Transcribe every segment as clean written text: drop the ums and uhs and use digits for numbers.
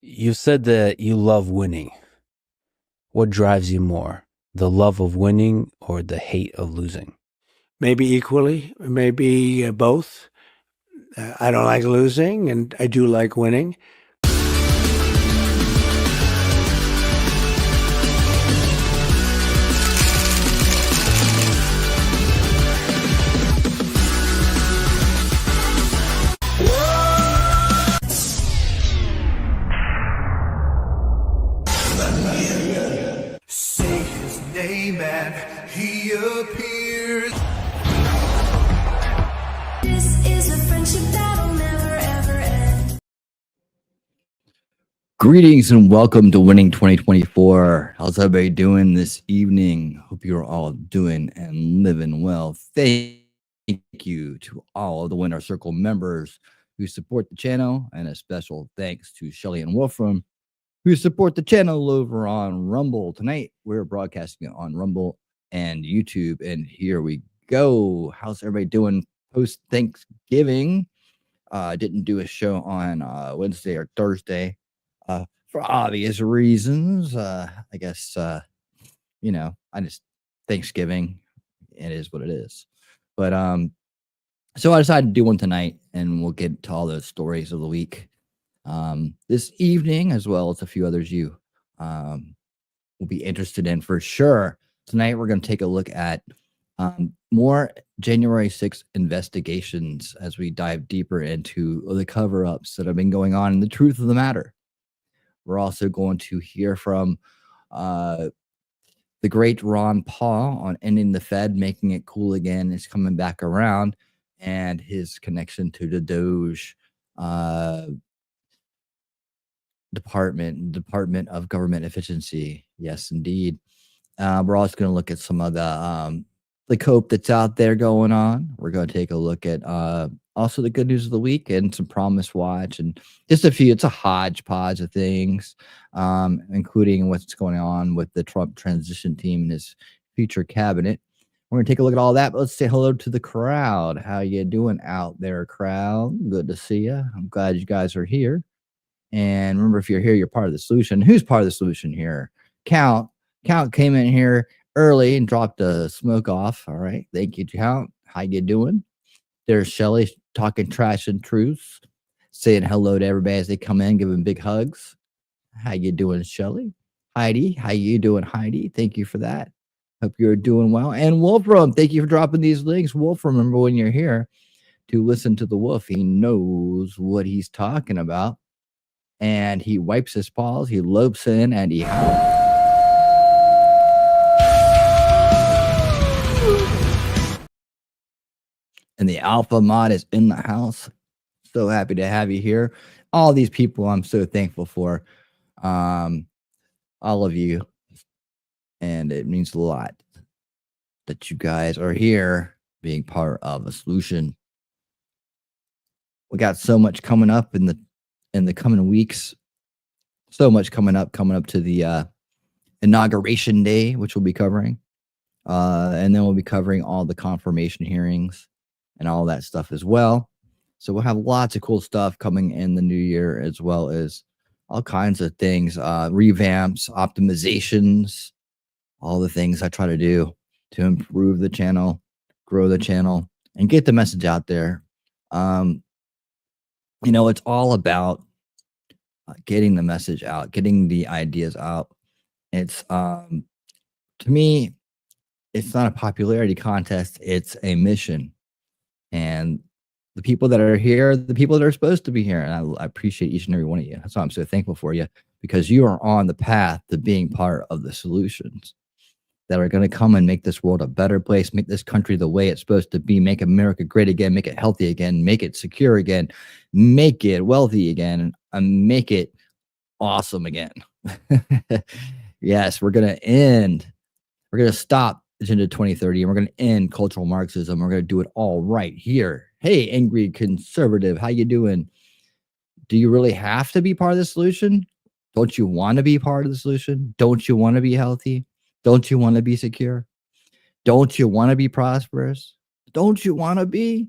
You said that you love winning. What drives you more, the love of winning or the hate of losing? Maybe equally, maybe both. I don't like losing, and I do like winning. Say his name and he appears. This is a friendship that'll never ever end. Greetings and welcome to Winning 2024. How's everybody doing this evening? Hope you're all doing and living well. Thank you to all of the Winner Circle members who support the channel, and a special thanks to Shelly and Wolfram who support the channel over on Rumble. Tonight, we're broadcasting it on Rumble and YouTube, and here we go. How's everybody doing post-Thanksgiving? Didn't do a show on Wednesday or Thursday for obvious reasons. I guess, I just, Thanksgiving, it is what it is. But so I decided to do one tonight, and we'll get to all those stories of the week this evening, as well as a few others you will be interested in for sure. Tonight, we're going to take a look at more January 6th investigations as we dive deeper into the cover-ups that have been going on and the truth of the matter. We're also going to hear from the great Ron Paul on ending the Fed, making it cool again. Is coming back around, and his connection to the Doge Department of Government Efficiency. Yes, indeed. We're also going to look at some of the cope that's out there going on. We're going to take a look at also the good news of the week and some Promise Watch and just a few. It's a hodgepodge of things, including what's going on with the Trump transition team and his future cabinet. We're going to take a look at all that, but let's say hello to the crowd. How you doing out there, crowd? Good to see you. I'm glad you guys are here. And remember, if you're here, you're part of the solution. Who's part of the solution here? Count came in here early and dropped the smoke off. All right. Thank you, Count. How you doing? There's Shelly talking trash and truth, saying hello to everybody as they come in, giving big hugs. How you doing, Shelly? Heidi, how you doing, Heidi? Thank you for that. Hope you're doing well. And Wolfram, thank you for dropping these links. Wolf, remember when you're here to listen to the wolf. He knows what he's talking about. And he wipes his paws, he lopes in, and he howls. And the Alpha Mod is in the house. So happy to have you here. All these people I'm so thankful for. All of you. And it means a lot that you guys are here being part of a solution. We got so much coming up in the coming weeks. So much coming up to the inauguration day, which we'll be covering. And then we'll be covering all the confirmation hearings and all that stuff as well. So we'll have lots of cool stuff coming in the new year, as well as all kinds of things, revamps, optimizations, all the things I try to do to improve the channel, grow the channel, and get the message out there. It's all about getting the message out, getting the ideas out. It's to me, it's not a popularity contest, it's a mission. And the people that are here, the people that are supposed to be here, and I appreciate each and every one of you. That's why I'm so thankful for you, because you are on the path to being part of the solutions that are going to come and make this world a better place, make this country the way it's supposed to be, make America great again, make it healthy again, make it secure again, make it wealthy again, and make it awesome again. Yes, we're going to stop Agenda 2030, and we're going to end cultural Marxism. We're going to do it all right here. Hey, angry conservative, how you doing? Do you really have to be part of the solution? Don't you want to be part of the solution? Don't you want to be healthy? Don't you want to be secure? Don't you want to be prosperous? Don't you want to be?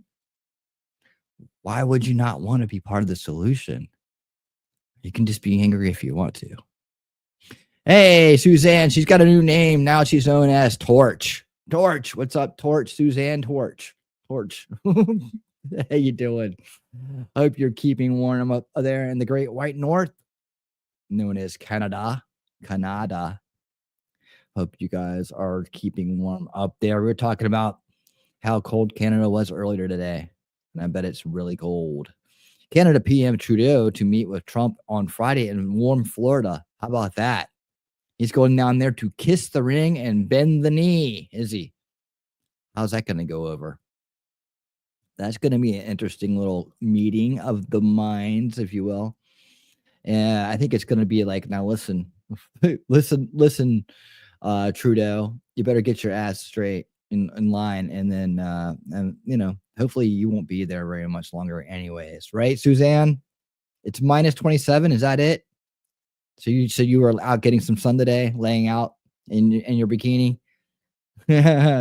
Why would you not want to be part of the solution? You can just be angry if you want to. Hey, Suzanne, she's got a new name. Now she's known as Torch. Torch, what's up, Torch? Suzanne Torch. Torch. How you doing? Hope you're keeping warm up there in the Great White North, known as Canada. Canada. Hope you guys are keeping warm up there. We were talking about how cold Canada was earlier today, and I bet it's really cold. Canada PM Trudeau to meet with Trump on Friday in warm Florida. How about that? He's going down there to kiss the ring and bend the knee, is he? How's that going to go over? That's going to be an interesting little meeting of the minds, if you will. And I think it's going to be like, now listen, listen, Trudeau, you better get your ass straight in line. And then, and you know, hopefully you won't be there very much longer anyways. Right, Suzanne? It's minus 27. Is that it? So you were out getting some sun today, laying out in your bikini.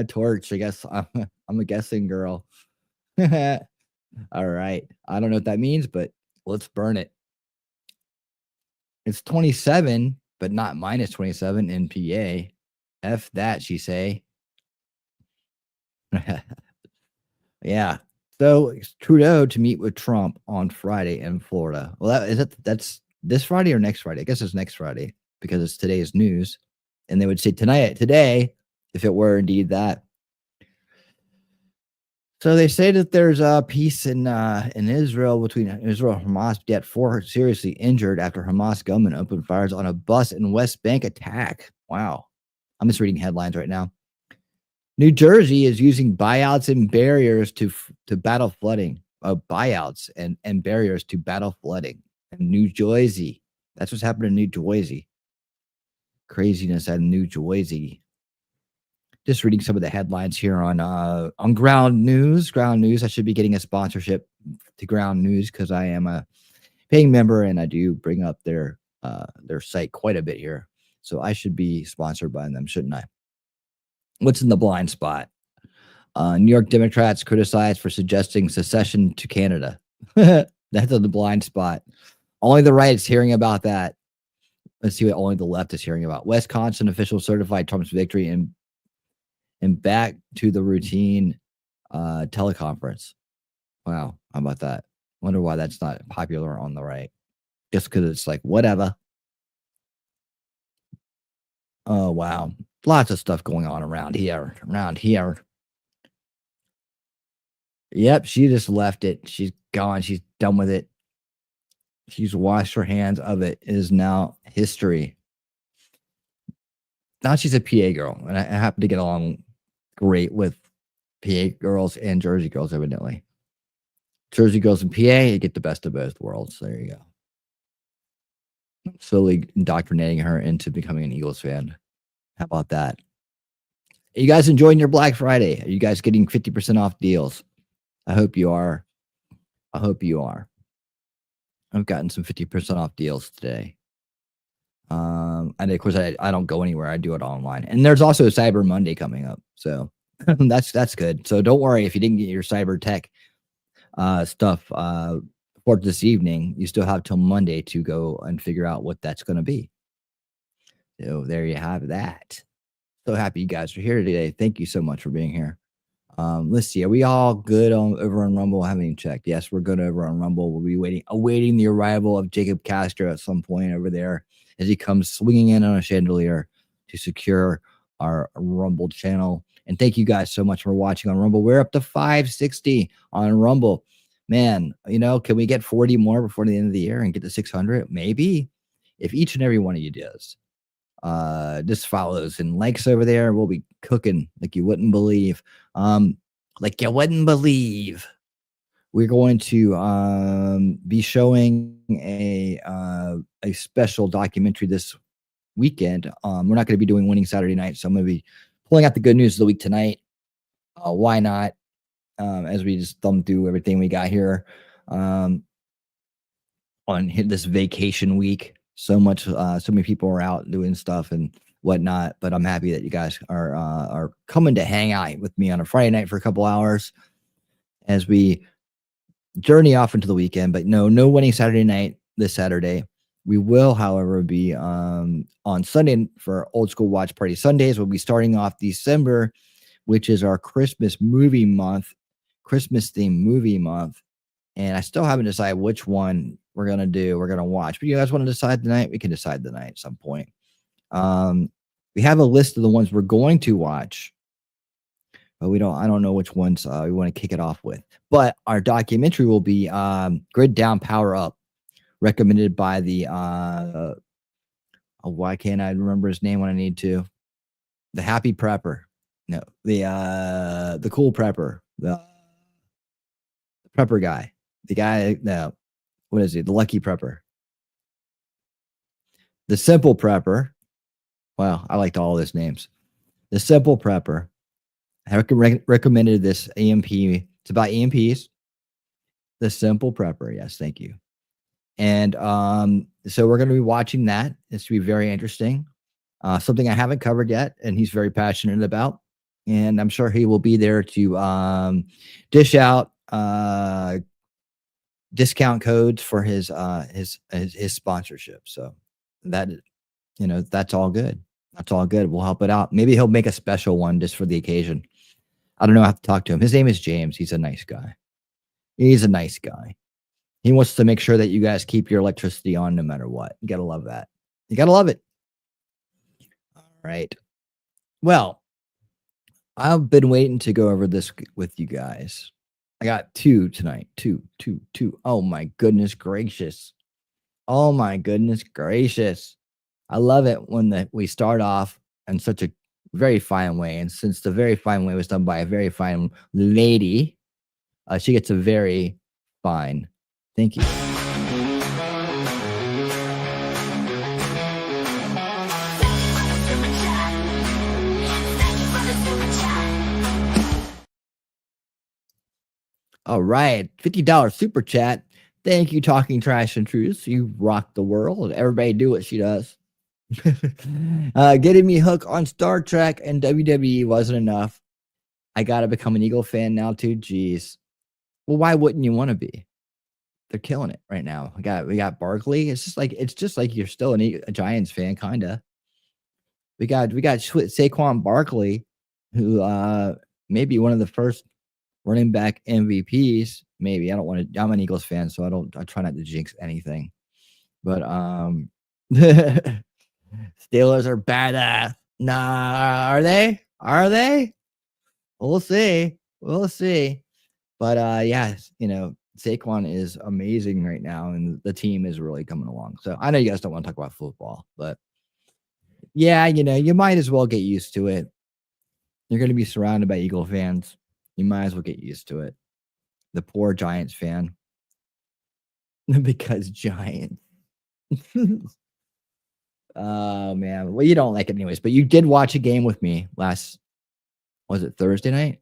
Torch, I guess. I'm a guessing girl. All right. I don't know what that means, but let's burn it. It's 27, but not minus 27 in PA. F that, she say. Yeah. So Trudeau to meet with Trump on Friday in Florida. Well, that's this Friday or next Friday? I guess it's next Friday because it's today's news. And they would say today, if it were indeed that. So they say that there's a peace in Israel between Israel and Hamas, yet 4 seriously injured after Hamas gunmen opened fires on a bus in West Bank attack. Wow. I'm just reading headlines right now. New Jersey is using buyouts and barriers to battle flooding. Buyouts and barriers to battle flooding. And New Jersey. That's what's happening in New Jersey. Craziness at New Jersey. Just reading some of the headlines here on Ground News. Ground News. I should be getting a sponsorship to Ground News because I am a paying member and I do bring up their site quite a bit here. So I should be sponsored by them, shouldn't I? What's in the blind spot? New York Democrats criticized for suggesting secession to Canada. That's in the blind spot. Only the right is hearing about that. Let's see what only the left is hearing about. Wisconsin officials certified Trump's victory and back to the routine teleconference. Wow, how about that? Wonder why that's not popular on the right. Just because it's like, whatever. Oh, wow. Lots of stuff going on around here. Yep, she just left it. She's gone. She's done with it. She's washed her hands of it. It is now history. Now she's a PA girl, and I happen to get along great with PA girls and Jersey girls, evidently. Jersey girls and PA, you get the best of both worlds. There you go. Slowly indoctrinating her into becoming an Eagles fan. How about that? Are you guys enjoying your Black Friday? Are you guys getting 50% off deals? I hope you are. I've gotten some 50% off deals today. And of course, I don't go anywhere. I do it online. And there's also Cyber Monday coming up. So that's good. So don't worry if you didn't get your cyber tech stuff for this evening. You still have till Monday to go and figure out what that's going to be. So there you have that. So happy you guys are here today. Thank you so much for being here. Let's see. Are we all good over on Rumble? I haven't even checked. Yes, we're good over on Rumble. We'll be awaiting the arrival of Jacob Castro at some point over there as he comes swinging in on a chandelier to secure our Rumble channel. And thank you guys so much for watching on Rumble. We're up to 560 on Rumble. Man, can we get 40 more before the end of the year and get to 600? Maybe. If each and every one of you does. Just follows and likes over there. We'll be cooking like you wouldn't believe. We're going to be showing a special documentary this weekend. We're not going to be doing Winning Saturday Night, so I'm going to be pulling out the good news of the week tonight. Why not? As we just thumb through everything we got here on this vacation week. So many people are out doing stuff and whatnot, but I'm happy that you guys are coming to hang out with me on a Friday night for a couple hours as we journey off into the weekend. But no Winning Saturday Night this Saturday. We will, however, be on Sunday for Old School Watch Party Sundays. We'll be starting off December, which is our Christmas movie month, Christmas themed movie month. And I still haven't decided which one we're going to do. We're going to watch. But you guys want to decide tonight? We can decide tonight at some point. We have a list of the ones we're going to watch, but I don't know which ones we want to kick it off with. But our documentary will be Grid Down, Power Up, recommended by the why can't I remember his name when I need to? The Happy Prepper. No, the Cool Prepper. The Prepper guy. The guy, no, what is he? The Lucky Prepper. The Simple Prepper. Wow, I liked all his names. The Simple Prepper. I recommended this EMP. It's about EMPs. The Simple Prepper. Yes, thank you. And so we're going to be watching that. It's going to be very interesting. Something I haven't covered yet, and he's very passionate about. And I'm sure he will be there to dish out discount codes for his sponsorship. So that, that's all good. That's all good. We'll help it out. Maybe he'll make a special one just for the occasion. I don't know. I have to talk to him. His name is James. He's a nice guy. He's a nice guy. He wants to make sure that you guys keep your electricity on no matter what. You got to love that. You got to love it. All right. Well, I've been waiting to go over this with you guys. I got two tonight. Two. Oh, my goodness gracious. Oh, my goodness gracious. I love it when we start off in such a very fine way. And since the very fine way was done by a very fine lady, she gets a very fine. Thank you. All right, $50 super chat. Thank you, Talking Trash and Truths. You rock the world. Everybody do what she does. Getting me hooked on Star Trek and WWE wasn't enough. I gotta become an Eagle fan now too. Jeez. Well, why wouldn't you want to be? They're killing it right now. We got Barkley. It's just like you're still a Giants fan, kinda. We got Saquon Barkley, who may be one of the first running back MVPs. Maybe. I'm an Eagles fan, so I try not to jinx anything. But Steelers are badass. Nah, are they? Are they? We'll see. We'll see. But yes, Saquon is amazing right now, and the team is really coming along. So I know you guys don't want to talk about football, but yeah, you might as well get used to it. You're going to be surrounded by Eagle fans. You might as well get used to it. The poor Giants fan. Because Giants. Oh, man. Well, you don't like it anyways, but you did watch a game with me was it Thursday night?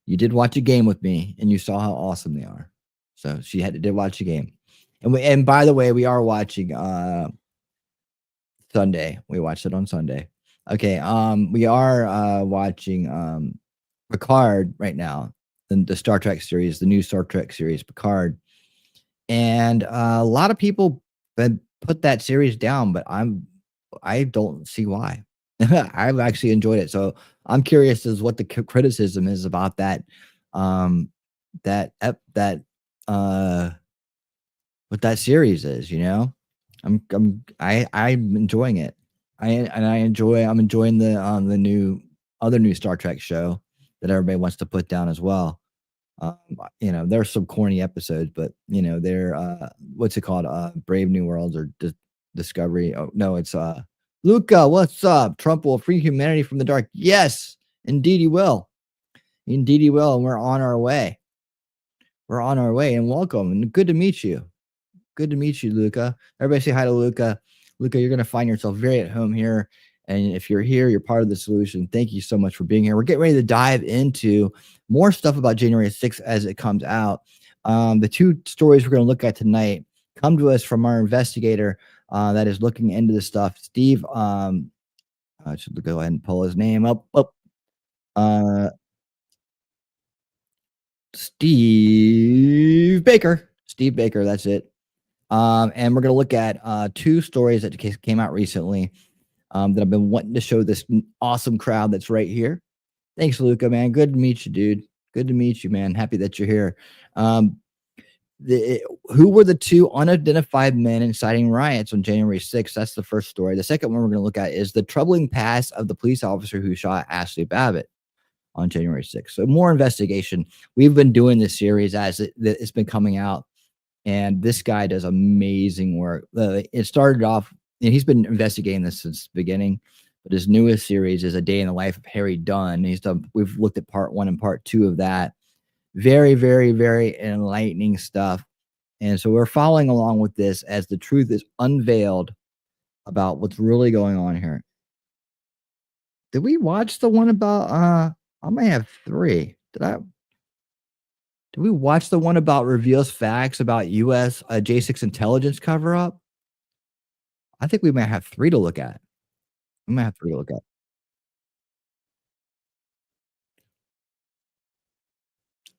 You did watch a game with me, and you saw how awesome they are. So she did watch a game. And by the way, we are watching Sunday. We watched it on Sunday. Okay. We are watching Picard right now, the Star Trek series, the new Star Trek series, Picard. And a lot of people put that series down, but I don't see why. I've actually enjoyed it. So I'm curious as what the criticism is about that. What that series is, I'm enjoying it. I'm enjoying the other new Star Trek show that everybody wants to put down as well. There's some corny episodes, but they're what's it called? Brave New Worlds or Discovery. Oh no, it's Luca, what's up? Trump will free humanity from the dark. Yes, indeed he will. Indeed he will, and we're on our way. We're on our way, and welcome, and good to meet you. Good to meet you, Luca. Everybody say hi to Luca. Luca, you're going to find yourself very at home here, and if you're here, you're part of the solution. Thank you so much for being here. We're getting ready to dive into more stuff about January 6th as it comes out. The two stories we're going to look at tonight come to us from our investigator that is looking into this stuff. Steve, I should go ahead and pull his name up. Steve Baker. Steve Baker, that's it. And we're going to look at 2 stories that came out recently that I've been wanting to show this awesome crowd that's right here. Thanks, Luca, man. Good to meet you, dude. Good to meet you, man. Happy that you're here. Who were the 2 unidentified men inciting riots on January 6th? That's the first story. The second one we're going to look at is the troubling past of the police officer who shot Ashley Babbitt on January 6th. So more investigation. We've been doing this series as it's been coming out, and this guy does amazing work. It started off, and he's been investigating this since the beginning, but his newest series is A Day in the Life of Harry Dunn. We've looked at part 1 and part 2 of that. Very, very, very enlightening stuff. And so we're following along with this as the truth is unveiled about what's really going on here. Did we watch the one about, I may have 3. Did we watch the one about reveals facts about U.S. J6 intelligence cover-up? I think we might have 3 to look at. We might have 3 to look at.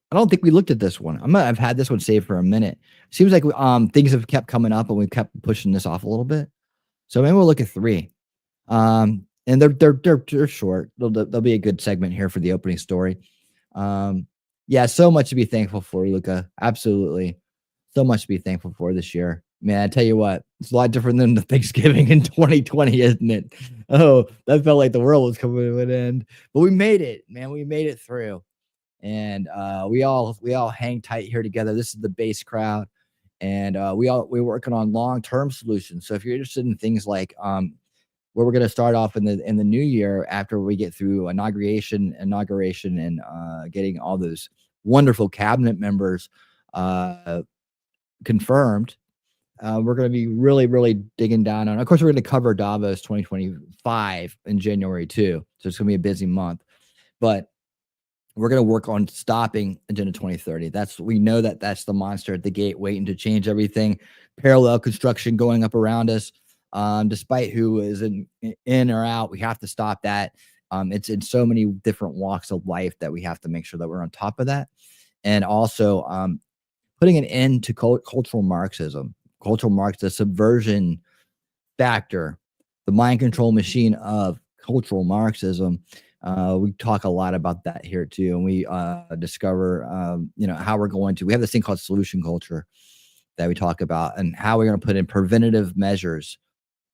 I don't think we looked at this one. I've had this one saved for a minute. Seems like things have kept coming up and we kept pushing this off a little bit. So maybe we'll look at 3. And they're short. They'll be a good segment here for the opening story. Yeah, so much to be thankful for, Luca. Absolutely. So much to be thankful for this year. Man, I tell you what, it's a lot different than the Thanksgiving in 2020, isn't it? Oh, that felt like the world was coming to an end. But we made it, man. We made it through. And we all hang tight here together. This is the base crowd. And we're working on long-term solutions. So if you're interested in things like where we're going to start off in the new year after we get through inauguration and getting all those wonderful cabinet members confirmed, we're going to be really, really digging down on. Of course, we're going to cover Davos 2025 in January too, so it's going to be a busy month. But we're going to work on stopping Agenda 2030. We know that's the monster at the gate waiting to change everything. Parallel construction going up around us. Despite who is in or out, we have to stop that. It's in so many different walks of life that we have to make sure that we're on top of that. And also putting an end to cultural Marxism. Cultural Marxism, the subversion factor, the mind control machine of cultural Marxism. We talk a lot about that here too, and we discover how we're going to. We have this thing called solution culture that we talk about, and how we're going to put in preventative measures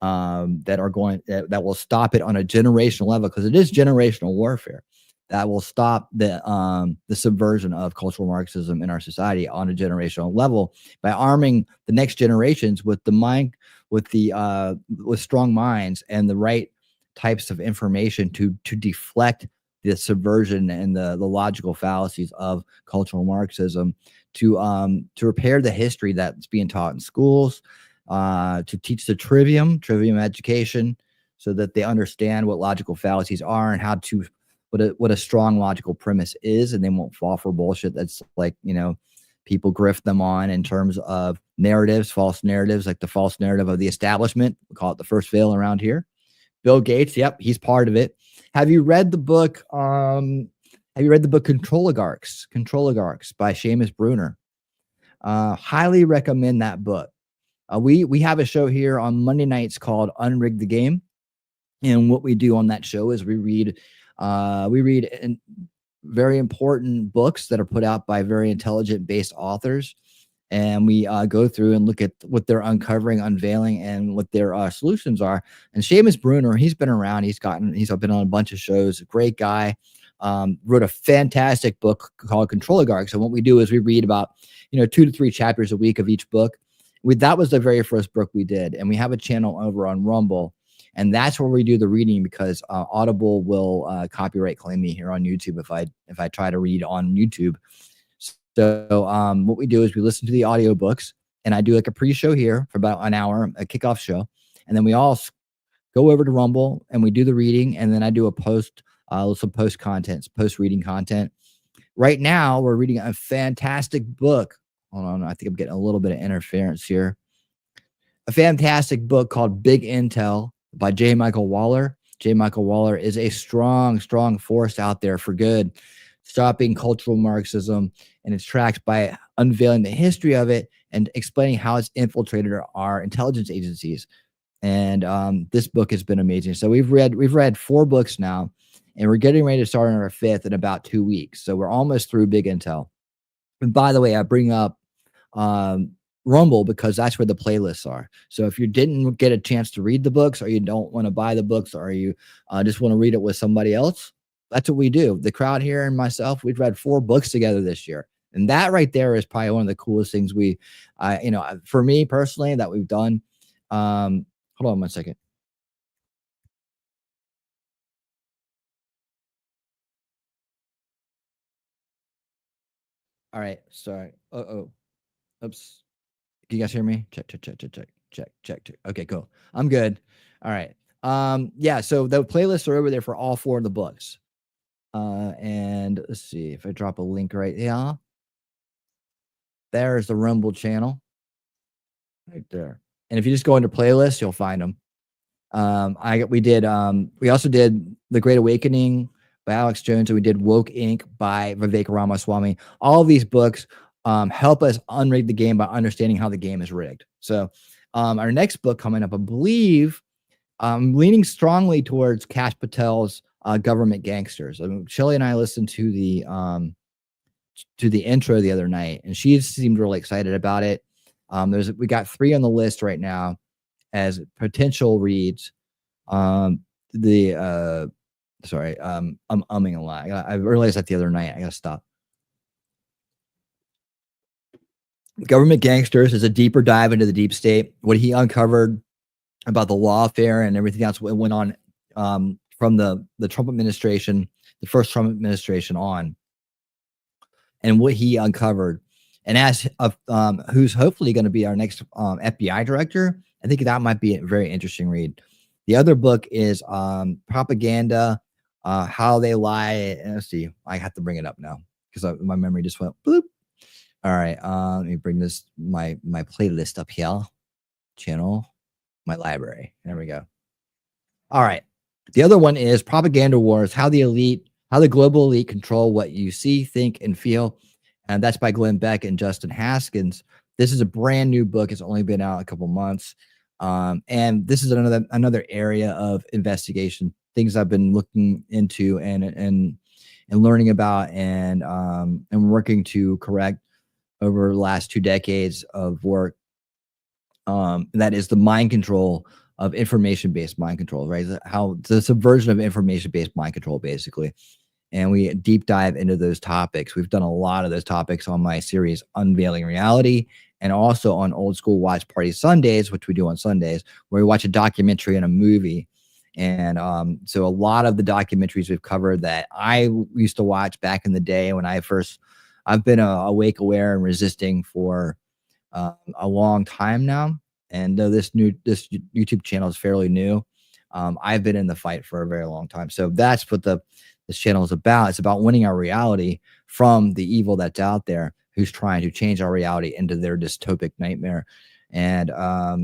that will stop it on a generational level, because it is generational warfare that will stop the subversion of cultural Marxism in our society on a generational level by arming the next generations with with strong minds and the right types of information to deflect the subversion and the logical fallacies of cultural Marxism, to repair the history that's being taught in schools, to teach the trivium education, so that they understand what logical fallacies are and how to what a strong logical premise is, and they won't fall for bullshit that's like, people grift them on in terms of narratives, false narratives, like the false narrative of the establishment. We call it the first fail around here. Bill Gaetz, yep, he's part of it. Have you read the book? Control Oligarchs by Seamus Bruner? Highly recommend that book. We have a show here on Monday nights called Unrig the Game, and what we do on that show is we read very important books that are put out by very intelligent based authors, and we go through and look at what they're uncovering, unveiling, and what their solutions are. And Seamus Bruner, he's been around. He's been on a bunch of shows. Great guy. Wrote a fantastic book called Control Oligarchs. And what we do is we read about 2 to 3 chapters a week of each book. That was the very first book we did, and we have a channel over on Rumble, and that's where we do the reading, because Audible will copyright claim me here on YouTube if I try to read on YouTube. So what we do is we listen to the audiobooks, and I do like a pre-show here for about an hour, a kickoff show, and then we all go over to Rumble and we do the reading, and then I do some post reading content. Right now we're reading a fantastic book. Hold on, I think I'm getting a little bit of interference here. A fantastic book called Big Intel by J. Michael Waller. J. Michael Waller is a strong force out there for good, stopping cultural Marxism and its tracks by unveiling the history of it and explaining how it's infiltrated our intelligence agencies. And this book has been amazing. So we've read 4 books now, and we're getting ready to start on our 5th in about 2 weeks. So we're almost through Big Intel. And by the way, I bring up Rumble because that's where the playlists are. So if you didn't get a chance to read the books, or you don't want to buy the books, or you just want to read it with somebody else, that's what we do. The crowd here and myself, we've read 4 books together this year. And that right there is probably one of the coolest things for me personally, that we've done. Hold on 1 second. All right. Sorry. Oops. Can you guys hear me? Check. Okay, cool. I'm good. All right. Yeah, so the playlists are over there for all 4 of the books. And let's see if I drop a link right here. There's the Rumble channel right there. And if you just go into playlists, you'll find them. We also did The Great Awakening by Alex Jones, and we did Woke Inc. by Vivek Ramaswamy. All of these books help us unrig the game by understanding how the game is rigged. So our next book coming up, I believe, I'm leaning strongly towards Kash Patel's Government Gangsters. Shelly and I listened to the intro the other night, and she seemed really excited about it. We got 3 on the list right now as potential reads. I'm umming a lot. I realized that the other night. I gotta stop. Government Gangsters is a deeper dive into the deep state, what he uncovered about the lawfare and everything else that went on from the Trump administration, the first Trump administration on, and what he uncovered. And as who's hopefully going to be our next FBI director, I think that might be a very interesting read. The other book is Propaganda, How They Lie. And let's see, I have to bring it up now because my memory just went bloop. All right, let me bring my playlist up here, channel, my library. There we go. All right, the other one is Propaganda Wars: How the global elite control what you see, think, and feel, and that's by Glenn Beck and Justin Haskins. This is a brand new book. It's only been out a couple months, and this is another area of investigation, things I've been looking into and learning about and working to correct over the last 2 decades of work. That is the mind control of information-based mind control, right? How the subversion of information-based mind control, basically. And we deep dive into those topics. We've done a lot of those topics on my series, Unveiling Reality, and also on Old School Watch Party Sundays, which we do on Sundays, where we watch a documentary and a movie. And so a lot of the documentaries we've covered that I used to watch back in the day when I've been awake, aware, and resisting for a long time now. And though this YouTube channel is fairly new, I've been in the fight for a very long time. So that's what this channel is about. It's about winning our reality from the evil that's out there, who's trying to change our reality into their dystopic nightmare. And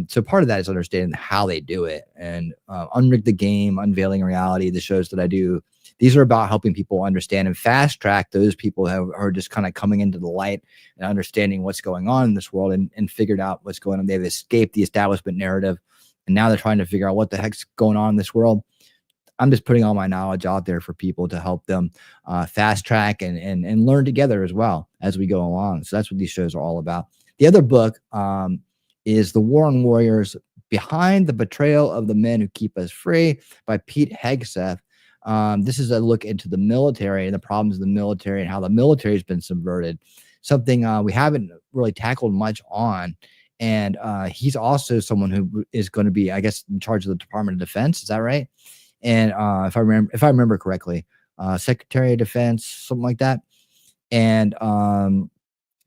so part of that is understanding how they do it and unrig the game, unveiling reality. The shows that I do, these are about helping people understand and fast track those people who are just kind of coming into the light and understanding what's going on in this world and figured out what's going on. They've escaped the establishment narrative, and now they're trying to figure out what the heck's going on in this world. I'm just putting all my knowledge out there for people to help them fast track and learn together as well as we go along. So that's what these shows are all about. The other book is The War on Warriors: Behind the Betrayal of the Men Who Keep Us Free by Pete Hegseth. This is a look into the military and the problems of the military and how the military has been subverted, something we haven't really tackled much on. And he's also someone who is going to be, I guess, in charge of the Department of Defense. Is that right? And if I remember correctly, Secretary of Defense, something like that. And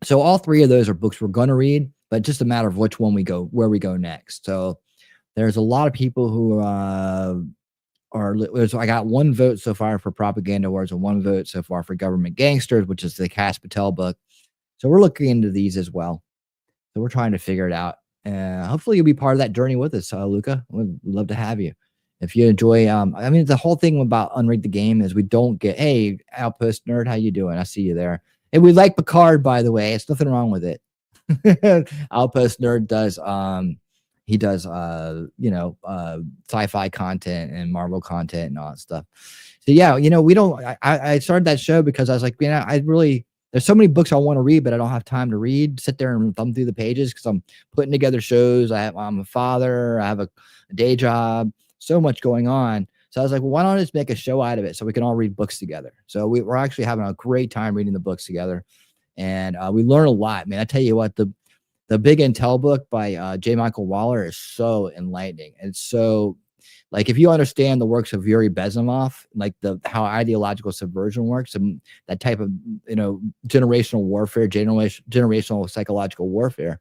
so all 3 of those are books we're going to read, but just a matter of where we go next. So there's a lot of people who so I got 1 vote so far for Propaganda Wars and 1 vote so far for Government Gangsters, which is the Kash Patel book. So we're looking into these as well. So we're trying to figure it out. Hopefully you'll be part of that journey with us, Luca. We'd love to have you. If you enjoy, the whole thing about Unrig the Game is we don't get, hey, Outpost Nerd, how you doing? I see you there. And we like Picard, by the way. It's nothing wrong with it. Outpost Nerd does he does sci-fi content and Marvel content and all that stuff. So yeah, I started that show because I was like, there's so many books I want to read, but I don't have time to sit there and thumb through the pages because I'm putting together shows. I'm a father. I have a day job, so much going on. So I was like, well, why don't I just make a show out of it so we can all read books together? So we're actually having a great time reading the books together. And we learn a lot, man. I tell you what, the Big Intel book by J. Michael Waller is so enlightening. And so, like, if you understand the works of Yuri Bezmenov, like how ideological subversion works and that type of, generational warfare, generational psychological warfare,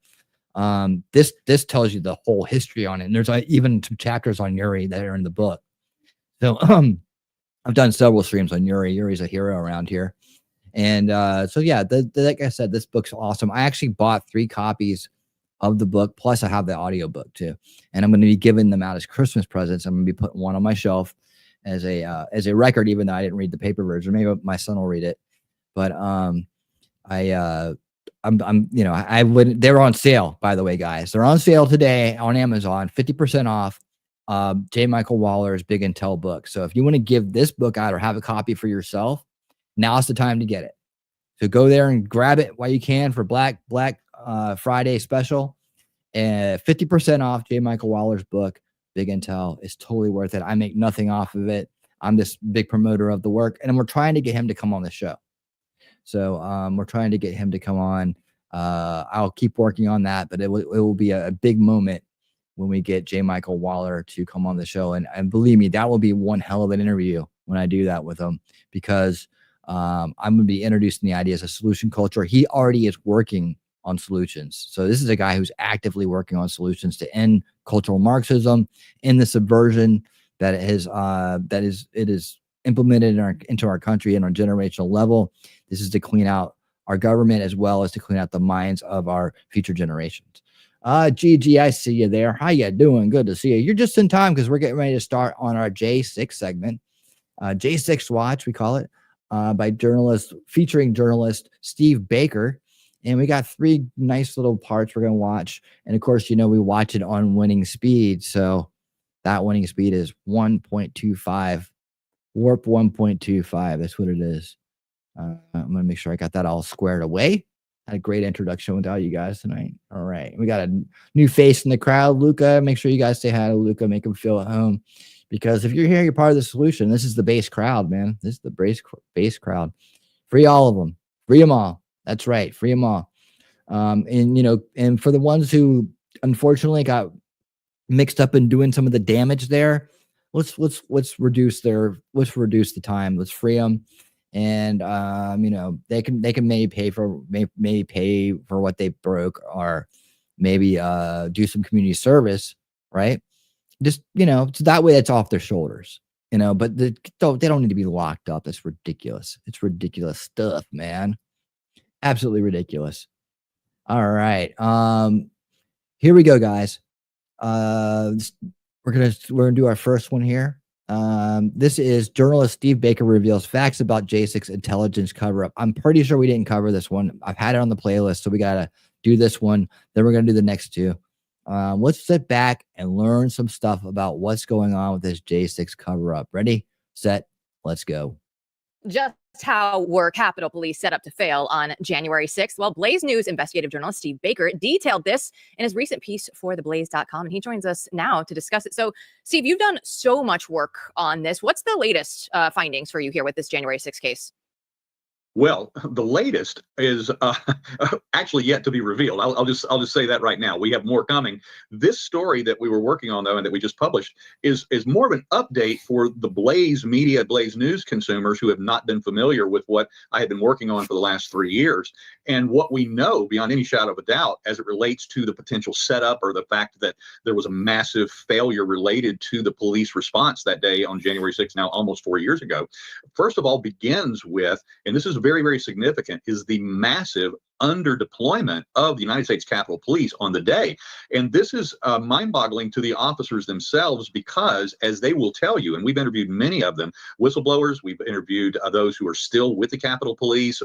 this tells you the whole history on it. And there's even some chapters on Yuri that are in the book. So I've done several streams on Yuri. Yuri's a hero around here. And so, yeah, like I said, this book's awesome. I actually bought 3 copies of the book, plus I have the audio book too. And I'm going to be giving them out as Christmas presents. I'm going to be putting one on my shelf as a record, even though I didn't read the paper version. Maybe my son will read it. But they're on sale, by the way, guys. They're on sale today on Amazon, 50% off. J. Michael Waller's Big Intel book. So if you want to give this book out or have a copy for yourself, now's the time to get it. So go there and grab it while you can for Black Friday special. And 50% off J. Michael Waller's book, Big Intel. Is totally worth it. I make nothing off of it. I'm this big promoter of the work, and we're trying to get him to come on the show. So we're trying to get him to come on. I'll keep working on that, but it will be a big moment when we get J. Michael Waller to come on the show. And believe me, that will be one hell of an interview when I do that with him, because I'm going to be introducing the ideas of solution culture. He already is working on solutions. So this is a guy who's actively working on solutions to end cultural Marxism, end the subversion that is implemented into our country and on a generational level. This is to clean out our government as well as to clean out the minds of our future generations. Gigi, I see you there. How you doing? Good to see you. You're just in time because we're getting ready to start on our J6 segment. J6 Watch, we call it, featuring journalist Steve Baker. And we got 3 nice little parts we're going to watch. And of course, we watch it on winning speed. So that winning speed is 1.25, warp 1.25. That's what it is. I'm going to make sure I got that all squared away. Had a great introduction with all you guys tonight. All right. We got a new face in the crowd, Luca. Make sure you guys say hi to Luca. Make him feel at home. Because if you're here, you're part of the solution. This is the base crowd, man. This is the base crowd. Free all of them. Free them all. That's right. Free them all. And for the ones who unfortunately got mixed up in doing some of the damage there, let's reduce the time. Let's free them. And they can maybe pay for what they broke, or maybe do some community service, right? Just so that way it's off their shoulders, but they don't need to be locked up. It's ridiculous. It's ridiculous stuff, man. Absolutely ridiculous. All right. Here we go, guys. We're gonna do our first one here. This is journalist Steve Baker reveals facts about J6 intelligence cover-up. I'm pretty sure we didn't cover this one. I've had it on the playlist, so we got to do this one. Then we're going to do the next 2. Let's sit back and learn some stuff about what's going on with this J6 cover-up. Ready, set, let's go. Just how were Capitol Police set up to fail on January 6th? Well, Blaze News investigative journalist Steve Baker detailed this in his recent piece for theblaze.com, and he joins us now to discuss it. So, Steve, you've done so much work on this. What's the latest findings for you here with this January 6th case? Well, the latest is actually yet to be revealed. I'll just say that right now. We have more coming. This story that we were working on, though, and that we just published is more of an update for the Blaze media, Blaze News consumers who have not been familiar with what I have been working on for the last 3 years. And what we know beyond any shadow of a doubt as it relates to the potential setup or the fact that there was a massive failure related to the police response that day on January 6th, now almost 4 years ago, first of all begins with, and this is very, very significant, is the massive underdeployment of the United States Capitol Police on the day. And this is mind-boggling to the officers themselves because, as they will tell you, and we've interviewed many of them, whistleblowers, we've interviewed those who are still with the Capitol Police,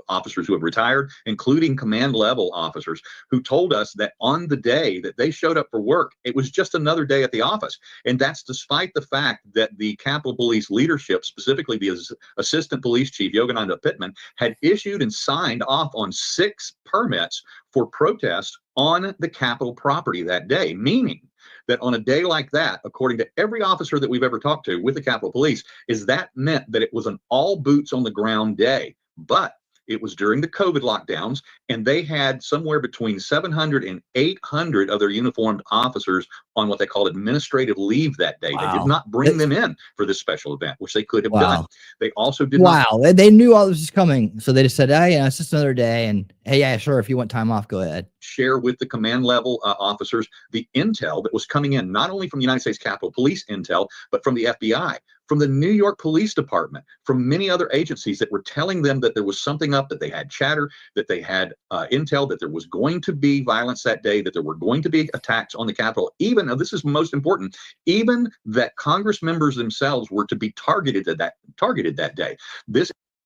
officers who have retired, including command level officers, who told us that on the day that they showed up for work, it was just another day at the office. And that's despite the fact that the Capitol Police leadership, specifically the Assistant Police Chief Yogananda Pittman, had issued and signed off on 6 permits for protests on the Capitol property that day, meaning that on a day like that, according to every officer that we've ever talked to with the Capitol Police, is that meant that it was an all boots on the ground day. But it was during the COVID lockdowns, and they had somewhere between 700 and 800 of their uniformed officers on what they called administrative leave that day. They did not bring them in for this special event, which they could have done. They also did not. Wow, they knew all this was coming, so they just said, "Hey, yeah, it's just another day." And hey, yeah, sure, if you want time off, go ahead. Share with the command level officers the intel that was coming in, not only from the United States Capitol Police intel, but from the FBI, from the New York Police Department, from many other agencies that were telling them that there was something up, that they had chatter, that they had intel, that there was going to be violence that day, that there were going to be attacks on the Capitol, even, now this is most important, even that Congress members themselves were to be targeted that day.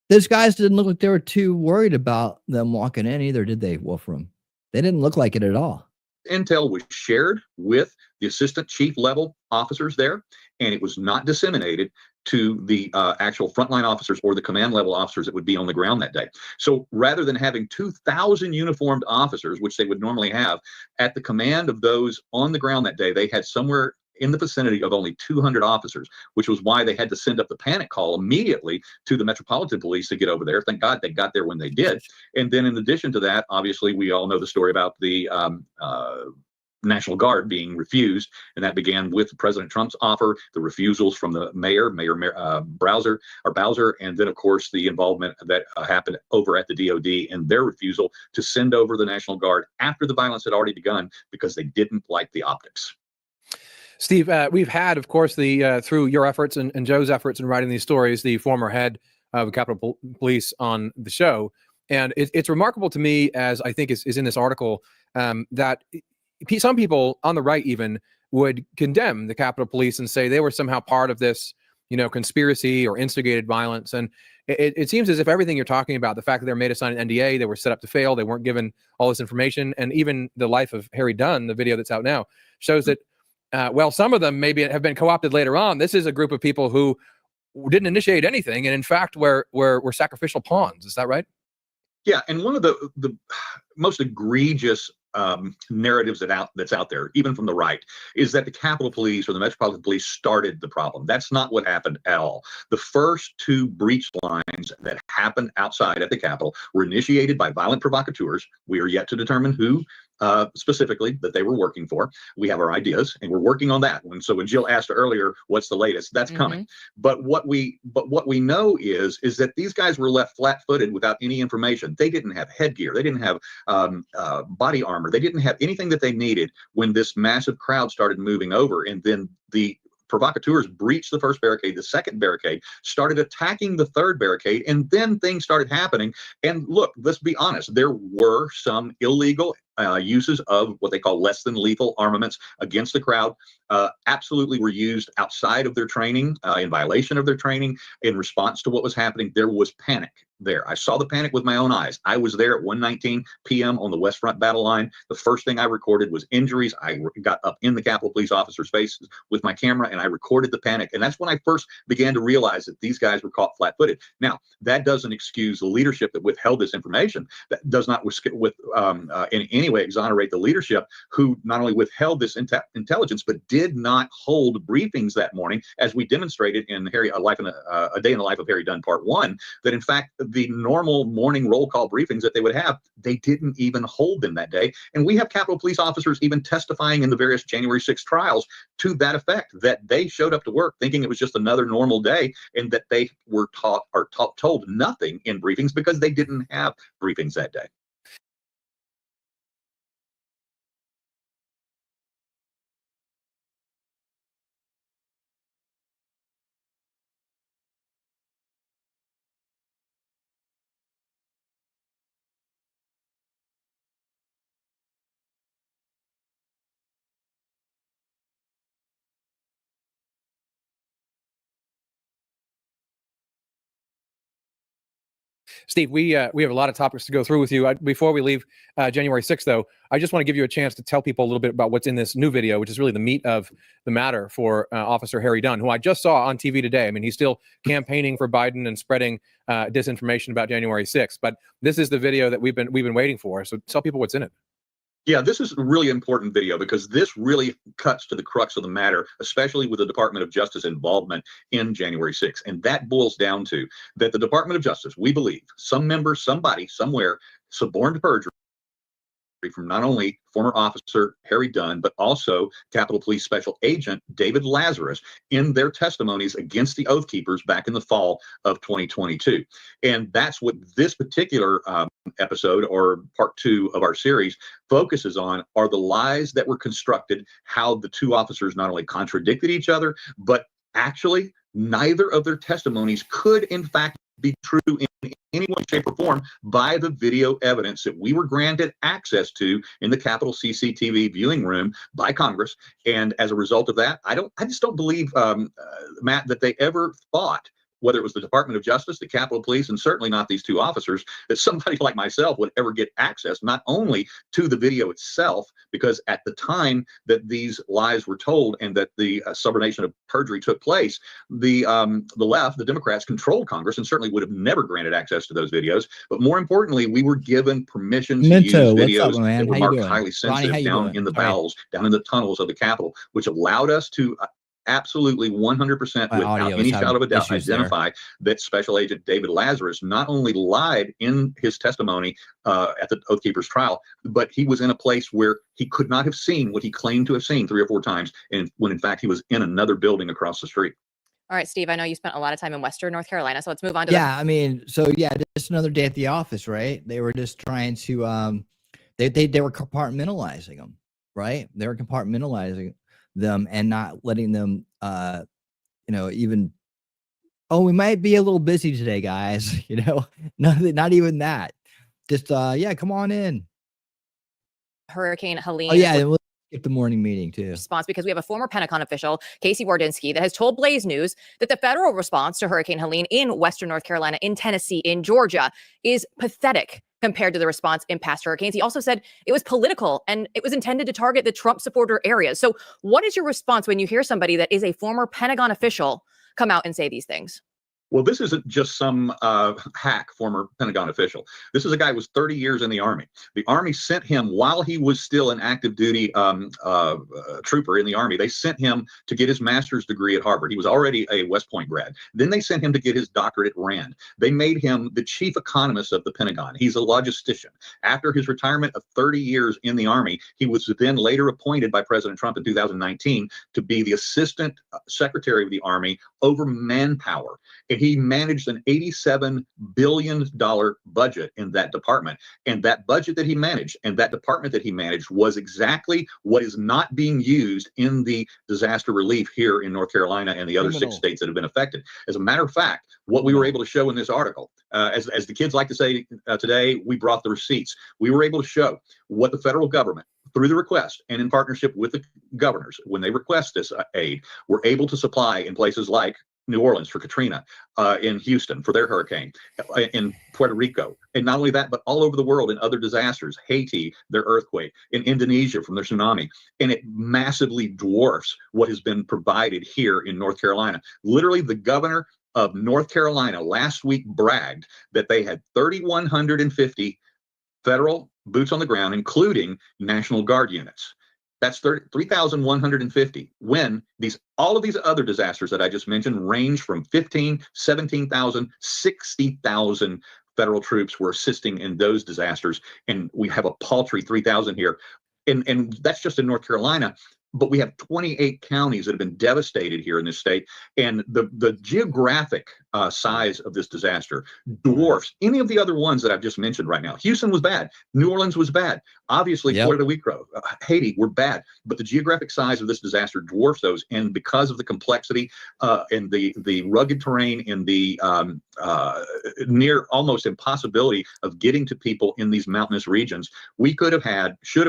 Those guys didn't look like they were too worried about them walking in either, did they, Wolfram? They didn't look like it at all. Intel was shared with the assistant chief level officers there, and it was not disseminated to the actual frontline officers or the command level officers that would be on the ground that day. So rather than having 2,000 uniformed officers, which they would normally have, at the command of those on the ground that day, they had somewhere in the vicinity of only 200 officers, which was why they had to send up the panic call immediately to the Metropolitan Police to get over there. Thank God they got there when they did. And then in addition to that, obviously, we all know the story about the National Guard being refused, and that began with President Trump's offer, the refusals from the Mayor Bowser, and then, of course, the involvement that happened over at the DOD and their refusal to send over the National Guard after the violence had already begun because they didn't like the optics. Steve, we've had, of course, the through your efforts and Joe's efforts in writing these stories, the former head of Capitol Police on the show. And it's remarkable to me, as I think is in this article, that some people on the right even would condemn the Capitol Police and say they were somehow part of this, conspiracy or instigated violence. And it seems as if everything you're talking about, the fact that they're made to sign an NDA, they were set up to fail, they weren't given all this information, and even the life of Harry Dunn, the video that's out now, shows that well, some of them maybe have been co-opted later on. This is a group of people who didn't initiate anything, and in fact, were sacrificial pawns. Is that right? Yeah, and one of the most egregious narratives that's out there, even from the right, is that the Capitol Police or the Metropolitan Police started the problem. That's not what happened at all. The first 2 breach lines that happened outside at the Capitol were initiated by violent provocateurs. We are yet to determine who specifically that they were working for. We have our ideas, and we're working on that. And so when Jill asked earlier, what's the latest? That's coming. But what we know is that these guys were left flat-footed without any information. They didn't have headgear. They didn't have body armor. They didn't have anything that they needed when this massive crowd started moving over. And then the provocateurs breached the first barricade, the second barricade, started attacking the third barricade, and then things started happening. And look, let's be honest, there were some illegal uses of what they call less than lethal armaments against the crowd, absolutely were used outside of their training, in violation of their training, in response to what was happening. There was panic there. I saw the panic with my own eyes. I was there at 1:19 p.m. on the West Front battle line. The first thing I recorded was injuries. I got up in the Capitol Police officers' faces with my camera, and I recorded the panic. And that's when I first began to realize that these guys were caught flat-footed. Now, that doesn't excuse the leadership that withheld this information. That does not in any way exonerate the leadership who not only withheld this intelligence, but did not hold briefings that morning, as we demonstrated in A Day in the Life of Harry Dunn Part 1, that in fact, the normal morning roll call briefings that they would have, they didn't even hold them that day. And we have Capitol Police officers even testifying in the various January 6th trials to that effect, that they showed up to work thinking it was just another normal day, and that they were told nothing in briefings because they didn't have briefings that day. Steve, we have a lot of topics to go through with you. Before we leave January 6th, though, I just want to give you a chance to tell people a little bit about what's in this new video, which is really the meat of the matter for Officer Harry Dunn, who I just saw on TV today. I mean, he's still campaigning for Biden and spreading disinformation about January 6th, but this is the video that we've been waiting for. So tell people what's in it. Yeah, this is a really important video because this really cuts to the crux of the matter, especially with the Department of Justice involvement in January 6th. And that boils down to that the Department of Justice, we believe, some member, somebody, somewhere, suborned perjury from not only former officer Harry Dunn, but also Capitol Police Special Agent David Lazarus in their testimonies against the Oath Keepers back in the fall of 2022. And that's what this particular episode, or part 2 of our series, focuses on, are the lies that were constructed, how the two officers not only contradicted each other, but actually neither of their testimonies could in fact be true in any way, shape, or form by the video evidence that we were granted access to in the Capitol CCTV viewing room by Congress. And as a result of that, I just don't believe, Matt, that they ever thought, whether it was the Department of Justice, the Capitol Police, and certainly not these two officers, that somebody like myself would ever get access not only to the video itself, because at the time that these lies were told and that the subordination of perjury took place, the left, the Democrats, controlled Congress and certainly would have never granted access to those videos. But more importantly, we were given permission to use videos that were marked highly sensitive down in the bowels, down in the tunnels of the Capitol, which allowed us to absolutely 100% without any shadow of a doubt identify that Special Agent David Lazarus not only lied in his testimony at the Oath Keepers trial, but he was in a place where he could not have seen what he claimed to have seen 3 or 4 times, and when in fact he was in another building across the street. All right, Steve, I know you spent a lot of time in Western North Carolina, so let's move on to I mean, so yeah, just another day at the office, right? They were just trying to they were compartmentalizing them, right? They were compartmentalizing them and not letting them even, oh, we might be a little busy today, guys. Not even that. Just yeah, come on in. Hurricane Helene. Oh yeah, and we'll skip the morning meeting too. Response, because we have a former Pentagon official, Casey Wardynski, that has told Blaze News that the federal response to Hurricane Helene in Western North Carolina, in Tennessee, in Georgia is pathetic compared to the response in past hurricanes. He also said it was political and it was intended to target the Trump supporter areas. So what is your response when you hear somebody that is a former Pentagon official come out and say these things? Well, this isn't just some hack former Pentagon official. This is a guy who was 30 years in the Army. The Army sent him while he was still an active duty trooper in the Army. They sent him to get his master's degree at Harvard. He was already a West Point grad. Then they sent him to get his doctorate at Rand. They made him the chief economist of the Pentagon. He's a logistician. After his retirement of 30 years in the Army, he was then later appointed by President Trump in 2019 to be the assistant secretary of the Army over manpower. And he managed an $87 billion budget in that department. And that budget that he managed and that department that he managed was exactly what is not being used in the disaster relief here in North Carolina and the other 6 states that have been affected. As a matter of fact, what we were able to show in this article, as the kids like to say today, we brought the receipts. We were able to show what the federal government, through the request and in partnership with the governors, when they request this aid, were able to supply in places like New Orleans for Katrina, in Houston for their hurricane, in Puerto Rico, and not only that, but all over the world in other disasters, Haiti, their earthquake, in Indonesia from their tsunami, and it massively dwarfs what has been provided here in North Carolina. Literally, the governor of North Carolina last week bragged that they had 3,150 federal boots on the ground, including National Guard units. That's 3,150 when all of these other disasters that I just mentioned range from 15, 17,000, 60,000 federal troops were assisting in those disasters. And we have a paltry 3,000 here. And that's just in North Carolina. But we have 28 counties that have been devastated here in this state. And the geographic size of this disaster dwarfs any of the other ones that I've just mentioned right now. Houston was bad. New Orleans was bad. Obviously, Puerto Rico, Haiti were bad. But the geographic size of this disaster dwarfs those. And because of the complexity and the rugged terrain and the near almost impossibility of getting to people in these mountainous regions, we should have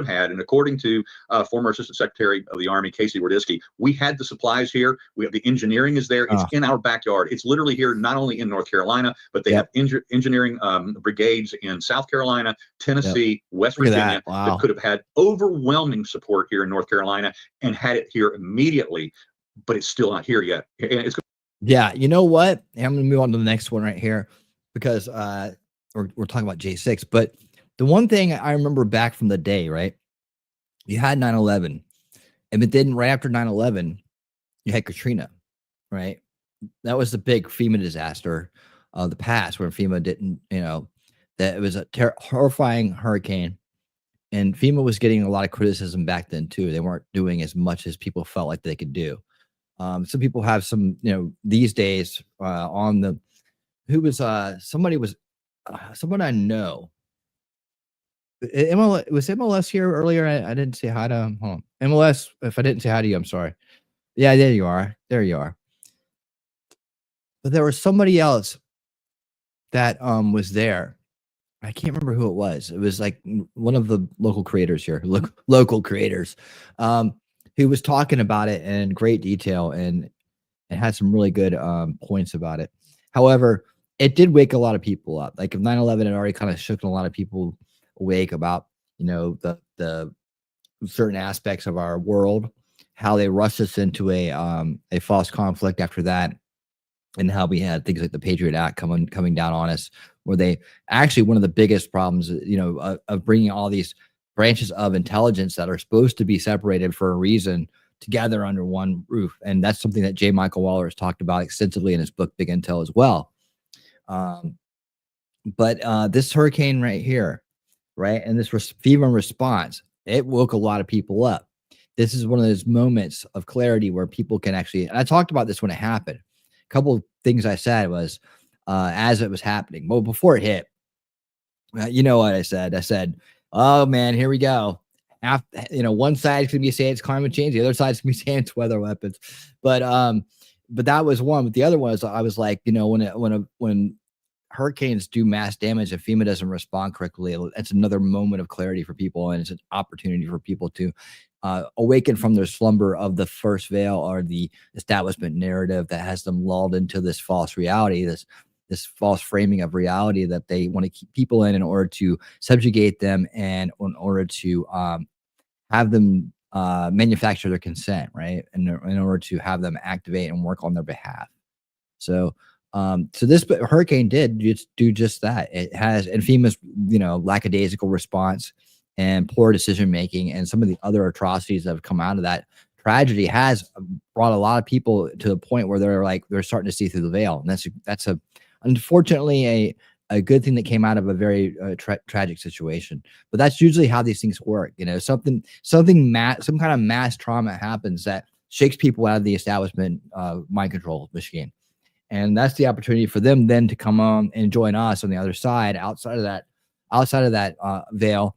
had, and according to former Assistant Secretary of the Army, Casey Wardynski, we had the supplies here. We have the engineering is there. It's in our backyard. It's literally here here, not only in North Carolina, but they Yep. have engineering brigades in South Carolina, Tennessee, West Look at Virginia, that. Wow. that could have had overwhelming support here in North Carolina and had it here immediately, but it's still not here yet. And it's Yeah, you know what? I'm going to move on to the next one right here because we're talking about J6. But the one thing I remember back from the day, right? You had 9/11, and then right after 9/11, you had Katrina, right? That was the big FEMA disaster of the past, where FEMA didn't, that it was a horrifying hurricane, and FEMA was getting a lot of criticism back then too. They weren't doing as much as people felt like they could do. Some people have some, these days on the, someone I know. MLS, was MLS here earlier? I didn't say hi to him. Hold on. MLS, if I didn't say hi to you, I'm sorry. Yeah, there you are. There you are. But there was somebody else that was there. I can't remember who it was. It was like one of the local creators here, local creators, who was talking about it in great detail and had some really good points about it. However, it did wake a lot of people up. Like if 9/11 had already kind of shook a lot of people awake about, the certain aspects of our world, how they rushed us into a false conflict after that, and how we had things like the Patriot Act coming down on us, where they actually, one of the biggest problems, of bringing all these branches of intelligence that are supposed to be separated for a reason together under one roof. And that's something that J. Michael Waller has talked about extensively in his book, Big Intel, as well. But this hurricane right here, right, and this FEMA response, it woke a lot of people up. This is one of those moments of clarity where people can actually, and I talked about this when it happened. A couple of things I said was, as it was happening, well, before it hit, you know what I said? I said, oh man, here we go. One side's gonna be saying it's climate change, the other side's gonna be saying it's weather weapons. But that was one. But the other one is, I was like, when hurricanes do mass damage, if FEMA doesn't respond correctly, it's another moment of clarity for people, and it's an opportunity for people to awaken from their slumber of the first veil, or the establishment narrative that has them lulled into this false reality, this false framing of reality that they want to keep people in order to subjugate them, and in order to have them manufacture their consent, right? And in order to have them activate and work on their behalf. So this hurricane did do just that. It has, and FEMA's, lackadaisical response and poor decision making, and some of the other atrocities that have come out of that tragedy has brought a lot of people to the point where they're starting to see through the veil. And that's unfortunately a good thing that came out of a very tragic situation. But that's usually how these things work. Some kind of mass trauma happens that shakes people out of the establishment mind control machine. And that's the opportunity for them then to come on and join us on the other side, outside of that veil,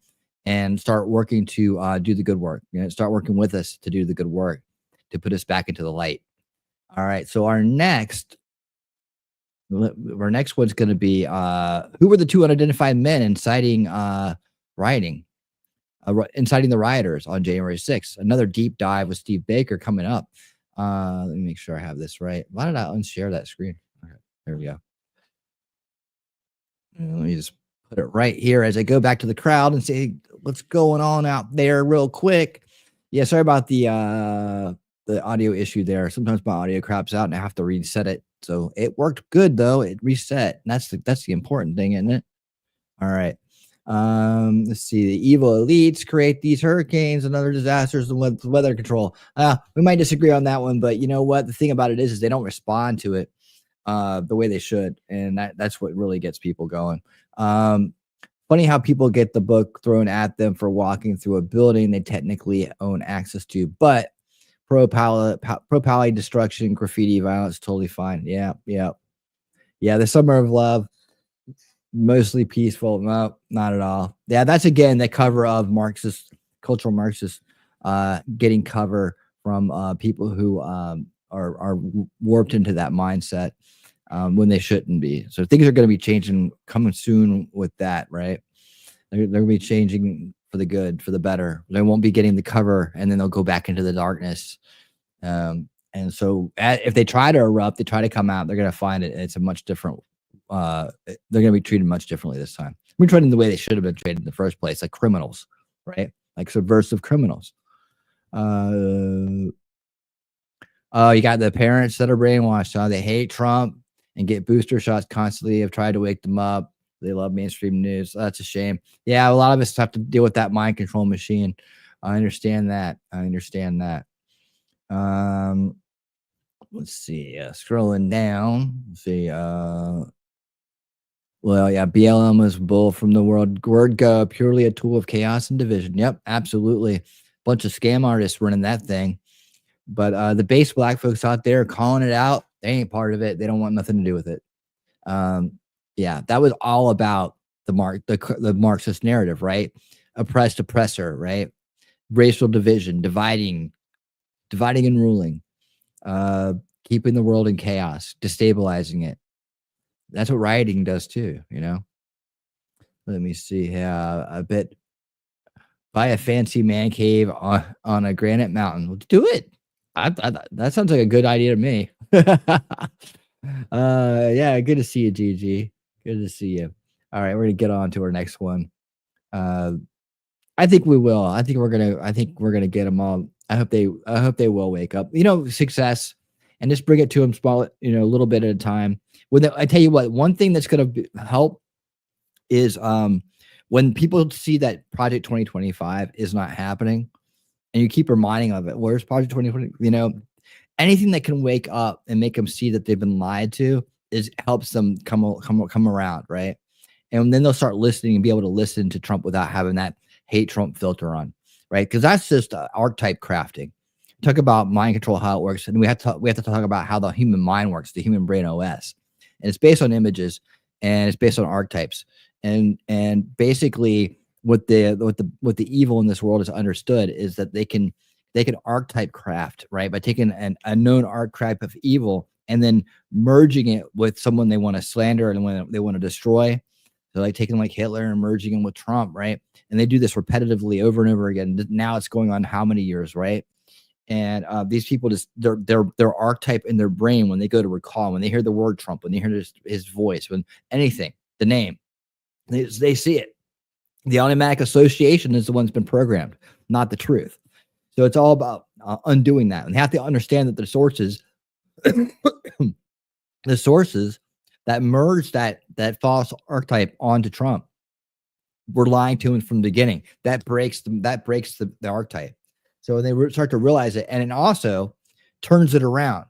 and start working to do the good work. Start working with us to do the good work, to put us back into the light. All right. So our next one's going to be who were the two unidentified men inciting rioting, inciting the rioters on January 6th. Another deep dive with Steve Baker coming up. Let me make sure I have this right. Why did I unshare that screen? Okay, there we go. Let me just put it right here as I go back to the crowd and say, what's going on out there real quick. Yeah, sorry about the audio issue there. Sometimes my audio craps out and I have to reset it. So it worked good though. It reset. And that's the important thing, isn't it? All right. Let's see. The evil elites create these hurricanes and other disasters with weather control. We might disagree on that one, but you know what? The thing about it is they don't respond to it the way they should, and that's what really gets people going. Funny how people get the book thrown at them for walking through a building they technically own access to, but pro-pally destruction, graffiti, violence, totally fine. Yeah. The summer of love. Mostly peaceful. No, not at all. Yeah, that's again the cover of cultural Marxists getting cover from people who are warped into that mindset when they shouldn't be. So things are going to be changing coming soon with that, right? They're going to be changing for the good, for the better. They won't be getting the cover, and then they'll go back into the darkness. And so if they try to erupt, they try to come out, they're going to find it. It's a much different, they're going to be treated much differently this time. We're treated the way they should have been treated in the first place, like criminals, right? Like subversive criminals. You got the parents that are brainwashed. They hate Trump and get booster shots constantly. I've tried to wake them up. They love mainstream news. That's a shame. Yeah, a lot of us have to deal with that mind control machine. I understand that. Let's see. Scrolling down. Let's see. Well, yeah, BLM was bull from the word go, purely a tool of chaos and division. Yep, absolutely. Bunch of scam artists running that thing. But the base black folks out there calling it out, they ain't part of it. They don't want nothing to do with it. Yeah, that was all about the Marxist narrative, right? Oppressed oppressor, right? Racial division, dividing and ruling, keeping the world in chaos, destabilizing it. That's what rioting does too, you know. Let me see here. A bit. Buy a fancy man cave on a granite mountain. Let's do it. That sounds like a good idea to me. Yeah, good to see you, Gigi. Good to see you. All right, we're gonna get on to our next one. I think we will. I think we're gonna get them all. I hope they will wake up. You know, success, and just bring it to them small. You know, a little bit at a time. I tell you what, one thing that's gonna help is when people see that Project 2025 is not happening, and you keep reminding of it. Where's Project 2020? You know, anything that can wake up and make them see that they've been lied to helps them come around, right? And then they'll start listening and be able to listen to Trump without having that hate Trump filter on, right? Because that's just archetype crafting. Talk about mind control, how it works, and we have to talk about how the human mind works, the human brain OS, and it's based on images and it's based on archetypes, and basically what the evil in this world is understood is that they can archetype craft, right, by taking a known archetype of evil and then merging it with someone they want to slander and when they want to destroy. They're like taking like Hitler and merging him with Trump, right? And they do this repetitively over and over again. Now it's going on how many years, right? And these people just their archetype in their brain when they go to recall, when they hear the word Trump, when they hear his voice, when anything, the name, they see it. The automatic association is the one that's been programmed, not the truth. So it's all about undoing that, and they have to understand that the sources, that merged that false archetype onto Trump were lying to him from the beginning. That breaks the archetype. So they start to realize it, and it also turns it around,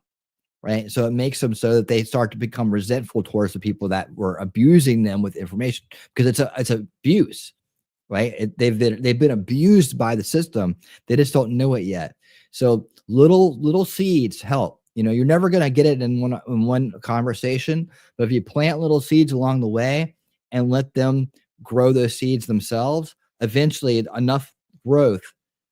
right? So it makes them so that they start to become resentful towards the people that were abusing them with information, because it's abuse, right? They've been abused by the system. They just don't know it yet. So little seeds help. You know, you're never going to get it in one conversation, but if you plant little seeds along the way and let them grow those seeds themselves, eventually enough growth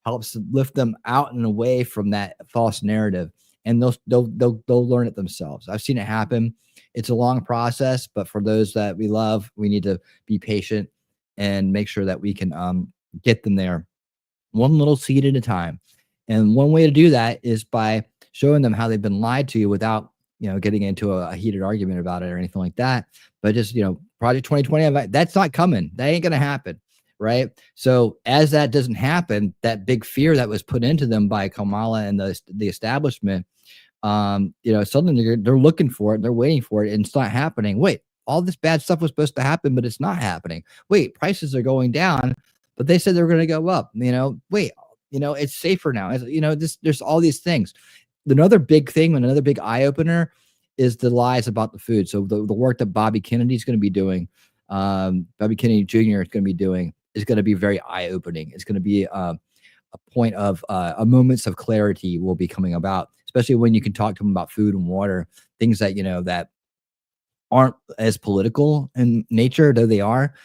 helps lift them out and away from that false narrative, and they'll learn it themselves. I've seen it happen. It's a long process, but for those that we love, we need to be patient and make sure that we can get them there one little seed at a time. And one way to do that is by showing them how they've been lied to without, you know, getting into a heated argument about it or anything like that. But just, you know, Project 2020, that's not coming. That ain't going to happen. Right. So as that doesn't happen, that big fear that was put into them by Kamala and the establishment, you know, suddenly they're looking for it. They're waiting for it. And it's not happening. Wait, all this bad stuff was supposed to happen, but it's not happening. Wait, prices are going down, but they said they were going to go up. You know, wait, you know, it's safer now. You know, there's all these things. Another big thing, another big eye opener is the lies about the food. So the work that Bobby Kennedy is going to be doing, Bobby Kennedy Jr. is going to be doing, is going to be very eye opening. It's going to be a point of a moments of clarity will be coming about, especially when you can talk to them about food and water, things that, you know, that aren't as political in nature, though they are,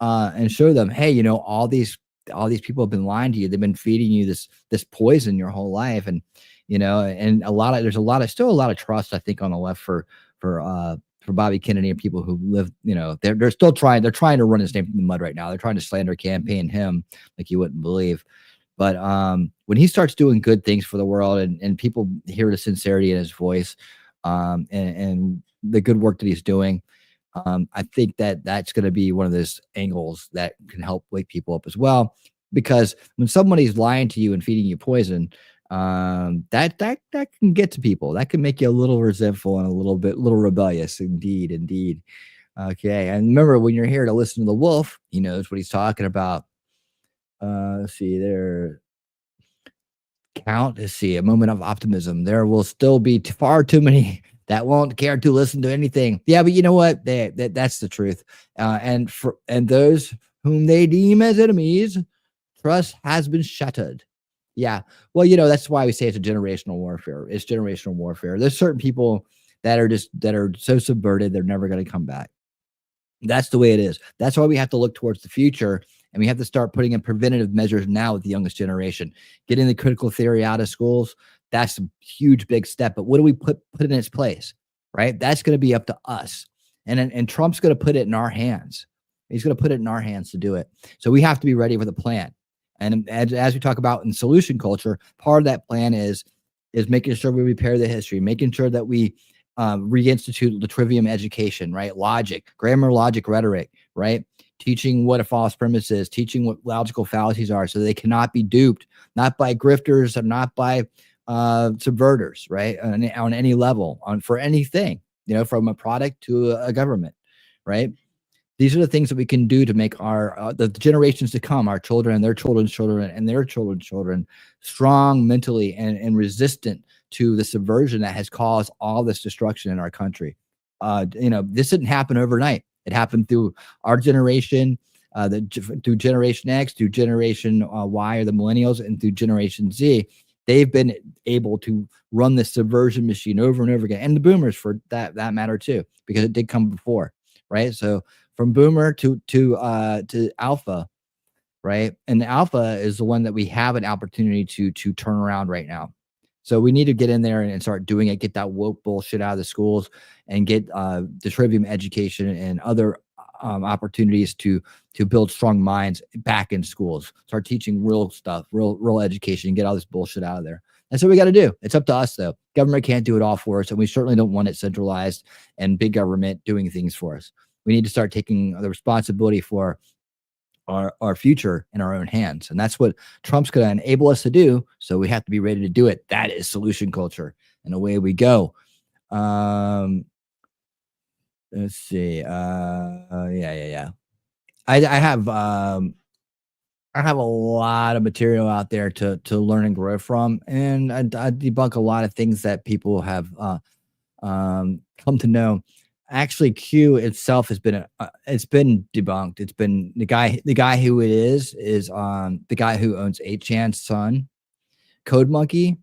and show them, hey, you know, all these people have been lying to you. They've been feeding you this poison your whole life. And, you know, and there's still a lot of trust, I think, on the left for Bobby Kennedy and people who live, you know, they're still trying to run his name from the mud right now. They're trying to slander campaign him like you wouldn't believe. But when he starts doing good things for the world, and people hear the sincerity in his voice, and the good work that he's doing, I think that's going to be one of those angles that can help wake people up as well. Because when somebody's lying to you and feeding you poison, that can get to people. That can make you a little resentful and a little rebellious. Indeed. Okay, and remember, when you're here to listen to the wolf, he knows what he's talking about. Let's see there. Let's see, a moment of optimism. There will still be far too many that won't care to listen to anything. Yeah, but you know what? That's the truth. And those whom they deem as enemies, trust has been shattered. Yeah. Well, that's why we say it's a generational warfare. It's generational warfare. There's certain people that are so subverted, they're never going to come back. That's the way it is. That's why we have to look towards the future, and we have to start putting in preventative measures now with the youngest generation. Getting the critical theory out of schools, that's a huge, big step. But what do we put in its place, right? That's going to be up to us. And Trump's going to put it in our hands. He's going to put it in our hands to do it. So we have to be ready with a plan. And as we talk about in solution culture, part of that plan is making sure we repair the history, making sure that we reinstitute the trivium education, right? Logic, grammar, logic, rhetoric, right? Teaching what a false premise is, teaching what logical fallacies are, so they cannot be duped, not by grifters or not by subverters, right? On any level, for anything, from a product to a government, right? These are the things that we can do to make our the generations to come, our children and their children's children and their children's children, strong mentally and resistant to the subversion that has caused all this destruction in our country. This didn't happen overnight. It happened through our generation, through Generation X, through Generation Y, or the millennials, and through Generation Z. They've been able to run this subversion machine over and over again, and the boomers for that matter too, because it did come before, right? So from boomer to alpha, right? And the alpha is the one that we have an opportunity to turn around right now. So we need to get in there and start doing it, get that woke bullshit out of the schools, and get the trivium education and other opportunities to build strong minds back in schools. Start teaching real stuff, real education, and get all this bullshit out of there. That's what we got to do. It's up to us, though. Government can't do it all for us, and we certainly don't want it centralized and big government doing things for us. We need to start taking the responsibility for our future in our own hands. And that's what Trump's going to enable us to do. So we have to be ready to do it. That is solution culture. And away we go. Let's see. Yeah. I have a lot of material out there to learn and grow from. And I debunk a lot of things that people have come to know. Actually, Q itself has been it's been debunked. It's been the guy who it is the guy who owns 8chan's son, Code Monkey.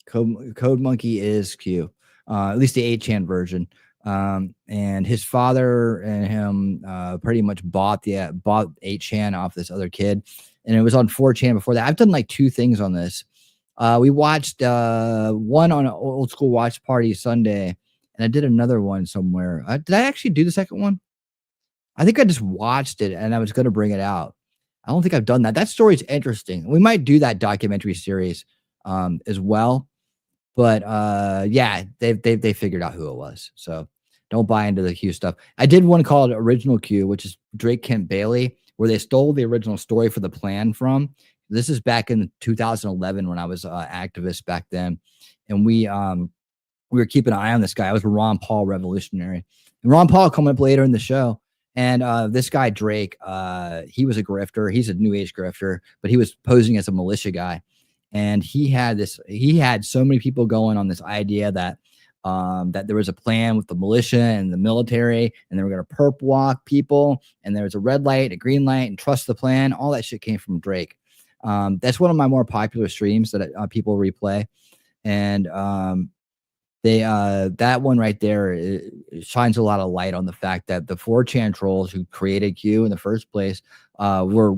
Code Monkey is Q, at least the 8chan version. And his father and him pretty much bought 8chan off this other kid, and it was on 4chan before that. I've done like 2 things on this. We watched one on an old school watch party Sunday. And I did another one somewhere. Did I actually do the second one? I think I just watched it and I was going to bring it out. I don't think I've done that. That story's interesting. We might do that documentary series as well. But yeah, they figured out who it was. So don't buy into the Q stuff. I did one called Original Q, which is Drake Kent Bailey, where they stole the original story for the plan from. This is back in 2011 when I was activist back then. And we were keeping an eye on this guy. I was a Ron Paul revolutionary. And Ron Paul coming up later in the show. And this guy, Drake, he was a grifter. He's a new age grifter, but he was posing as a militia guy. And he had so many people going on this idea that there was a plan with the militia and the military, and they were going to perp walk people. And there was a red light, a green light, and trust the plan. All that shit came from Drake. That's one of my more popular streams that people replay. And that one right there shines a lot of light on the fact that the 4chan trolls who created Q in the first place were,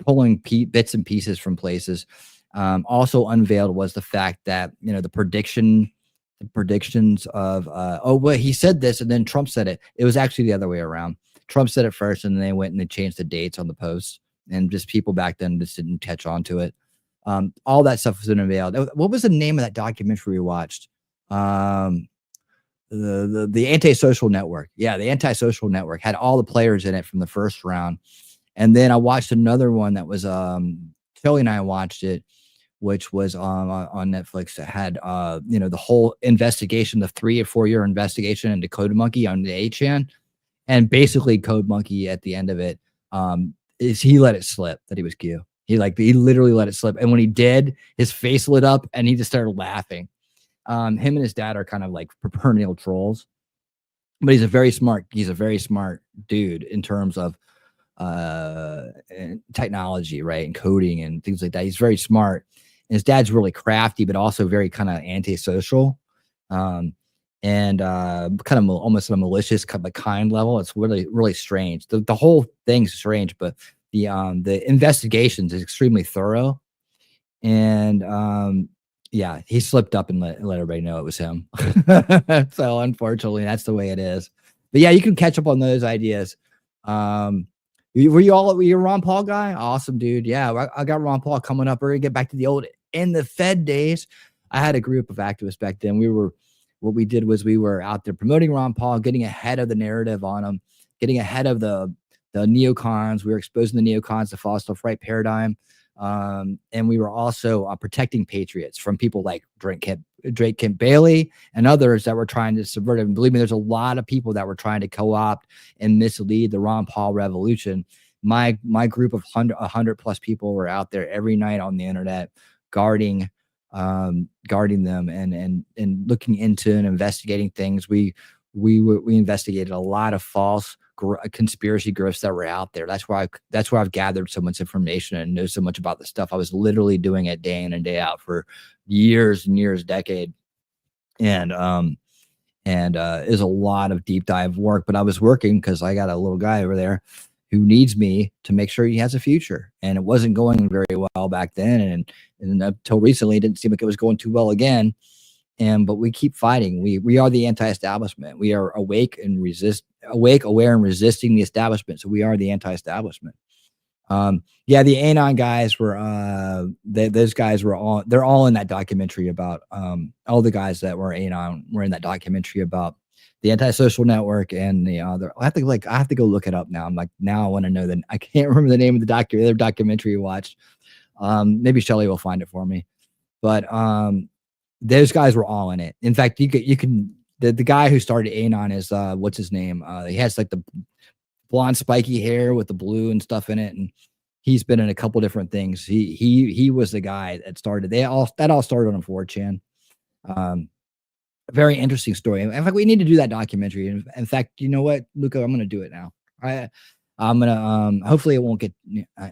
pulling bits and pieces from places. Also unveiled was the fact that, the predictions of, he said this and then Trump said it. It was actually the other way around. Trump said it first and then they went and they changed the dates on the posts, and just people back then just didn't catch on to it. All that stuff was unveiled. What was the name of that documentary we watched? The Antisocial Network. Yeah, the Antisocial Network had all the players in it from the first round. And then I watched another one that was Kelly and I watched it, which was on Netflix, that had the whole investigation, the 3 or 4 year investigation into Code Monkey on the 8chan. And basically Code Monkey at the end of it is he let it slip that he was Q. He literally let it slip. And when he did, his face lit up and he just started laughing. Him and his dad are kind of like perennial trolls, but he's a very smart dude in terms of technology, right? And coding and things like that. He's very smart. And his dad's really crafty, but also very kind of antisocial. And kind of almost on a malicious kind level. It's really, really strange. The whole thing's strange, but the investigations is extremely thorough. And yeah, he slipped up and let everybody know it was him. So unfortunately, that's the way it is. But yeah, you can catch up on those ideas. Were you a Ron Paul guy? Awesome, dude. Yeah, I got Ron Paul coming up. We're gonna get back to the old in the Fed days. I had a group of activists back then. What we did was we were out there promoting Ron Paul, getting ahead of the narrative on him, getting ahead of the neocons. We were exposing the neocons to false left right paradigm. And we were also protecting patriots from people like Drake Kemp Bailey and others that were trying to subvert it. And believe me, there's a lot of people that were trying to co-opt and mislead the Ron Paul revolution. My group of 100 plus people were out there every night on the internet guarding them and looking into and investigating things. We investigated a lot of false conspiracy groups that were out there. That's why I've gathered so much information and know so much about this stuff. I was literally doing it day in and day out for years and years, decade. And is a lot of deep dive work, but I was working because I got a little guy over there who needs me to make sure he has a future. And it wasn't going very well back then. And until recently, it didn't seem like it was going too well again. But we keep fighting. We are the anti-establishment. We are awake, aware, and resisting the establishment. So we are the anti-establishment. Yeah, the Anon guys were those guys were they're all in that documentary about all the guys that were Anon were in that documentary about the Antisocial Network and the other. I have to go look it up now. I'm like, now I want to know that. I can't remember the name of the other documentary you watched. Maybe Shelly will find it for me. But those guys were all in it. In fact, you can the guy who started Anon is what's his name? He has like the blonde spiky hair with the blue and stuff in it, and he's been in a couple different things. He was the guy that started. That all started on 4chan. Very interesting story. In fact, we need to do that documentary. In fact, you know what, Luca, I'm going to do it now. I'm gonna hopefully it won't get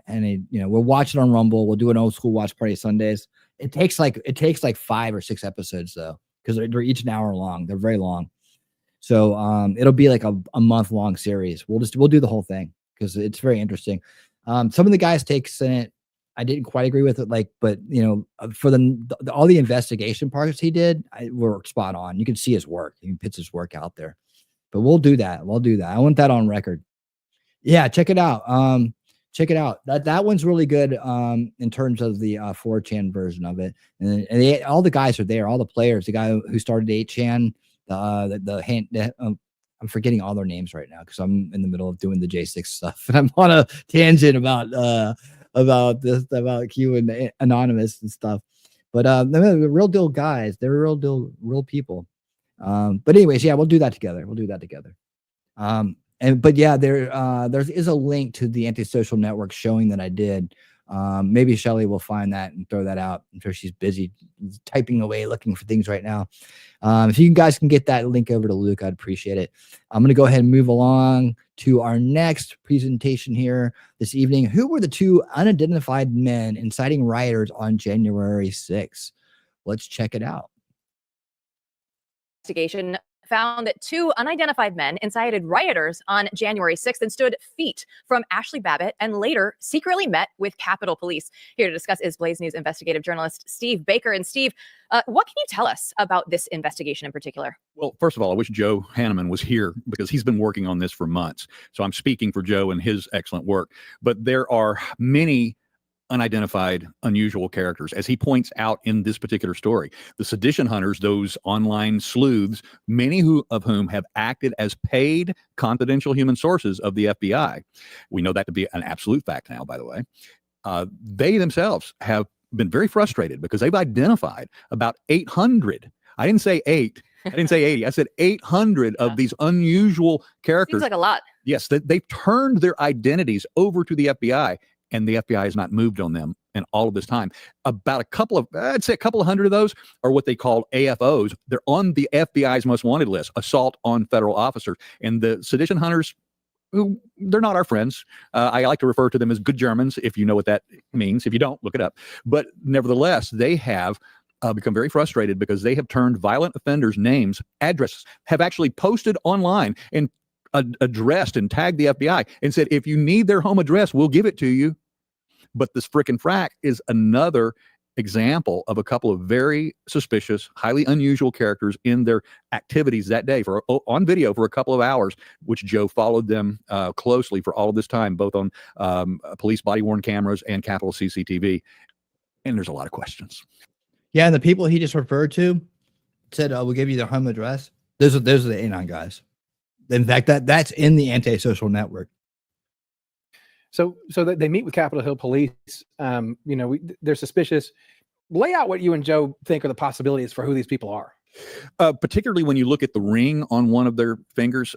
any. We'll watch it on Rumble. We'll do an old school watch party Sundays. It takes like 5 or 6 episodes though, because they're each an hour long. They're very long. So it'll be like a month long series. We'll do the whole thing because it's very interesting. Some of the guys' takes in it, I didn't quite agree with it. But for all the investigation parts he did, were spot on. You can see his work. He puts his work out there. But we'll do that. I want that on record. Yeah, check it out. Check it out. That one's really good in terms of the 4chan version of it. And all the guys are there. All the players. The guy who started 8chan. I'm forgetting all their names right now because I'm in the middle of doing the J6 stuff, and I'm on a tangent about Q and Anonymous and stuff. But they're real deal guys. They're real people. But anyways, yeah, we'll do that together. But yeah, there is a link to the Antisocial Network showing that I did. Maybe Shelly will find that and throw that out. I'm sure she's busy typing away looking for things right now. If you guys can get that link over to Luke, I'd appreciate it. I'm going to go ahead and move along to our next presentation here this evening. Who were the 2 unidentified men inciting rioters on January 6th? Let's check it out. Investigation found that 2 unidentified men incited rioters on January 6th and stood feet from Ashley Babbitt and later secretly met with Capitol Police. Here to discuss is Blaze News investigative journalist Steve Baker. And Steve, what can you tell us about this investigation in particular? Well, first of all, I wish Joe Hanneman was here because he's been working on this for months. So I'm speaking for Joe and his excellent work. But there are many unidentified, unusual characters, as he points out in this particular story. The sedition hunters, those online sleuths, many of whom have acted as paid confidential human sources of the FBI. We know that to be an absolute fact now, by the way. They themselves have been very frustrated because they've identified about 800. I didn't say 8. I didn't say 80. I said 800 of these unusual characters. Seems like a lot. Yes, they've turned their identities over to the FBI, and the FBI has not moved on them in all of this time. About I'd say a couple of hundred of those are what they call AFOs. They're on the FBI's most wanted list, assault on federal officers. And the sedition hunters, who they're not our friends. I like to refer to them as good Germans, if you know what that means. If you don't, look it up. But nevertheless, they have become very frustrated because they have turned violent offenders' names, addresses, have actually posted online and addressed and tagged the FBI and said, if you need their home address, we'll give it to you. But this frickin' frack is another example of a couple of very suspicious, highly unusual characters in their activities that day on video for a couple of hours, which Joe followed them closely for all of this time, both on police body-worn cameras and Capitol CCTV. And there's a lot of questions. Yeah, and the people he just referred to said, we'll give you their home address. Those are the Anon guys. In fact, that's in the antisocial network. So that they meet with Capitol Hill police. They're suspicious. Lay out what you and Joe think are the possibilities for who these people are. Particularly when you look at the ring on one of their fingers,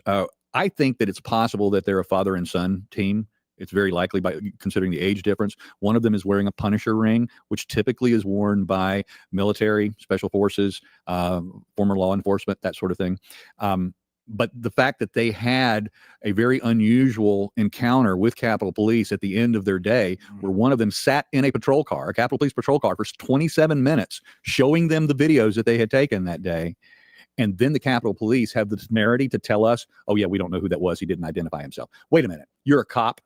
I think that it's possible that they're a father and son team. It's very likely, by considering the age difference. One of them is wearing a Punisher ring, which typically is worn by military, special forces, former law enforcement, that sort of thing. But the fact that they had a very unusual encounter with Capitol Police at the end of their day, where one of them sat in a patrol car, a Capitol Police patrol car, for 27 minutes, showing them the videos that they had taken that day. And then the Capitol Police have the temerity to tell us, oh, yeah, we don't know who that was. He didn't identify himself. Wait a minute. You're a cop,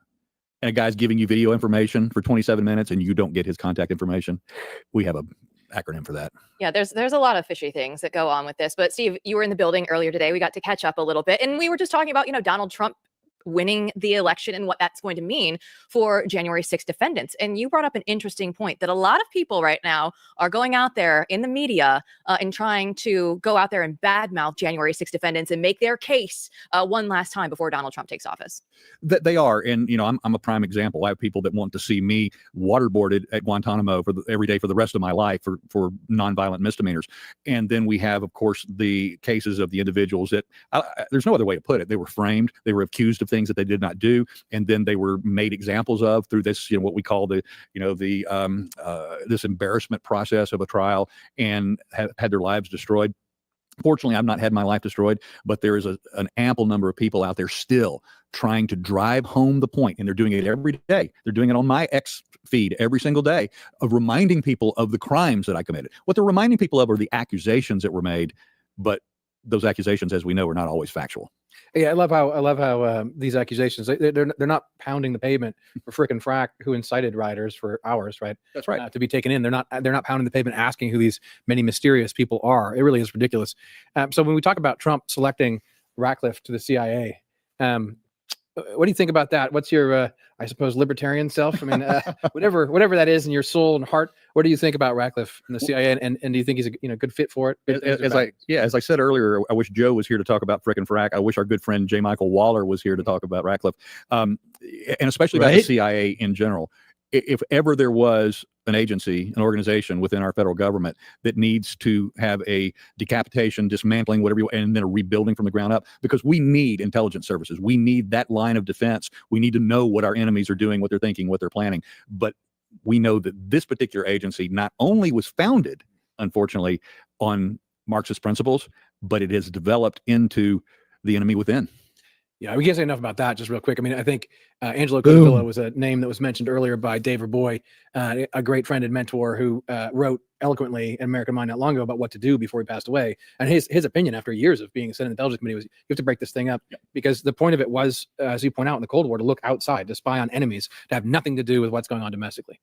and a guy's giving you video information for 27 minutes, and you don't get his contact information. We have a acronym for that. Yeah, there's a lot of fishy things that go on with this. But Steve, you were in the building earlier today. We got to catch up a little bit, and we were just talking about, Donald Trump winning the election and what that's going to mean for January 6th defendants. And you brought up an interesting point that a lot of people right now are going out there in the media and trying to go out there and badmouth January 6th defendants and make their case one last time before Donald Trump takes office. That they are. And, I'm a prime example. I have people that want to see me waterboarded at Guantanamo every day for the rest of my life for nonviolent misdemeanors. And then we have, of course, the cases of the individuals that there's no other way to put it. They were framed. They were accused of things that they did not do, and then they were made examples of through this, what we call this embarrassment process of a trial, and have had their lives destroyed. Fortunately, I've not had my life destroyed, but there is an ample number of people out there still trying to drive home the point, and they're doing it every day. They're doing it on my X feed every single day, of reminding people of the crimes that I committed. What they're reminding people of are the accusations that were made, but those accusations, as we know, are not always factual. Yeah, I love how these accusations, they're not pounding the pavement for frickin' frack who incited rioters for hours, right? That's right. To be taken in. They're not pounding the pavement asking who these many mysterious people are. It really is ridiculous. So when we talk about Trump selecting Ratcliffe to the CIA, what do you think about that? What's your, I suppose, libertarian self? I mean, whatever that is in your soul and heart. What do you think about Ratcliffe and the CIA? And do you think he's a good fit for it? As I said earlier, I wish Joe was here to talk about frickin' frack. I wish our good friend J. Michael Waller was here to talk about Ratcliffe, and especially about the CIA in general. If ever there was an agency, an organization within our federal government that needs to have a decapitation, dismantling, whatever, and then a rebuilding from the ground up, because we need intelligence services. We need that line of defense. We need to know what our enemies are doing, what they're thinking, what they're planning. But we know that this particular agency not only was founded, unfortunately, on Marxist principles, but it has developed into the enemy within. Yeah, we can't say enough about that. Just real quick. I mean, I think Angelo Codevilla was a name that was mentioned earlier by Dave Raboy, a great friend and mentor who wrote eloquently in American Mind not long ago about what to do before he passed away. And his opinion after years of being a Senate Intelligence Committee was, you have to break this thing up, because the point of it was, as you point out in the Cold War, to look outside, to spy on enemies, to have nothing to do with what's going on domestically.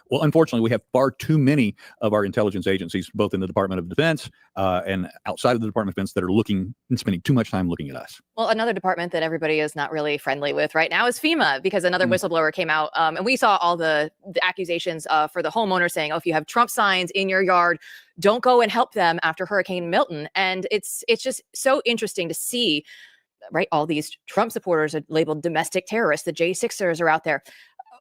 Well, unfortunately, we have far too many of our intelligence agencies, both in the Department of Defense and outside of the Department of Defense, that are looking and spending too much time looking at us. Well, another department that everybody is not really friendly with right now is FEMA, because another whistleblower came out, and we saw all the accusations for the homeowner saying, oh, if you have Trump signs in your yard, don't go and help them after Hurricane Milton. And it's just so interesting to see, right? All these Trump supporters are labeled domestic terrorists. The J6ers are out there.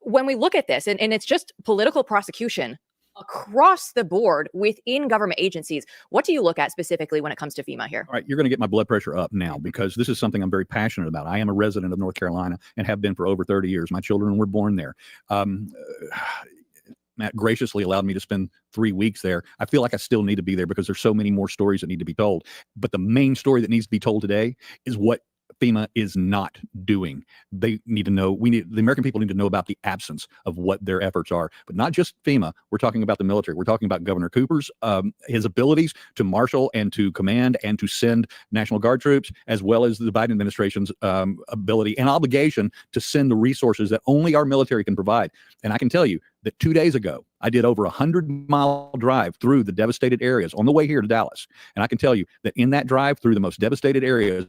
When we look at this, and it's just political prosecution across the board within government agencies, what do you look at specifically when it comes to FEMA here? All right, you're going to get my blood pressure up now, because this is something I'm very passionate about. I am a resident of North Carolina and have been for over 30 years. My children were born there. Matt graciously allowed me to spend 3 weeks there. I feel like I still need to be there because there's so many more stories that need to be told. But the main story that needs to be told today is what FEMA is not doing. They need to know, the American people need to know about the absence of what their efforts are, but not just FEMA. We're talking about the military. We're talking about Governor Cooper's, his abilities to marshal and to command and to send National Guard troops, as well as the Biden administration's ability and obligation to send the resources that only our military can provide. And I can tell you that 2 days ago, I did over 100-mile drive through the devastated areas on the way here to Dallas. And I can tell you that in that drive through the most devastated areas,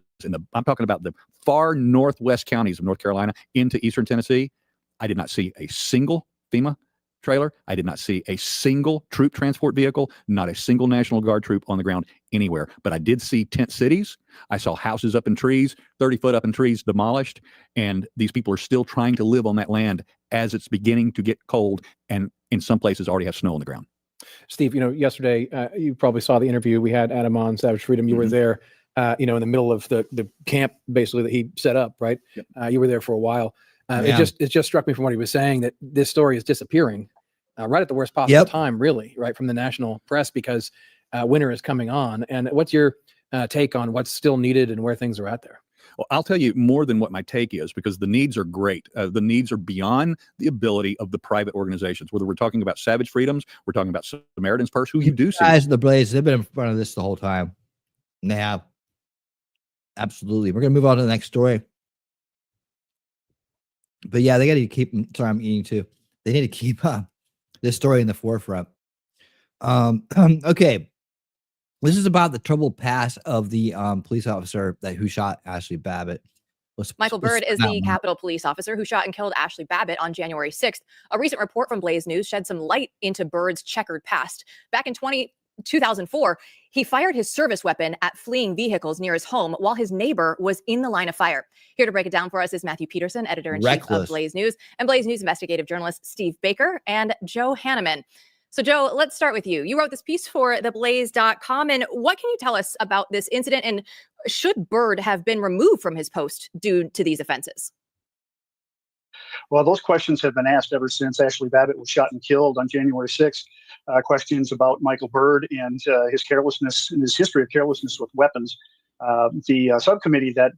I'm talking about the far northwest counties of North Carolina into eastern Tennessee, I did not see a single FEMA trailer. I did not see a single troop transport vehicle, not a single National Guard troop on the ground anywhere. But I did see tent cities. I saw houses up in trees, 30 foot up in trees demolished. And these people are still trying to live on that land as it's beginning to get cold, and in some places already have snow on the ground. Steve, yesterday, you probably saw the interview we had Adam on Savage Freedom. You were there, in the middle of the camp, basically, that he set up, right? Yep. You were there for a while. It just struck me from what he was saying that this story is disappearing right at the worst possible time, really, right, from the national press, because winter is coming on. And what's your take on what's still needed and where things are at there? Well, I'll tell you more than what my take is, because the needs are great. The needs are beyond the ability of the private organizations. Whether we're talking about Savage Freedoms, we're talking about Samaritan's Purse, who you do see. Guys, the Blaze, they've been in front of this the whole time. And they have. Absolutely. We're going to move on to the next story. But yeah, they got to keep, sorry, I'm eating too. They need to keep this story in the forefront. Okay. This is about the troubled past of the police officer who shot Ashley Babbitt. Michael Byrd is the Capitol Police officer who shot and killed Ashley Babbitt on January 6th. A recent report from Blaze News shed some light into Byrd's checkered past. Back in 2004, he fired his service weapon at fleeing vehicles near his home while his neighbor was in the line of fire. Here to break it down for us is Matthew Peterson, editor-in-chief of Blaze News, and Blaze News investigative journalist Steve Baker and Joe Hanneman. So, Joe, let's start with you. You wrote this piece for theblaze.com. And what can you tell us about this incident? And should Byrd have been removed from his post due to these offenses? Well, those questions have been asked ever since Ashley Babbitt was shot and killed on January 6th. Questions about Michael Byrd and his carelessness and his history of carelessness with weapons. The subcommittee that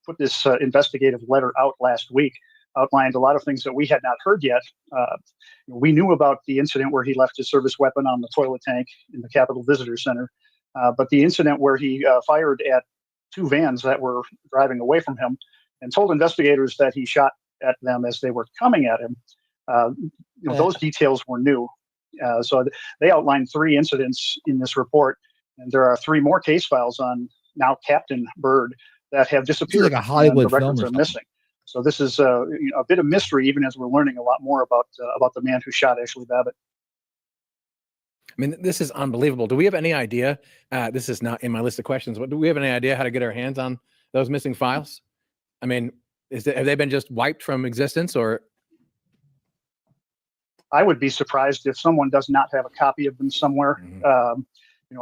put this investigative letter out last week outlined a lot of things that we had not heard yet. We knew about the incident where he left his service weapon on the toilet tank in the Capitol Visitor Center, but the incident where he fired at two vans that were driving away from him and told investigators that he shot at them as they were coming at him, those details were new. So they outlined 3 incidents in this report, and there are 3 more case files on now Captain Byrd that have disappeared. Like a Hollywood the film records are missing. So this is a bit of mystery, even as we're learning a lot more about the man who shot Ashley Babbitt. I mean, this is unbelievable. Do we have any idea? This is not in my list of questions, but do we have any idea how to get our hands on those missing files? I mean, have they been just wiped from existence, or? I would be surprised if someone does not have a copy of them somewhere.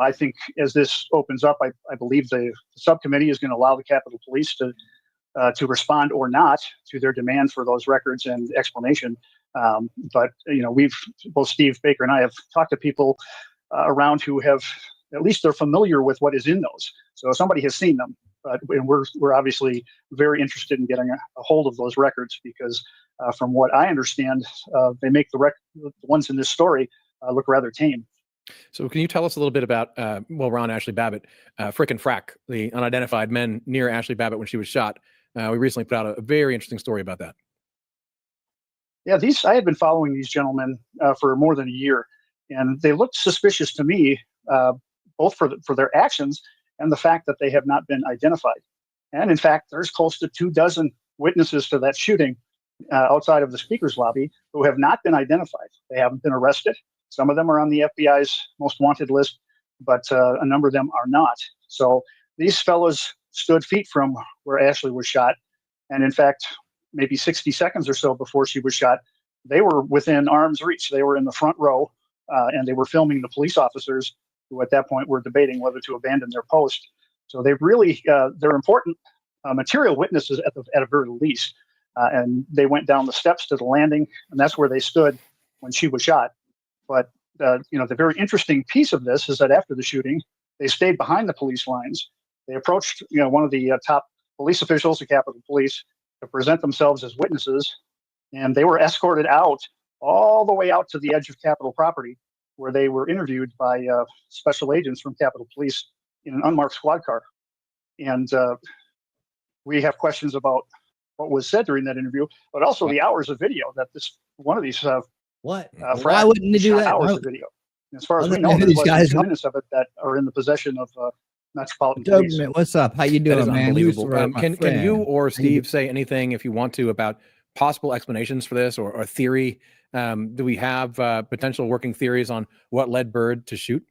I think as this opens up, I believe the subcommittee is going to allow the Capitol Police to respond or not to their demand for those records and explanation. But both Steve Baker and I have talked to people around who have, at least they're familiar with what is in those. So somebody has seen them, and we're obviously very interested in getting a hold of those records, because from what I understand, they make the ones in this story look rather tame. So can you tell us a little bit about, we're on Ashley Babbitt, Frick and Frack, the unidentified men near Ashley Babbitt when she was shot. We recently put out a very interesting story about that. Yeah, I had been following these gentlemen for more than a year, and they looked suspicious to me, both for their actions and the fact that they have not been identified. And in fact, there's close to 24 witnesses to that shooting outside of the speaker's lobby who have not been identified. They haven't been arrested. Some of them are on the FBI's most wanted list, but a number of them are not. So these fellows stood feet from where Ashley was shot. And in fact, maybe 60 seconds or so before she was shot, they were within arm's reach. They were in the front row, and they were filming the police officers who at that point were debating whether to abandon their post. So they really, they're important material witnesses at a very least. And they went down the steps to the landing, and that's where they stood when she was shot. But the very interesting piece of this is that after the shooting, they stayed behind the police lines. They approached, one of the top police officials, the Capitol Police, to present themselves as witnesses, and they were escorted out all the way out to the edge of Capitol property, where they were interviewed by special agents from Capitol Police in an unmarked squad car. And we have questions about what was said during that interview, but also the hours of video that one of these why wouldn't they do that? Hours of video. As far as we know, there's like 2 minutes of it that are in the possession of Metropolitan Police. What's up? How you doing, man? Unbelievable. Can you or Steve say anything, if you want to, about possible explanations for this or theory? Do we have potential working theories on what led Byrd to shoot?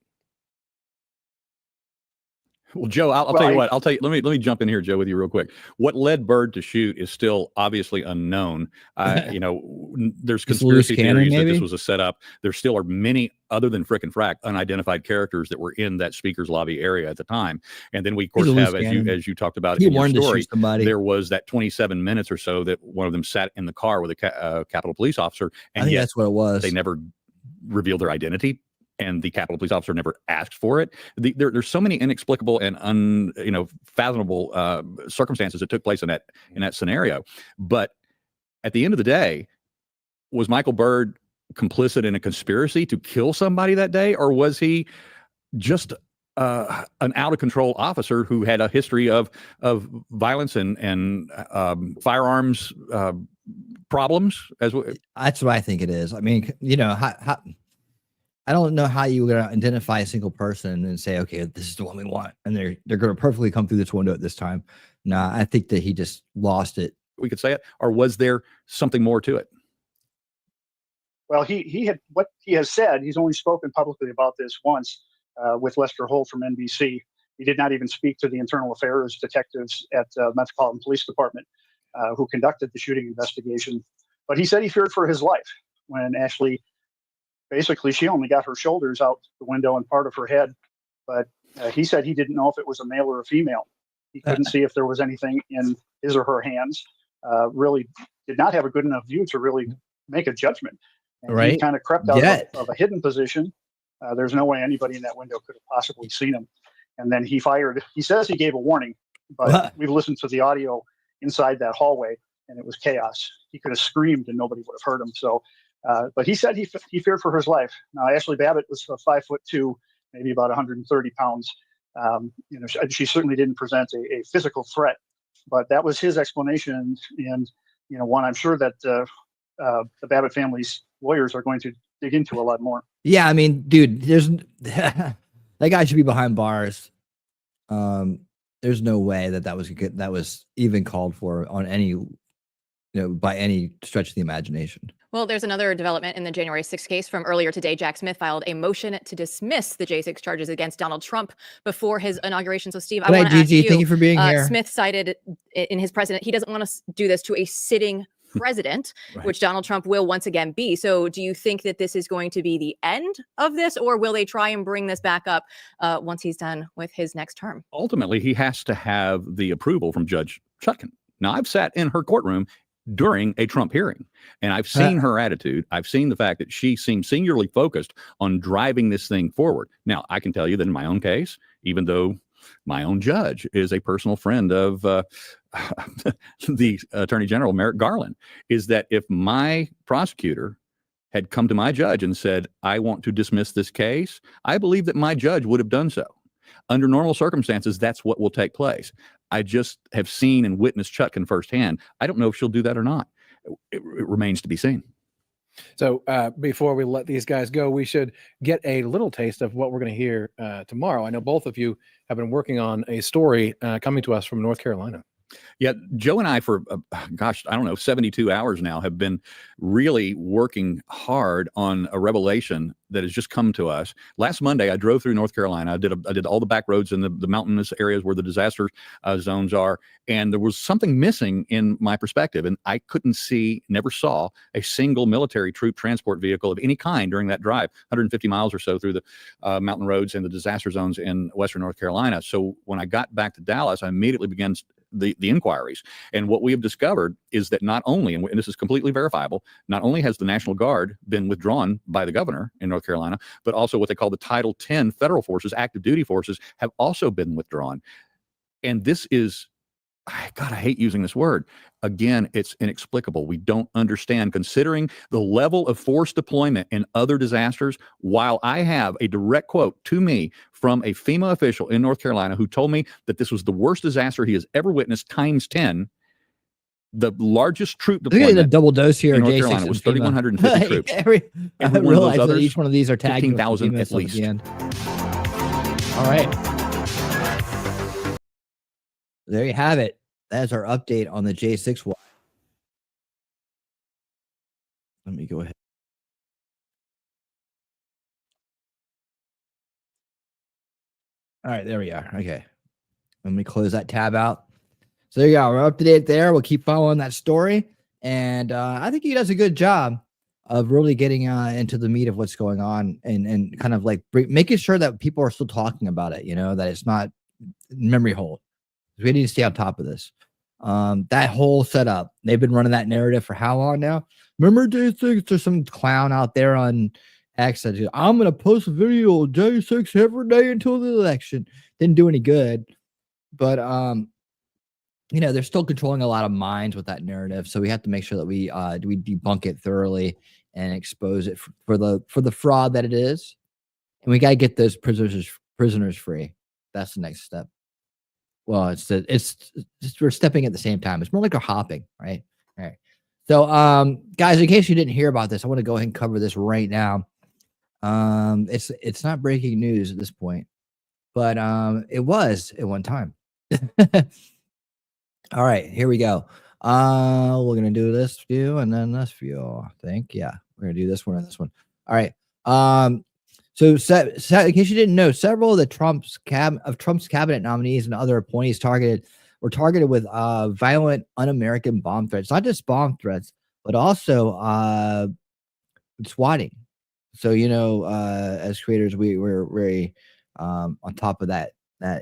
Well, Joe, I'll tell you what. I'll tell you. Let me jump in here, Joe, with you real quick. What led Byrd to shoot is still obviously unknown. There's conspiracy theories that this was a setup. There still are many, other than Frick and Frack, unidentified characters that were in that speaker's lobby area at the time. And then we, of course, have, as you talked about in your story, there was that 27 minutes or so that one of them sat in the car with a Capitol Police officer, and I think that's what it was. They never revealed their identity. And the Capitol Police officer never asked for it. There's so many inexplicable and unfathomable circumstances that took place in that scenario. But at the end of the day, was Michael Byrd complicit in a conspiracy to kill somebody that day, or was he just an out of control officer who had a history of violence and firearms problems? That's what I think it is. I mean, I don't know how you would identify a single person and say, okay, this is the one we want, and they're going to perfectly come through this window at this time. No, I think that he just lost it. We could say it, or was there something more to it? Well, he has said, he's only spoken publicly about this once with Lester Holt from NBC. He did not even speak to the internal affairs detectives at Metropolitan Police Department who conducted the shooting investigation. But he said he feared for his life when Ashley. Basically, she only got her shoulders out the window and part of her head. But he said he didn't know if it was a male or a female. He couldn't see if there was anything in his or her hands. Really did not have a good enough view to really make a judgment. And he kind of crept out of a hidden position. There's no way anybody in that window could have possibly seen him. And then he fired. He says he gave a warning, but we've listened to the audio inside that hallway, and it was chaos. He could have screamed and nobody would have heard him. So. But he said he feared for his life. Now, Ashley Babbitt was 5'2", maybe about 130 pounds. She certainly didn't present a physical threat, but that was his explanation. And one I'm sure that the Babbitt family's lawyers are going to dig into a lot more. Yeah, I mean, dude, that guy should be behind bars. There's no way that was even called for on any, by any stretch of the imagination. Well, there's another development in the January 6th case from earlier today. Jack Smith filed a motion to dismiss the J6 charges against Donald Trump before his inauguration. So, Steve, I want to ask you. Thank you for being here. Smith cited in his president, he doesn't want to do this to a sitting president, which Donald Trump will once again be. So do you think that this is going to be the end of this, or will they try and bring this back up once he's done with his next term? Ultimately, he has to have the approval from Judge Chutkan. Now, I've sat in her courtroom during a Trump hearing, and I've seen her attitude. I've seen the fact that she seems singularly focused on driving this thing forward. Now, I can tell you that in my own case, even though my own judge is a personal friend of the Attorney General, Merrick Garland, is that if my prosecutor had come to my judge and said, I want to dismiss this case, I believe that my judge would have done so. Under normal circumstances, that's what will take place. I just have seen and witnessed Chutkan firsthand. I don't know if she'll do that or not. It remains to be seen. So before we let these guys go, we should get a little taste of what we're going to hear tomorrow. I know both of you have been working on a story coming to us from North Carolina. Yeah, Joe and I, for gosh, I don't know, 72 hours now, have been really working hard on a revelation that has just come to us. Last Monday, I drove through North Carolina. I did all the back roads in the mountainous areas where the disaster zones are, and there was something missing in my perspective, and I couldn't see, never saw a single military troop transport vehicle of any kind during that drive, 150 miles or so through the mountain roads and the disaster zones in western North Carolina. So when I got back to Dallas, I immediately began the inquiries. And what we have discovered is that not only, and this is completely verifiable, not only has the National Guard been withdrawn by the governor in North Carolina, but also what they call the Title 10 federal forces, active duty forces, have also been withdrawn. And this is, God, I hate using this word. Again, it's inexplicable. We don't understand, considering the level of force deployment in other disasters. While I have a direct quote to me from a FEMA official in North Carolina who told me that this was the worst disaster he has ever witnessed times 10, the largest troop deployment a double dose here in North Carolina was 3,150 troops. I realize that each one of these are tagged 15,000 at least. All right. There you have it. That's our update on the J6Y. Let me go ahead. All right, there we are. Okay. Let me close that tab out. So there you go. We're up to date there. We'll keep following that story. And I think he does a good job of really getting into the meat of what's going on and kind of like making sure that people are still talking about it, that it's not memory hold. We need to stay on top of this. That whole setup, they've been running that narrative for how long now? Remember, there's some clown out there on X that I'm going to post a video of J6 every day until the election. Didn't do any good. But, they're still controlling a lot of minds with that narrative. So we have to make sure that we debunk it thoroughly and expose it for the fraud that it is. And we got to get those prisoners free. That's the next step. Well, it's we're stepping at the same time. It's more like we're hopping, right? All right. So, guys, in case you didn't hear about this, I want to go ahead and cover this right now. It's not breaking news at this point, but it was at one time. All right, here we go. We're gonna do this view and then this view. I think, yeah, we're gonna do this one and this one. All right. So in case you didn't know, several of Trump's cabinet nominees and other appointees were targeted with violent, un-American bomb threats. Not just bomb threats, but also swatting. So as creators, we're very on top of that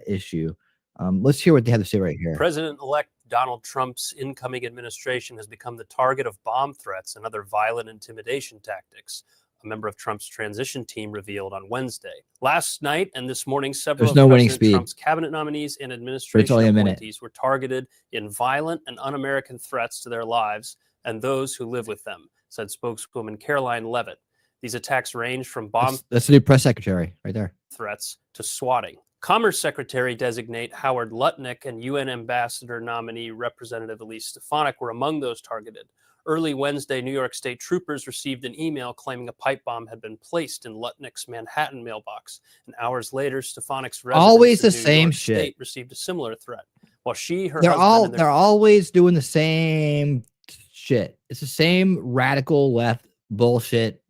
issue. Let's hear what they have to say right here. President-elect Donald Trump's incoming administration has become the target of bomb threats and other violent intimidation tactics, a member of Trump's transition team revealed on Wednesday. Last night and this morning, several of President Trump's cabinet nominees and administration appointees were targeted in violent and un-American threats to their lives and those who live with them, said spokeswoman Caroline Levitt. These attacks range from bomb that's the new press secretary right there threats to swatting. Commerce Secretary designate Howard Lutnick and UN Ambassador nominee Representative Elise Stefanik were among those targeted. Early Wednesday, New York State troopers received an email claiming a pipe bomb had been placed in Lutnick's Manhattan mailbox. And hours later, Stefanik's residence always the in New same York shit. State received a similar threat. While they're always doing the same shit. It's the same radical left bullshit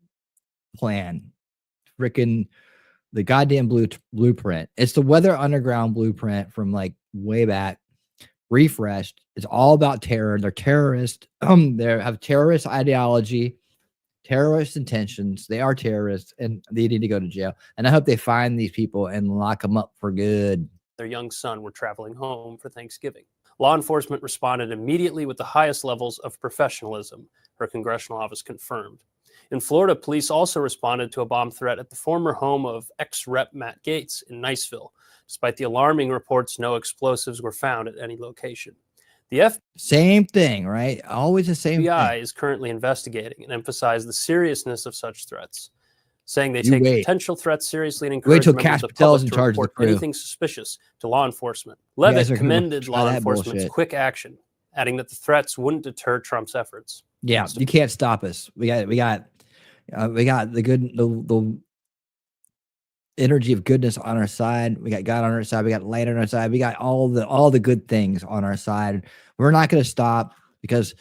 plan. Freaking the goddamn blueprint. It's the Weather Underground blueprint from like way back, refreshed. It's all about terror. They're terrorists. They have terrorist ideology, terrorist intentions. They are terrorists, and they need to go to jail. And I hope they find these people and lock them up for good. Their young son were traveling home for Thanksgiving. Law enforcement responded immediately with the highest levels of professionalism, her congressional office confirmed. In Florida, police also responded to a bomb threat at the former home of ex-rep Matt Gaetz in Niceville. Despite the alarming reports, no explosives were found at any location. The same thing, right? Always the same FBI thing. is currently investigating and emphasized the seriousness of such threats, saying they take potential threats seriously and encourage members of the public to report anything suspicious to law enforcement. Levitt commended law enforcement's quick action, adding that the threats wouldn't deter Trump's efforts. Yeah, you can't stop us. We got the good, the energy of goodness on our side. We got God on our side. We got light on our side. We got all the good things on our side. We're not going to stop because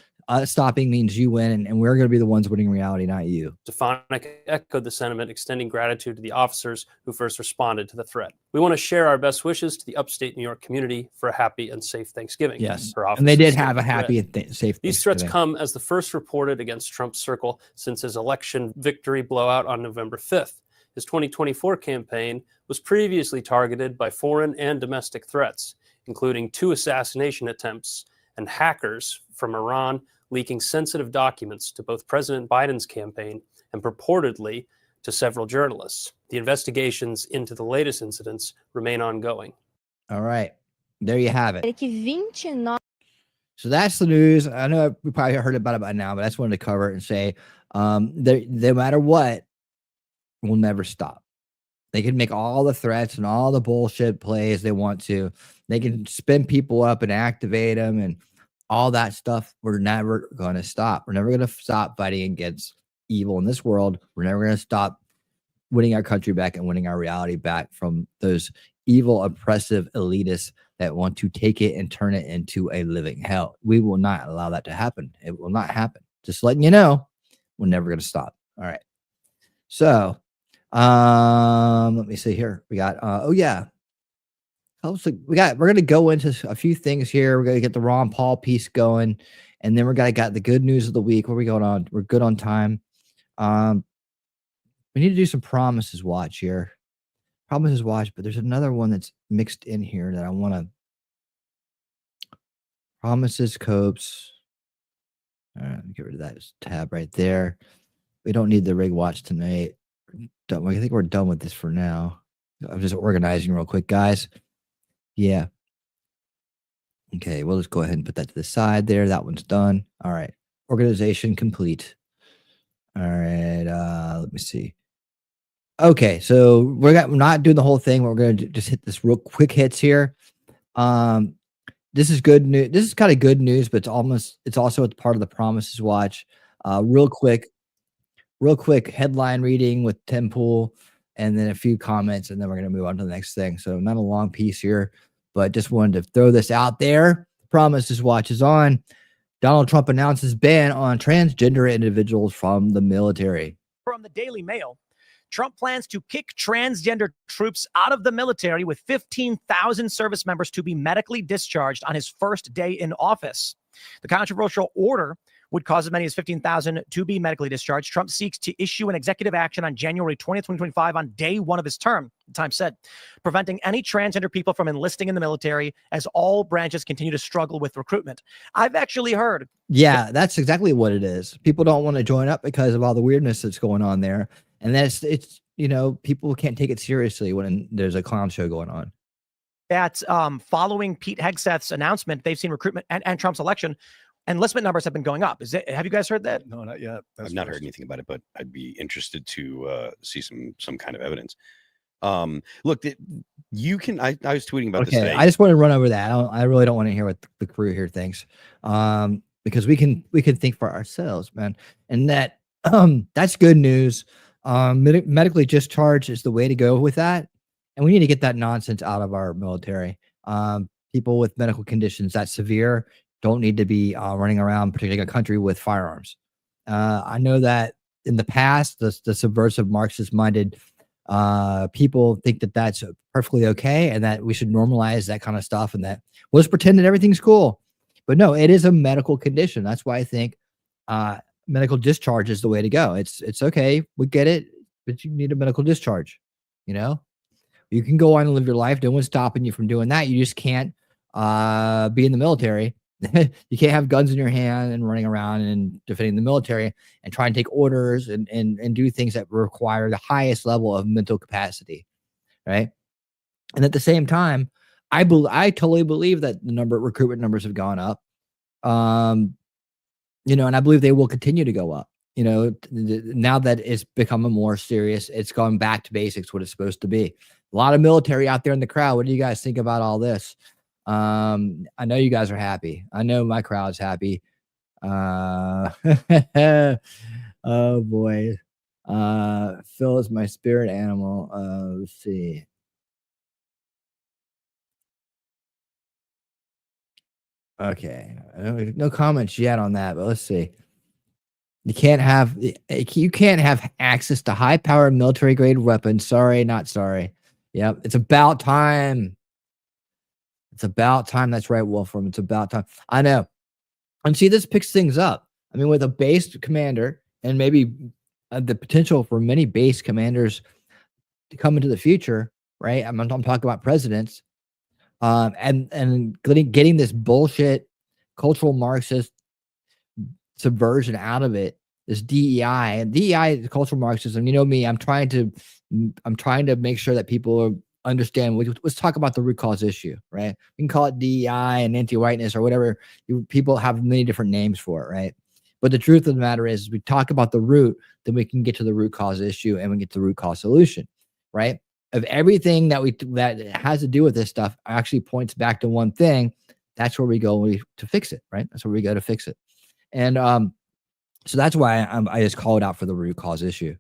stopping means you win, and we're going to be the ones winning reality, not you. Stefanik echoed the sentiment, extending gratitude to the officers who first responded to the threat. We want to share our best wishes to the upstate New York community for a happy and safe Thanksgiving. Yes, Her and they did officers have a stated happy threat. and safe. These threats come as the first reported against Trump's circle since his election victory blowout on November 5th. His 2024 campaign was previously targeted by foreign and domestic threats, including 2 assassination attempts and hackers from Iran leaking sensitive documents to both President Biden's campaign and purportedly to several journalists. The investigations into the latest incidents remain ongoing. All right, there you have it. So that's the news. I know we probably heard about it by now, but I just wanted to cover it and say, no matter what, we'll never stop. They can make all the threats and all the bullshit plays they want to. They can spin people up and activate them and all that stuff. We're never going to stop. We're never going to stop fighting against evil in this world. We're never going to stop winning our country back and winning our reality back from those evil, oppressive elitists that want to take it and turn it into a living hell. We will not allow that to happen. It will not happen. Just letting you know, we're never going to stop. All right. So, let me see here. We got, we're going to go into a few things here. We're going to get the Ron Paul piece going, and then we're going to got the good news of the week. Where we going on? We're good on time. We need to do some promises watch here. Promises watch, but there's another one that's mixed in here that I want to. Promises Copes. All right, get rid of that tab right there. We don't need the rig watch tonight. I think we're done with this for now. I'm just organizing real quick, guys. Yeah. Okay, we'll just go ahead and put that to the side there. That one's done. All right. Organization complete. All right. Let me see. Okay, so we're not doing the whole thing. We're going to just hit this real quick hits here. This is good news. This is kind of good news, but it's also part of the Promises Watch. Real quick headline reading with Tim Pool, and then a few comments, and then we're going to move on to the next thing. So not a long piece here, but just wanted to throw this out there. Promises Watch is on. Donald Trump announces ban on transgender individuals from the military. From the Daily Mail, Trump plans to kick transgender troops out of the military with 15,000 service members to be medically discharged on his first day in office. The controversial order would cause as many as 15,000 to be medically discharged. Trump seeks to issue an executive action on January 20th, 2025 on day one of his term, the Times said, preventing any transgender people from enlisting in the military as all branches continue to struggle with recruitment. I've actually heard. Yeah, that's exactly what it is. People don't want to join up because of all the weirdness that's going on there. And that's, it's, people can't take it seriously when there's a clown show going on. That following Pete Hegseth's announcement, they've seen recruitment and Trump's election, enlistment numbers have been going up. Have you guys heard that? No, not yet. I've not heard anything about it, but I'd be interested to see some kind of evidence. Look, you can. I was tweeting about this today. I just want to run over that. I really don't want to hear what the crew here thinks, because we can think for ourselves, man. And that's good news. Medically discharged is the way to go with that, and we need to get that nonsense out of our military. People with medical conditions that severe don't need to be running around protecting a country with firearms. I know that in the past, the subversive Marxist-minded people think that that's perfectly okay and that we should normalize that kind of stuff and that we'll just pretend that everything's cool. But no, it is a medical condition. That's why I think medical discharge is the way to go. It's okay. We get it, but you need a medical discharge. You can go on and live your life. No one's stopping you from doing that. You just can't be in the military. You can't have guns in your hand and running around and defending the military and try and take orders and do things that require the highest level of mental capacity, right? And at the same time, I totally believe that the recruitment numbers have gone up, and I believe they will continue to go up. Now that it's become a more serious, it's gone back to basics, what it's supposed to be. A lot of military out there in the crowd. What do you guys think about all this? I know you guys are happy. I know my crowd's happy. Oh boy. Phil is my spirit animal. Let's see. Okay. No comments yet on that, but let's see. You can't have access to high-powered military-grade weapons. Sorry, not sorry. Yep, it's about time. It's about time. That's right, Wolfram. It's about time. I know. And see, this picks things up. I mean, with a base commander and maybe the potential for many base commanders to come into the future, right? I'm talking about presidents, and getting this bullshit cultural Marxist subversion out of it. This DEI and DEI is cultural Marxism. You know me. I'm trying to make sure that people understand. Let's talk about the root cause issue, right? We can call it DEI and anti-whiteness or whatever. People have many different names for it, right? But the truth of the matter is, we talk about the root, then we can get to the root cause issue and we get to the root cause solution, right? Of everything that has to do with this stuff actually points back to one thing. That's where we go to fix it, right? That's where we go to fix it. And so that's why I just call it out for the root cause issue.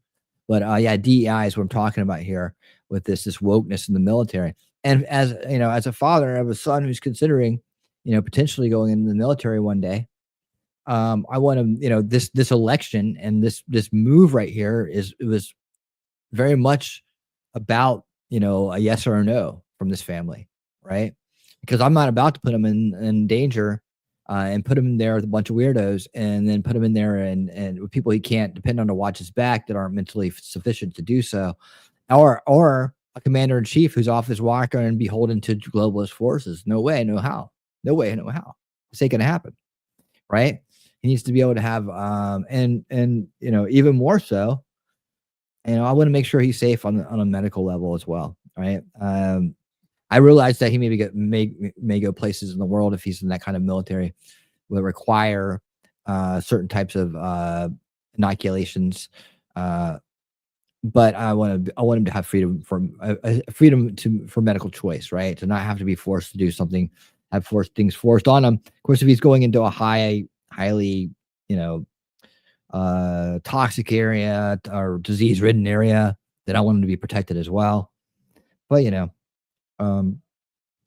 But yeah, DEI is what I'm talking about here with this wokeness in the military. And as you know, as a father of a son who's considering, potentially going into the military one day, I want to, this election and this move right here it was very much about, a yes or a no from this family, right? Because I'm not about to put them in danger. And put him in there with a bunch of weirdos, and then put him in there and with people he can't depend on to watch his back that aren't mentally sufficient to do so, or a commander in chief who's off his walker and beholden to globalist forces. No way, no how. No way, no how. This ain't gonna happen, right? He needs to be able to have and even more so. I want to make sure he's safe on a medical level as well, right? I realize that he may go places in the world if he's in that kind of military will require certain types of inoculations. But I want him to have freedom for medical choice, right? To not have to be forced to do something, have things forced on him. Of course, if he's going into a highly toxic area or disease-ridden area, then I want him to be protected as well. But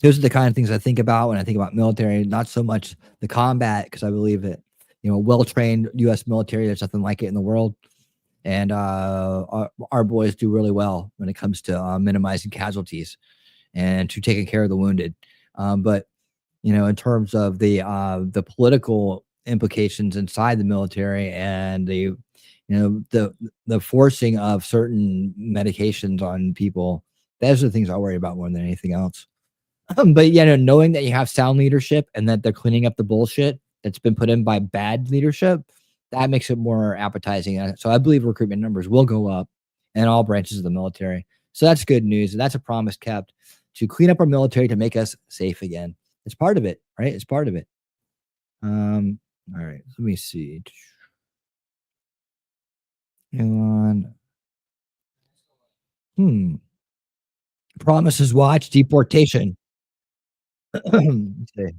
those are the kind of things I think about when I think about military, not so much the combat, because I believe that, well-trained U.S. military, there's nothing like it in the world. And our boys do really well when it comes to minimizing casualties and to taking care of the wounded. But, in terms of the political implications inside the military and the forcing of certain medications on people, those are the things I worry about more than anything else. But knowing that you have sound leadership and that they're cleaning up the bullshit that's been put in by bad leadership, that makes it more appetizing. So I believe recruitment numbers will go up in all branches of the military. So that's good news. And that's a promise kept to clean up our military to make us safe again. It's part of it, right? It's part of it. All right. Let me see. Elon. Promises watch deportation. Okay.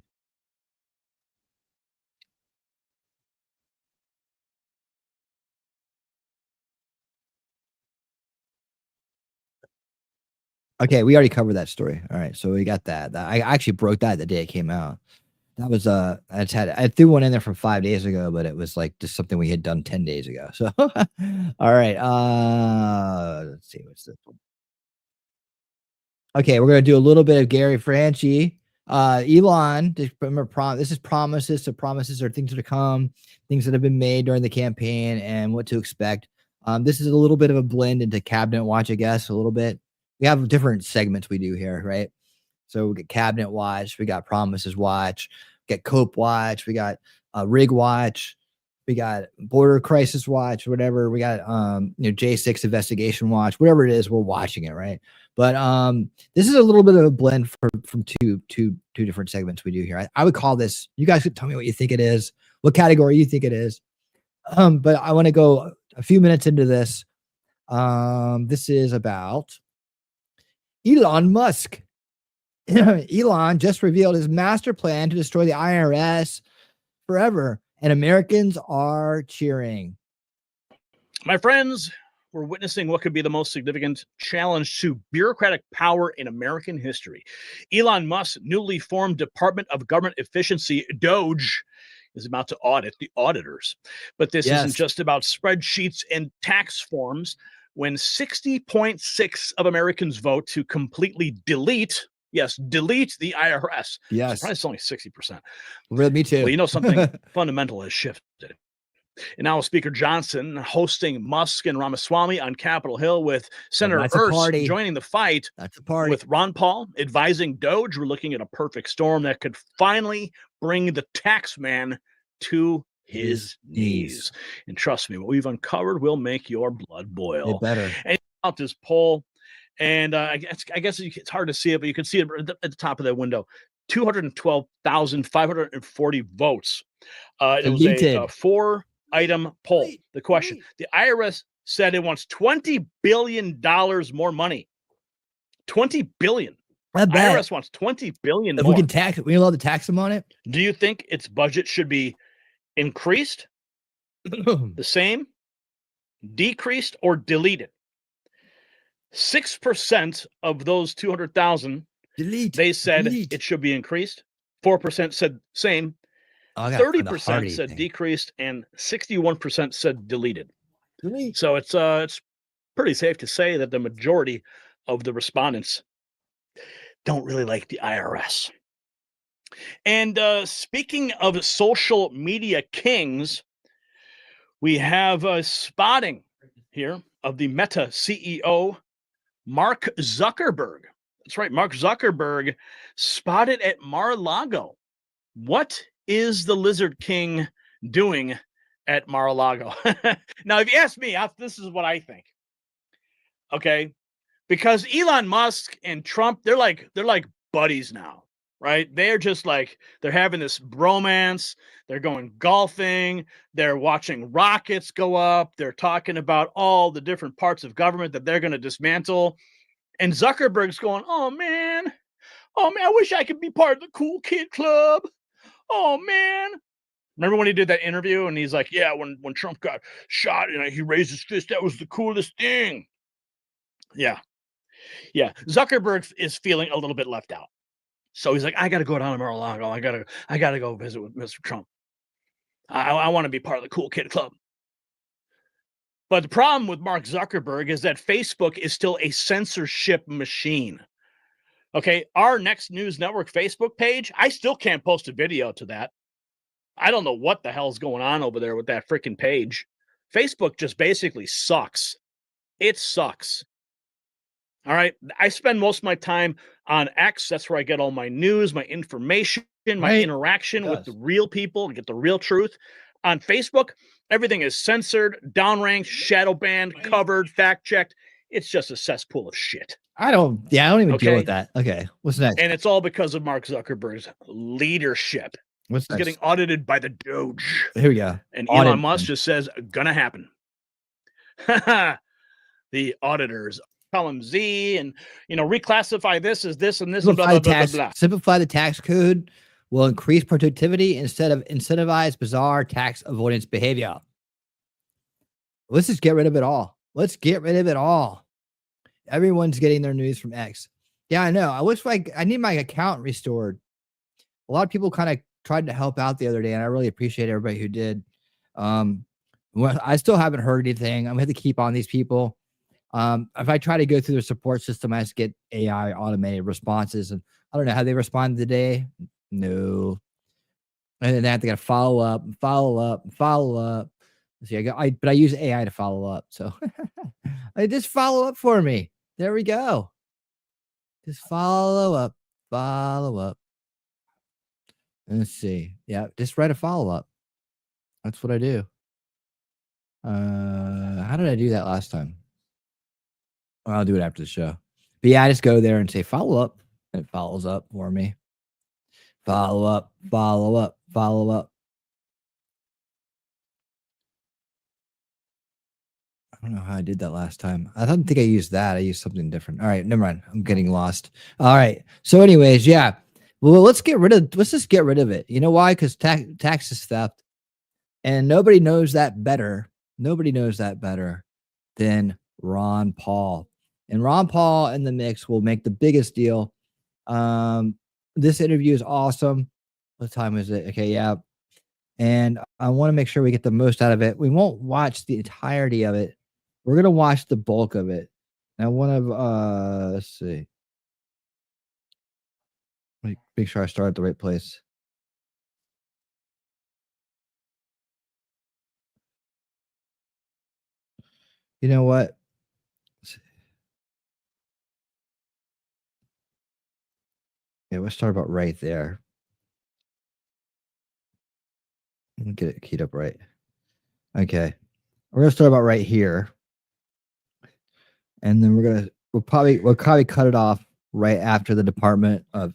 Okay, we already covered that story. All right, so we got that. I actually broke that the day it came out. That was I threw one in there from 5 days ago, but it was like just something we had done 10 days ago. So all right. Let's see what's this one. Okay, we're gonna do a little bit of Gary Franchi. Elon, remember, this is promises. So promises are things that are come, things that have been made during the campaign, and what to expect. This is a little bit of a blend into Cabinet Watch, I guess, a little bit. We have different segments we do here, right? So we get Cabinet Watch, we got Promises Watch, we got Cope Watch, we got Rig Watch, we got Border Crisis Watch, whatever. We got J6 Investigation Watch, whatever it is, we're watching it, right? But this is a little bit of a blend from two different segments we do here. I would call this. You guys could tell me what you think it is, what category you think it is. But I want to go a few minutes into this. This is about Elon Musk. Elon just revealed his master plan to destroy the IRS forever and Americans are cheering. My friends, we're witnessing what could be the most significant challenge to bureaucratic power in American history. Elon Musk's newly formed Department of Government Efficiency, DOGE, is about to audit the auditors. But this isn't just about spreadsheets and tax forms. When 60.6% of Americans vote to completely delete the IRS. Yes. Surprised it's only 60%. Really, me too. Well, you know, something fundamental has shifted. And now Speaker Johnson hosting Musk and Ramaswamy on Capitol Hill with Senator Ernst joining the fight. That's a party. With Ron Paul advising DOGE. We're looking at a perfect storm that could finally bring the tax man to his knees. And trust me, what we've uncovered will make your blood boil. It better. And out this poll, and I guess it's hard to see it, but you can see it at the top of that window. 212,540 votes. It was a 4-item poll. The question: the IRS said it wants $20 billion more money. $20 billion. IRS wants $20 billion if more. we can tax it, we allowed to tax them on it. Do you think its budget should be increased, the same, decreased, or deleted? 6% of those 200,000, they said it should be increased. 4% said same. 30% said decreased, and 61% said deleted. So it's pretty safe to say that the majority of the respondents don't really like the IRS. And speaking of social media kings, we have a spotting here of the Meta CEO, Mark Zuckerberg. That's right, Mark Zuckerberg spotted at Mar-a-Lago. What is the Lizard King doing at Mar-a-Lago? Now, if you ask me, this is what I think. Okay, because Elon Musk and Trump, they're like buddies now, right? They're just like, they're having this bromance. They're going golfing. They're watching rockets go up. They're talking about all the different parts of government that they're going to dismantle. And Zuckerberg's going, oh man, I wish I could be part of the cool kid club. Oh man. Remember when he did that interview and he's like, yeah, when Trump got shot and he raised his fist, that was the coolest thing. Yeah. Zuckerberg is feeling a little bit left out. So he's like, I got to go down to Mar-a-Lago. I got to go visit with Mr. Trump. I want to be part of the cool kid club. But the problem with Mark Zuckerberg is that Facebook is still a censorship machine. Okay, our Next News Network Facebook page, I still can't post a video to that. I don't know what the hell's going on over there with that freaking page. Facebook just basically sucks. It sucks. All right, I spend most of my time on X. That's where I get all my news, my information, my interaction with the real people, get the real truth. On Facebook, everything is censored, downranked, shadow banned, covered, fact checked. It's just a cesspool of shit. I don't even deal with that. Okay, what's next? And it's all because of Mark Zuckerberg's leadership. What's next? Getting audited by the Doge. Here we go. And Elon Musk just says, gonna happen. The auditors call him Z and, reclassify this as this and this and blah, blah, blah, blah, blah. Simplify the tax code will increase productivity instead of incentivize bizarre tax avoidance behavior. Let's just get rid of it all. Let's get rid of it all. Everyone's getting their news from X. Yeah, I know. I need my account restored. A lot of people kind of tried to help out the other day, and I really appreciate everybody who did. I still haven't heard anything. I'm going to have to keep on these people. If I try to go through their support system, I just get AI automated responses, and I don't know how they responded today. No. And then I have to follow up. See, but I use AI to follow up. So I just follow up for me. There we go. Just follow up. Let's see. Yeah, just write a follow up. That's what I do. How did I do that last time? Well, I'll do it after the show. But yeah, I just go there and say follow up. And it follows up for me. Follow up. I don't know how I did that last time. I don't think I used that. I used something different. All right, never mind. I'm getting lost. All right. So anyways, yeah. Well, let's just get rid of it. You know why? Because tax is theft. And nobody knows that better. Nobody knows that better than Ron Paul. And Ron Paul in the mix will make the biggest deal. This interview is awesome. What time is it? Okay, yeah. And I want to make sure we get the most out of it. We won't watch the entirety of it. We're going to watch the bulk of it. And I want to, let's see. Make sure I start at the right place. You know what? Yeah, let's start about right there. Let me get it keyed up right. Okay. We're gonna start about right here. And then we'll probably cut it off right after the Department of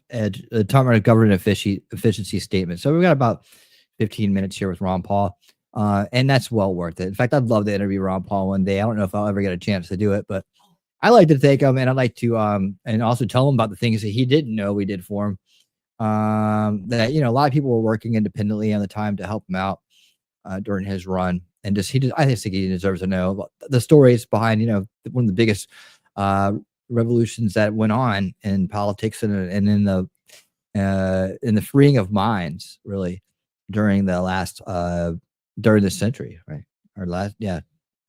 Government Efficiency statement. So we've got about 15 minutes here with Ron Paul. And that's well worth it. In fact, I'd love to interview Ron Paul one day. I don't know if I'll ever get a chance to do it, but I like to thank him, and I'd like to and also tell him about the things that he didn't know we did for him. That a lot of people were working independently on the time to help him out during his run, and I think he deserves to know about the stories behind one of the biggest revolutions that went on in politics and in the freeing of minds, really, during this century, right?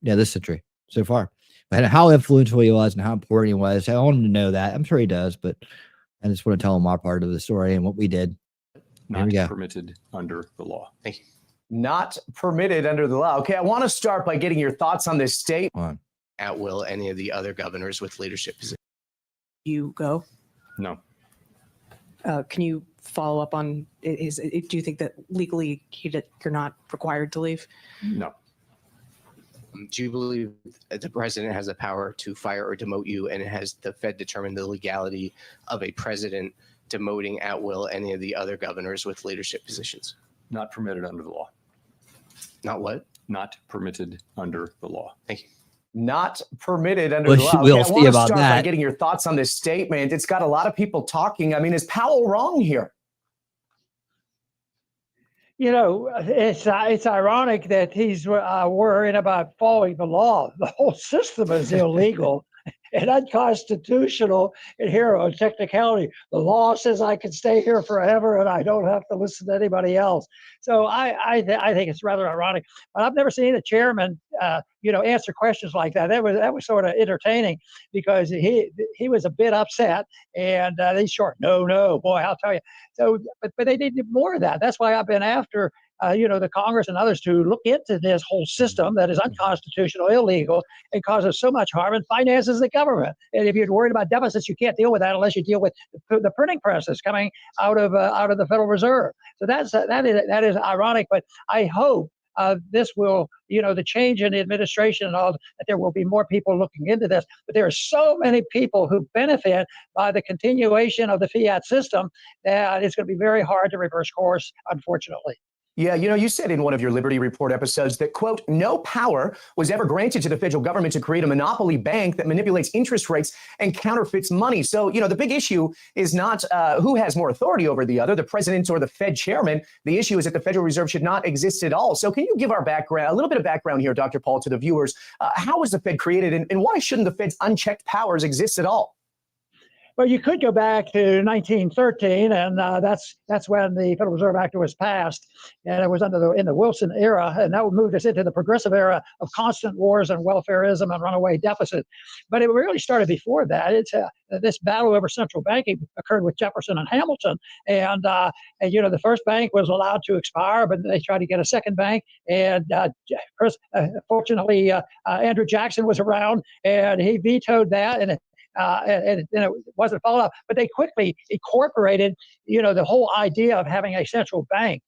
This century so far. And how influential he was and how important he was. I want him to know that. I'm sure he does, but I just want to tell him our part of the story and what we did. Not permitted under the law. Thank you. Not permitted under the law. Okay, I want to start by getting your thoughts on this state. At will, any of the other governors with leadership positions. You go? No. Can you follow up on, do you think that legally you're not required to leave? No. Do you believe that the president has the power to fire or demote you, and has the Fed determined the legality of a president demoting at will any of the other governors with leadership positions? Not permitted under the law. Not what? Not permitted under the law. Thank you. Not permitted under the law. We'll okay, see about start that. by getting your thoughts on this statement. It's got a lot of people talking. I mean, is Powell wrong here? It's ironic that he's worrying about following the law. The whole system is illegal and unconstitutional. And here on technicality, the law says I can stay here forever and I don't have to listen to anybody else. So I think it's rather ironic. But I've never seen a chairman, answer questions like that. That was sort of entertaining because he was a bit upset, and he's short. No, boy, I'll tell you. So, but they need more of that. That's why I've been after the Congress and others to look into this whole system that is unconstitutional, illegal, and causes so much harm and finances the government. And if you're worried about deficits, you can't deal with that unless you deal with the printing presses coming out of the Federal Reserve. So that is ironic. But I hope this will, the change in the administration and all, that there will be more people looking into this. But there are so many people who benefit by the continuation of the fiat system that it's going to be very hard to reverse course, unfortunately. Yeah, you said in one of your Liberty Report episodes that, quote, no power was ever granted to the federal government to create a monopoly bank that manipulates interest rates and counterfeits money. So, the big issue is not who has more authority over the other, the president or the Fed chairman. The issue is that the Federal Reserve should not exist at all. So can you give our background, a little bit of background here, Dr. Paul, to the viewers? How was the Fed created, and why shouldn't the Fed's unchecked powers exist at all? Well, you could go back to 1913, and that's when the Federal Reserve Act was passed, and it was in the Wilson era, and that moved us into the progressive era of constant wars and welfarism and runaway deficit. But it really started before that. It's this battle over central banking occurred with Jefferson and Hamilton, and the first bank was allowed to expire, but they tried to get a second bank, and fortunately Andrew Jackson was around, and he vetoed that, and it wasn't followed up, but they quickly incorporated, the whole idea of having a central bank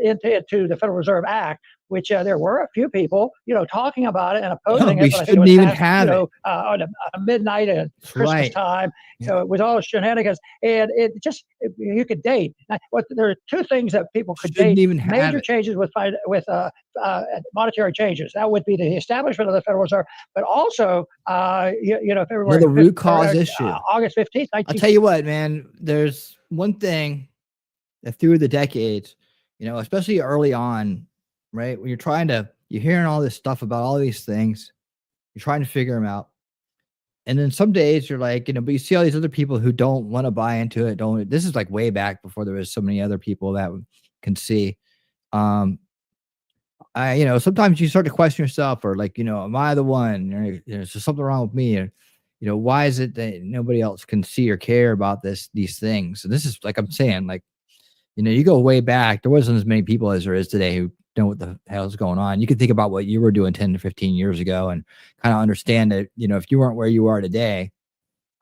into the Federal Reserve Act, which there were a few people, talking about it and opposing it. We shouldn't even have it. On a midnight at Christmas time. So it was all shenanigans, and you could date. There are two things that people could date. Major changes with monetary changes. That would be the establishment of the Federal Reserve, but also, February. The root cause issue. August 15th. I'll tell you what, man. There's one thing that through the decades, especially early on, right? When you're hearing all this stuff about all these things, you're trying to figure them out. And then some days you're like, but you see all these other people who don't want to buy into it. This is like way back before there was so many other people that can see. Sometimes you start to question yourself, or like, am I the one? Or, is there something wrong with me? Or, why is it that nobody else can see or care about these things? So this is like I'm saying, like, you go way back. There wasn't as many people as there is today who know what the hell is going on. You can think about what you were doing 10 to 15 years ago and kind of understand that, if you weren't where you are today,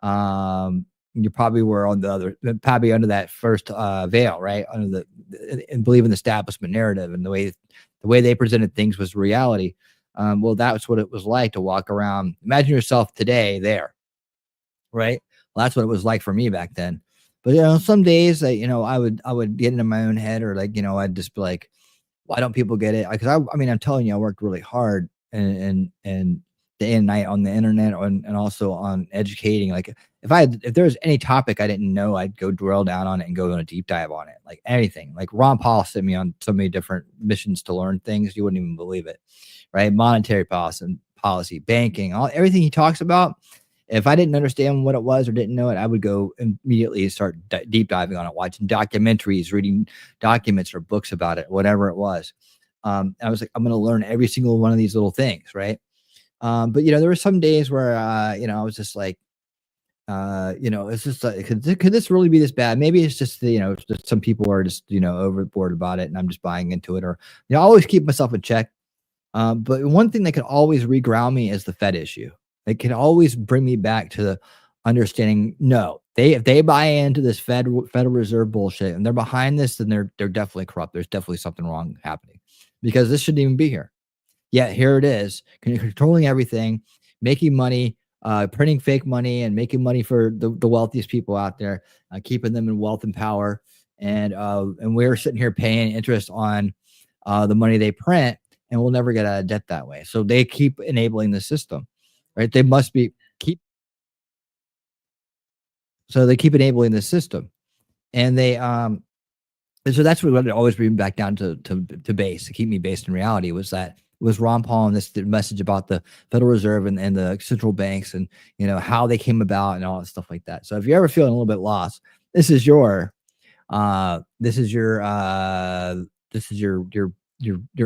you probably were under that first veil, right? And believe in the establishment narrative, and the way they presented things was reality. Well, that's what it was like to walk around. Imagine yourself today there, right? Well, that's what it was like for me back then. But some days that I would get into my own head, or like I'd just be like, why don't people get it? Because I'm telling you, I worked really hard and day and night on the internet and also on educating. Like if there was any topic I didn't know, I'd go drill down on it and go on a deep dive on it, like anything. Like Ron Paul sent me on so many different missions to learn things you wouldn't even believe it, right? Monetary policy, banking, everything he talks about. If I didn't understand what it was or didn't know it, I would go immediately start deep diving on it, watching documentaries, reading documents or books about it, whatever it was. I was like, I'm going to learn every single one of these little things, right? But there were some days where I was just like, it's just like, could this really be this bad? Maybe it's just just some people are just overboard about it, and I'm just buying into it. Or I always keep myself in check. But one thing that can always reground me is the Fed issue. It can always bring me back to the understanding. No, if they buy into this Federal Reserve bullshit and they're behind this, then they're definitely corrupt. There's definitely something wrong happening, because this shouldn't even be here. Yet here it is, controlling everything, making money, printing fake money, and making money for the wealthiest people out there, keeping them in wealth and power. And we're sitting here paying interest on the money they print, and we'll never get out of debt that way. So they keep enabling the system. Right? They must so they keep enabling the system, and they so that's what always bring me back down to base, to keep me based in reality, was that it was Ron Paul and the message about the Federal Reserve and the central banks, and how they came about and all that stuff like that. So if you're ever feeling a little bit lost, this is your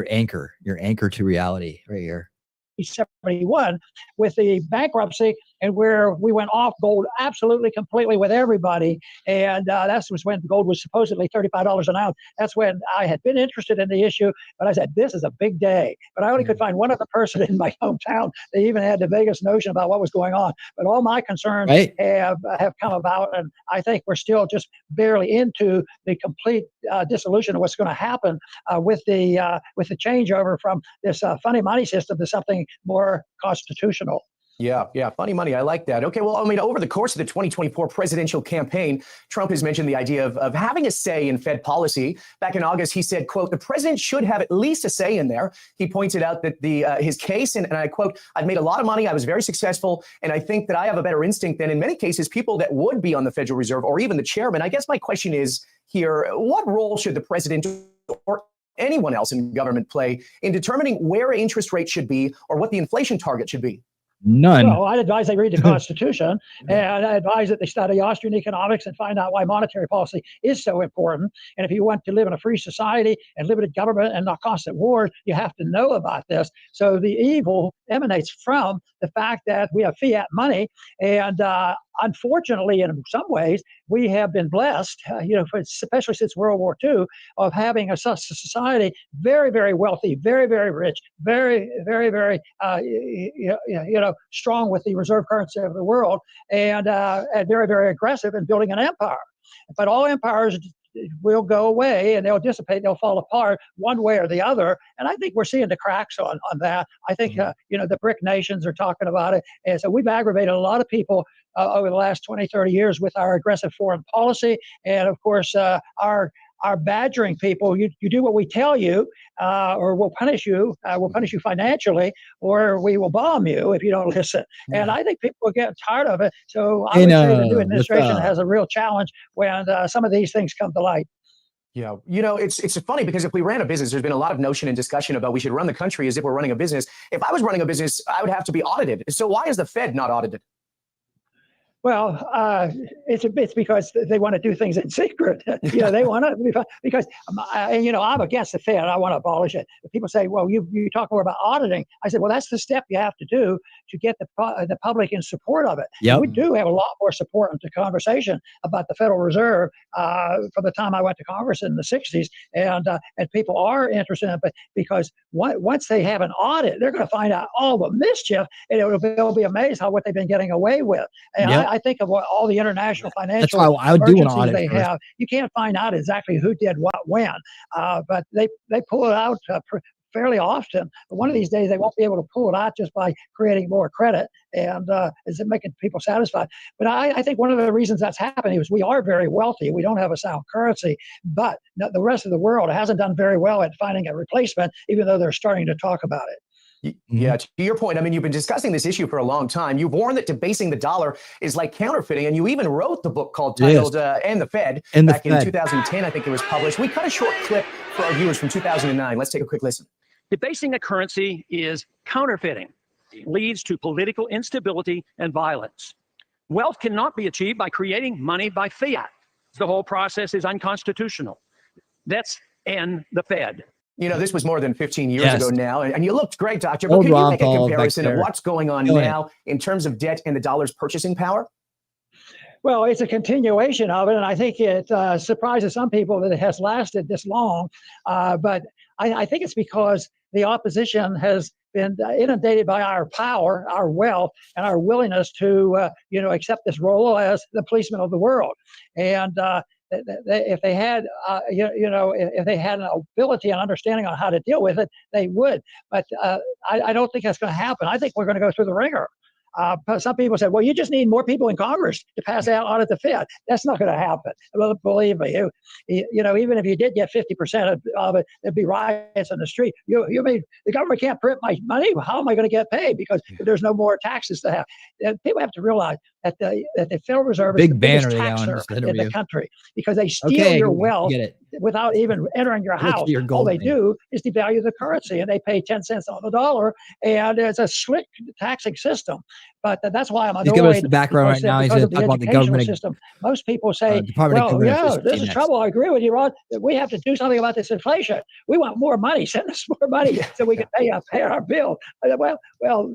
anchor to reality right here. 71 with the bankruptcy, and where we went off gold absolutely completely with everybody. And that was when gold was supposedly $35 an ounce. That's when I had been interested in the issue, but I said, this is a big day. But I only could find one other person in my hometown that even had the vaguest notion about what was going on. But all my concerns have come about, and I think we're still just barely into the complete dissolution of what's going to happen with the changeover from this funny money system to something more constitutional. Yeah, funny money. I like that. Okay, well, over the course of the 2024 presidential campaign, Trump has mentioned the idea of having a say in Fed policy. Back in August, he said, quote, the president should have at least a say in there. He pointed out that his case, and I quote, I've made a lot of money, I was very successful, and I think that I have a better instinct than in many cases people that would be on the Federal Reserve or even the chairman. I guess my question is here, what role should the president or anyone else in government play in determining where interest rates should be or what the inflation target should be? None. Well, I'd advise they read the Constitution, and I advise that they study Austrian economics and find out why monetary policy is so important. And if you want to live in a free society and limited government and not constant wars, you have to know about this. So the evil emanates from the fact that we have fiat money, and unfortunately, in some ways, we have been blessed, especially since World War II, of having a society very, very wealthy, very, very rich, very, very, very, strong with the reserve currency of the world, and very, very aggressive in building an empire. But all empires will go away, and they'll dissipate, they'll fall apart one way or the other. And I think we're seeing the cracks on that. I think, the BRIC nations are talking about it. And so we've aggravated a lot of people over the last 20, 30 years with our aggressive foreign policy. And of course, our badgering people, you do what we tell you, or we'll punish you. We'll punish you financially, or we will bomb you if you don't listen. Yeah. And I think people are getting tired of it. So I would say the new administration has a real challenge when some of these things come to light. Yeah, it's funny because if we ran a business, there's been a lot of notion and discussion about we should run the country as if we're running a business. If I was running a business, I would have to be audited. So why is the Fed not audited? Well, it's because they want to do things in secret. They want to, because I'm against the Fed. I want to abolish it. But people say, well, you talk more about auditing. I said, well, that's the step you have to do to get the public in support of it. Yep. We do have a lot more support in the conversation about the Federal Reserve from the time I went to Congress in the 60s, and people are interested in it. But because once they have an audit, they're going to find out all the mischief, and they'll be amazed what they've been getting away with. And Yep. I think of all the international financial That's why I would do an emergencies audit they first. have. You can't find out exactly who did what when, but they pull it out fairly often. But one of these days they won't be able to pull it out just by creating more credit and is it making people satisfied. But I think one of the reasons that's happening is we are very wealthy. We don't have a sound currency, but the rest of the world hasn't done very well at finding a replacement, even though they're starting to talk about it. Yeah, to your point, I mean, you've been discussing this issue for a long time. You've warned that debasing the dollar is like counterfeiting, and you even wrote the book titled "And the Fed" back in 2010. I think it was published. We cut a short clip for our viewers from 2009. Let's take a quick listen. Debasing a currency is counterfeiting. It leads to political instability and violence. Wealth cannot be achieved by creating money by fiat. The whole process is unconstitutional. Let's end the Fed. This was more than 15 years ago now, and you looked great, Doctor. But Old could you Ron make a Paul comparison back of there. what's going on Go ahead. now in terms of debt and the dollar's purchasing power? Well, it's a continuation of it, and I think it surprises some people that it has lasted this long. But I think it's because the opposition has been inundated by our power, our wealth, and our willingness to, accept this role as the policeman of the world. And if they had, if they had an ability and understanding on how to deal with it, they would. But I don't think that's going to happen. I think we're going to go through the ringer. Some people said, well, you just need more people in Congress to pass out audit the Fed. That's not going to happen. Well, believe me, even if you did get 50% of it, there'd be riots on the street. You mean the government can't print my money? How am I going to get paid? Because there's no more taxes to have. People have to realize that the Federal Reserve is the biggest taxer in the country because they steal your wealth without even entering your house. All they do is devalue the currency, and they pay 10 cents on the dollar, and it's a slick taxing system. But that's why I'm annoyed. He's giving us the background right now. He's going to talk about the government system. Most people say, Department of well, Government this is trouble. I agree with you, Rod. We have to do something about this inflation. We want more money. Send us more money so we can pay our bill. Well,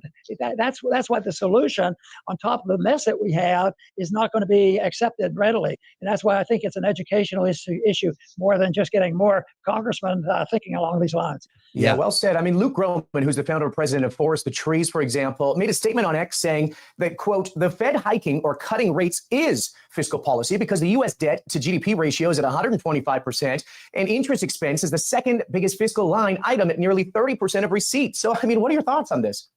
that's what the solution on top of the mess that we have is not going to be accepted readily. And that's why I think it's an educational issue more than just getting more congressmen thinking along these lines. Yeah, well said. I mean, Luke Groman, who's the founder and president of Forest the Trees, for example, made a statement on X saying that, quote, the Fed hiking or cutting rates is fiscal policy because the U.S. debt to GDP ratio is at 125%, and interest expense is the second biggest fiscal line item at nearly 30% of receipts. So, I mean, what are your thoughts on this?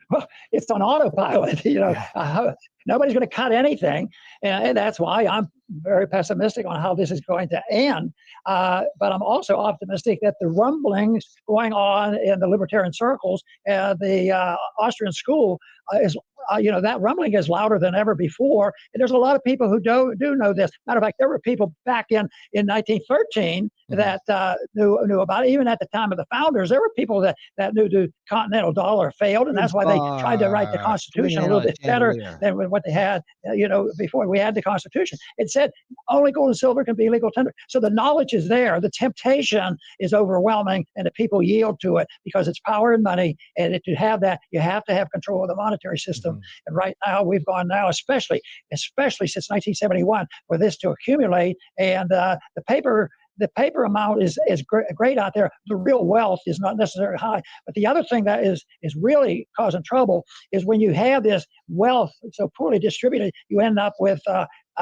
Well, it's on autopilot. Nobody's going to cut anything, and that's why I'm very pessimistic on how this is going to end. But I'm also optimistic that the rumblings going on in the libertarian circles, the Austrian school is, that rumbling is louder than ever before. And there's a lot of people who do know this. Matter of fact, there were people back in 1913 that knew about it. Even at the time of the founders, there were people that knew the continental dollar failed, and that's why they tried to write the Constitution a little bit better than what they had, before we had the Constitution. It said only gold and silver can be legal tender. So the knowledge is there. The temptation is overwhelming, and the people yield to it because it's power and money. And to have that, you have to have control of the monetary system. And right now, we've gone now, especially since 1971, for this to accumulate. And the paper amount is great out there. The real wealth is not necessarily high. But the other thing that is really causing trouble is when you have this wealth so poorly distributed, you end up with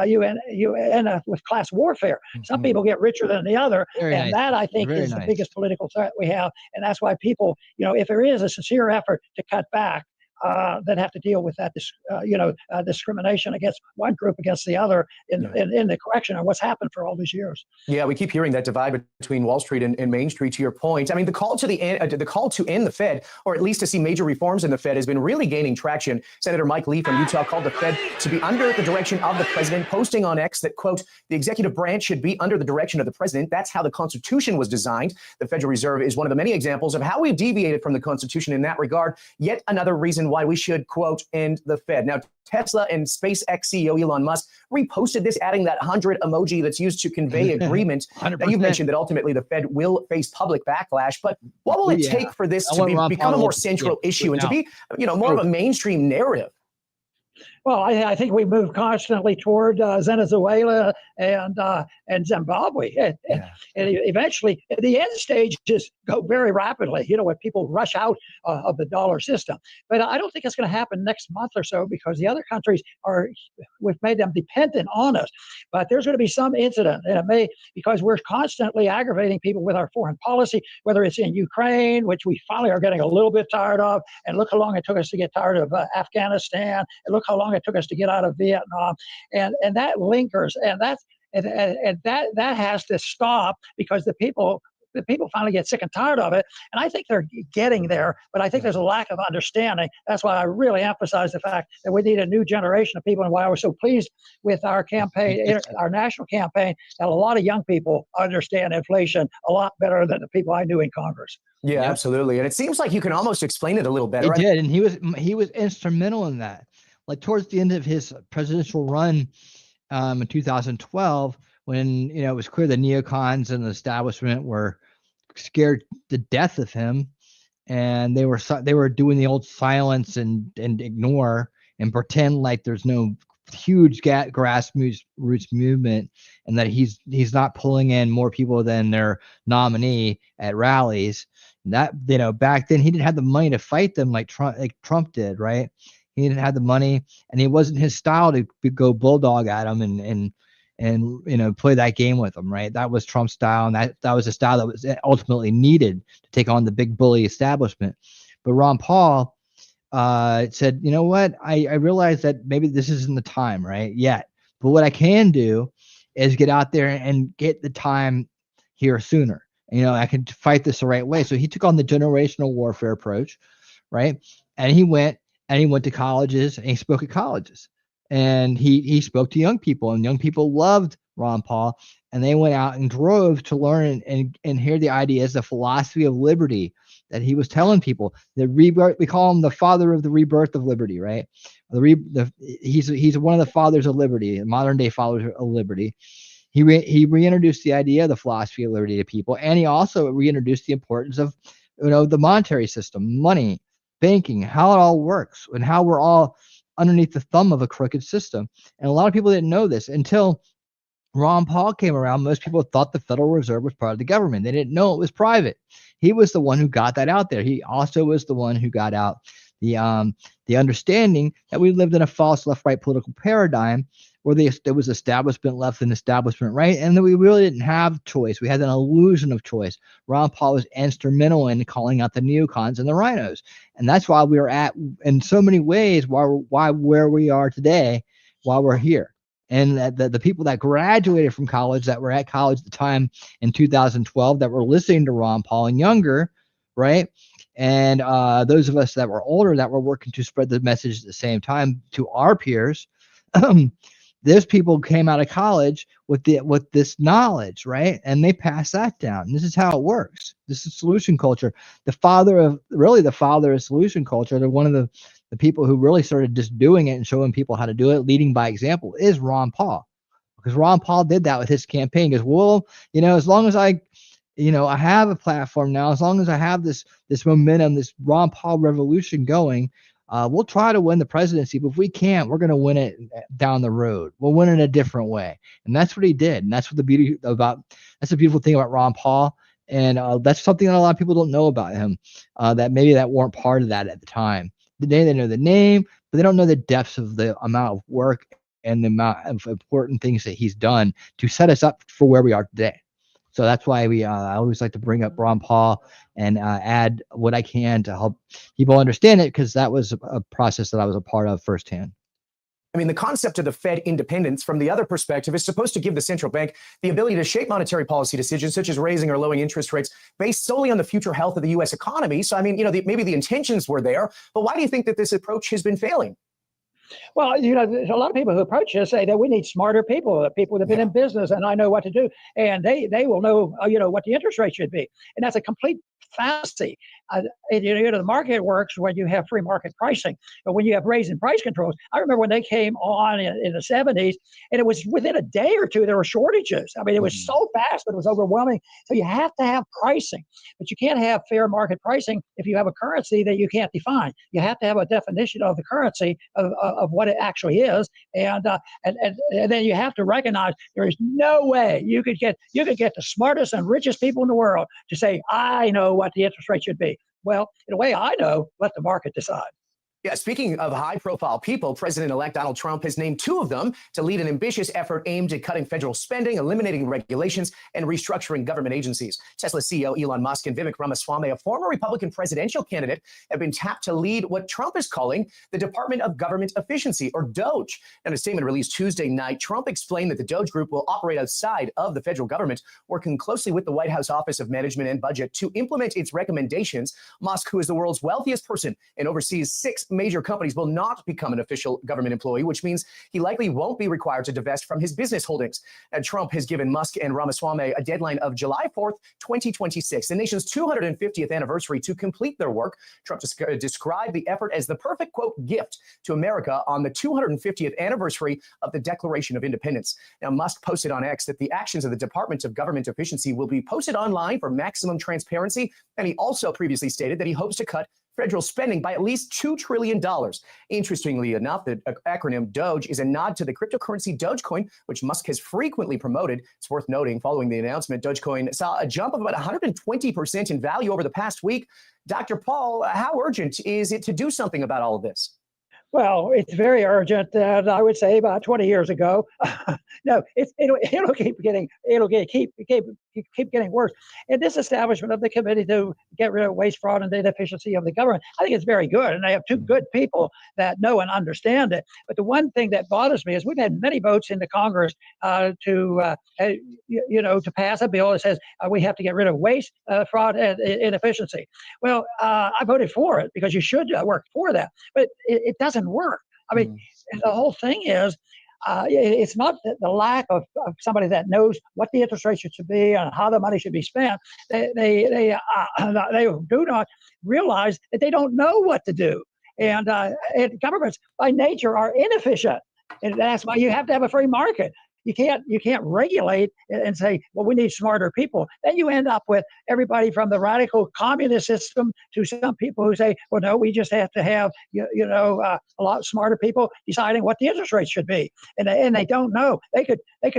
you end up with class warfare. Some people get richer than the other, that I think is the biggest political threat we have. And that's why people, if there is a sincere effort to cut back, then have to deal with that, discrimination against one group against the other in the correction of what's happened for all these years. Yeah, we keep hearing that divide between Wall Street and Main Street. To your point, I mean, the call to end the Fed, or at least to see major reforms in the Fed, has been really gaining traction. Senator Mike Lee from Utah called the Fed to be under the direction of the president, posting on X that, quote, the executive branch should be under the direction of the president. That's how the Constitution was designed. The Federal Reserve is one of the many examples of how we've deviated from the Constitution in that regard. Yet another reason why we should, quote, end the Fed. Now, Tesla and SpaceX CEO Elon Musk reposted this, adding that 100 emoji that's used to convey agreement. Now, you mentioned that ultimately the Fed will face public backlash, but what will it take for this to become a more central issue and to be, more of a mainstream narrative? Well, I think we move constantly toward Venezuela and Zimbabwe, and eventually the end stages go very rapidly. When people rush out of the dollar system, but I don't think it's going to happen next month or so because the other countries we've made them dependent on us. But there's going to be some incident, and it may because we're constantly aggravating people with our foreign policy, whether it's in Ukraine, which we finally are getting a little bit tired of, and look how long it took us to get tired of Afghanistan, and look how long it took us to get out of Vietnam, and that lingers, and that has to stop because the people finally get sick and tired of it, and I think they're getting there, but I think there's a lack of understanding. That's why I really emphasize the fact that we need a new generation of people, and why I was so pleased with our campaign, our national campaign, that a lot of young people understand inflation a lot better than the people I knew in Congress. Yeah, absolutely, and it seems like you can almost explain it a little better. He did, and he was instrumental in that. Like towards the end of his presidential run in 2012, when it was clear the neocons and the establishment were scared to death of him, and they were doing the old silence and ignore and pretend like there's no huge grassroots movement, and that he's not pulling in more people than their nominee at rallies. That back then he didn't have the money to fight them like Trump did, right? He didn't have the money, and it wasn't his style to go bulldog at him and play that game with them, right? That was Trump's style, and that was a style that was ultimately needed to take on the big bully establishment. But Ron Paul said, you know what? I realize that maybe this isn't the time, right? Yet. But what I can do is get out there and get the time here sooner. I can fight this the right way. So he took on the generational warfare approach, right? And he went to colleges, and he spoke at colleges, and he spoke to young people, and young people loved Ron Paul, and they went out and drove to learn and hear the ideas, the philosophy of liberty that he was telling people. The rebirth, we call him the father of the rebirth of liberty, right? He's one of the fathers of liberty, modern day fathers of liberty. He reintroduced the idea of the philosophy of liberty to people, and he also reintroduced the importance of the monetary system, money, banking, how it all works, and how we're all underneath the thumb of a crooked system. And a lot of people didn't know this until Ron Paul came around. Most people thought the Federal Reserve was part of the government. They didn't know it was private. He was the one who got that out there. He also was the one who got out the understanding that we lived in a false left-right political paradigm where there was establishment left and establishment right, and that we really didn't have choice. We had an illusion of choice. Ron Paul was instrumental in calling out the neocons and the rhinos, and that's why we are at, in so many ways, why where we are today, why we're here. And the people that graduated from college, that were at college at the time in 2012, that were listening to Ron Paul and younger, right? And those of us that were older, that were working to spread the message at the same time to our peers, those people came out of college with this knowledge, right? And they passed that down. This is how it works. This is solution culture. The father of solution culture, they're one of the people who really started just doing it and showing people how to do it, leading by example, is Ron Paul. Because Ron Paul did that with his campaign. Because, well, as long as I have a platform now, as long as I have this momentum, this Ron Paul revolution going, we'll try to win the presidency, but if we can't, we're going to win it down the road. We'll win it a different way. And that's what he did. And that's what that's the beautiful thing about Ron Paul. And that's something that a lot of people don't know about him, that weren't part of that at the time. They know the name, but they don't know the depths of the amount of work and the amount of important things that he's done to set us up for where we are today. So that's why I always like to bring up Ron Paul and add what I can to help people understand it, because that was a process that I was a part of firsthand. I mean, the concept of the Fed independence from the other perspective is supposed to give the central bank the ability to shape monetary policy decisions, such as raising or lowering interest rates based solely on the future health of the U.S. economy. So, I mean, maybe the intentions were there, but why do you think that this approach has been failing? Well, there's a lot of people who approach us say that we need smarter people, people that have been in business and I know what to do, and they will know, what the interest rate should be, and that's a complete fallacy. The market works when you have free market pricing, but when you have raising price controls, I remember when they came on in the 70s, and it was within a day or two there were shortages. I mean, it was so fast, but it was overwhelming. So you have to have pricing, but you can't have fair market pricing if you have a currency that you can't define. You have to have a definition of the currency of what it actually is, and then you have to recognize there is no way you could get the smartest and richest people in the world to say, I know what the interest rate should be. Well, in a way, I know, let the market decide. Yeah, speaking of high-profile people, President-elect Donald Trump has named two of them to lead an ambitious effort aimed at cutting federal spending, eliminating regulations, and restructuring government agencies. Tesla CEO Elon Musk and Vivek Ramaswamy, a former Republican presidential candidate, have been tapped to lead what Trump is calling the Department of Government Efficiency, or DOGE. In a statement released Tuesday night, Trump explained that the DOGE group will operate outside of the federal government, working closely with the White House Office of Management and Budget to implement its recommendations. Musk, who is the world's wealthiest person and oversees 6 major companies, will not become an official government employee, which means he likely won't be required to divest from his business holdings. And Trump has given Musk and Ramaswamy a deadline of July 4th, 2026, the nation's 250th anniversary, to complete their work. Trump described the effort as the perfect, quote, gift to America on the 250th anniversary of the Declaration of Independence. Now, Musk posted on X that the actions of the Department of Government Efficiency will be posted online for maximum transparency. And he also previously stated that he hopes to cut federal spending by at least $2 trillion. Interestingly enough, the acronym DOGE is a nod to the cryptocurrency Dogecoin, which Musk has frequently promoted. It's worth noting, following the announcement, Dogecoin saw a jump of about 120% in value over the past week. Dr. Paul, how urgent is it to do something about all of this? Well, it's very urgent, and I would say about 20 years ago. No, it'll keep getting worse. And this establishment of the committee to get rid of waste, fraud, and data efficiency of the government, I think it's very good, and they have two good people that know and understand it. But the one thing that bothers me is we've had many votes in the Congress to pass a bill that says we have to get rid of waste, fraud, and inefficiency. Well, I voted for it because you should work for that, but it doesn't work. I mean, the whole thing is, it's not the lack of somebody that knows what the interest rate should be and how the money should be spent. They do not realize that they don't know what to do. And governments by nature are inefficient. And that's why you have to have a free market. You can't regulate and say, well, we need smarter people. Then you end up with everybody from the radical communist system to some people who say, well, no, we just have to have a lot smarter people deciding what the interest rate should be. And they don't know. They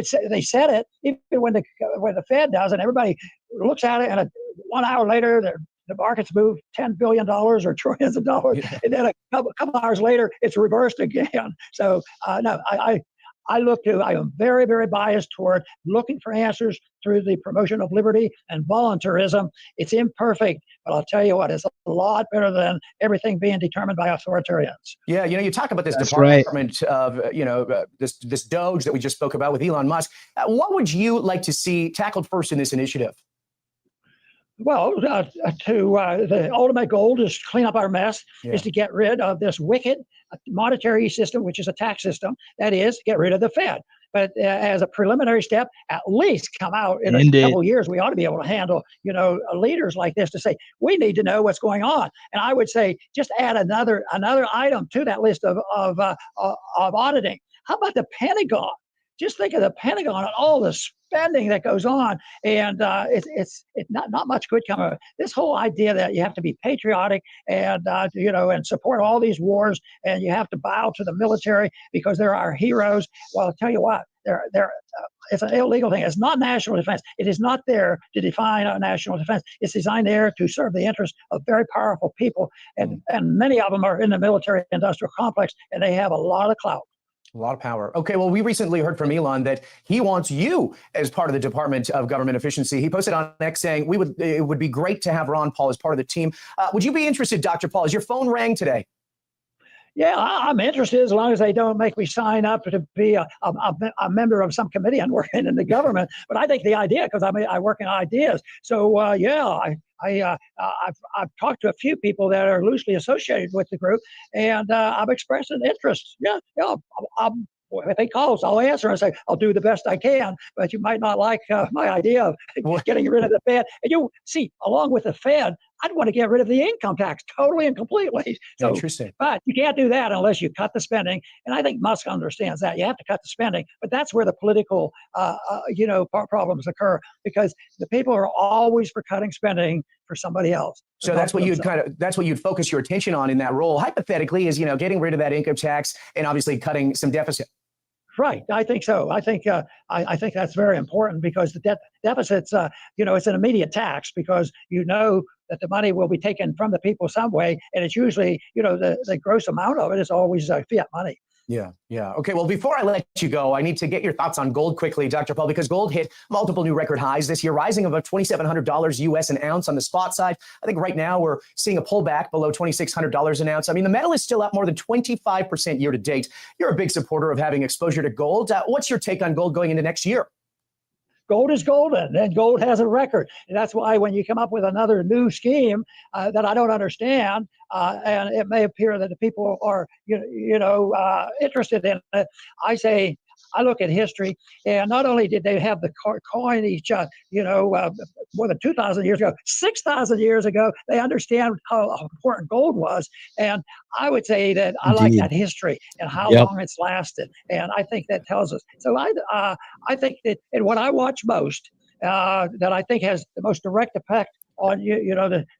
said it even when the Fed does, and everybody looks at it, and 1 hour later the markets move $10 billion or trillions of dollars, and then a couple hours later it's reversed again. So no, I am very, very biased toward looking for answers through the promotion of liberty and voluntarism. It's imperfect, but I'll tell you what, it's a lot better than everything being determined by authoritarians. Yeah, you talk about this That's department of, this DOGE that we just spoke about with Elon Musk. What would you like to see tackled first in this initiative? Well, the ultimate goal is to clean up our mess, is to get rid of this wicked monetary system, which is a tax system. That is, get rid of the Fed. But as a preliminary step, at least come out in a couple of years, we ought to be able to handle, leaders like this to say, we need to know what's going on. And I would say, just add another item to that list of auditing. How about the Pentagon? Just think of the Pentagon and all the spending that goes on, and it's not much good coming of it. This whole idea that you have to be patriotic and and support all these wars, and you have to bow to the military because they're our heroes. Well, I'll tell you what, it's an illegal thing. It's not national defense. It is not there to define a national defense. It's designed there to serve the interests of very powerful people, and many of them are in the military-industrial complex, and they have a lot of clout. A lot of power. Okay, well, we recently heard from Elon that he wants you as part of the Department of Government Efficiency. He posted on X saying it would be great to have Ron Paul as part of the team. Would you be interested, Dr. Paul? As your phone rang today? Yeah, I'm interested as long as they don't make me sign up to be a member of some committee I'm working in the government. But I think the idea, because I work in ideas. So yeah, I've talked to a few people that are loosely associated with the group, and I've expressed an interest. Yeah, if they call, I'll answer and say I'll do the best I can. But you might not like my idea of getting rid of the Fed. And you see, along with the Fed, I'd want to get rid of the income tax totally and completely. So, interesting. But you can't do that unless you cut the spending. And I think Musk understands that. You have to cut the spending. But that's where the political, problems occur, because the people are always for cutting spending for somebody else. So that's what you'd focus your attention on in that role, hypothetically, is getting rid of that income tax and obviously cutting some deficit. Right, I think so. I think that's very important, because the deficits, it's an immediate tax, because that the money will be taken from the people some way, and it's usually the gross amount of it is always fiat money. Yeah. Okay, well, before I let you go, I need to get your thoughts on gold quickly, Dr. Paul, because gold hit multiple new record highs this year, rising about $2,700 US an ounce on the spot side. I think right now we're seeing a pullback below $2,600 an ounce. I mean, the metal is still up more than 25% year to date. You're a big supporter of having exposure to gold. What's your take on gold going into next year? Gold is golden, and gold has a record. And that's why when you come up with another new scheme that I don't understand, and it may appear that the people are, interested in it, I look at history, and not only did they have the coinage, more than 2,000 years ago, 6,000 years ago, they understand how important gold was. And I would say that I like that history and how long it's lasted. And I think that tells us. So I think that, and what I watch most, that I think has the most direct effect on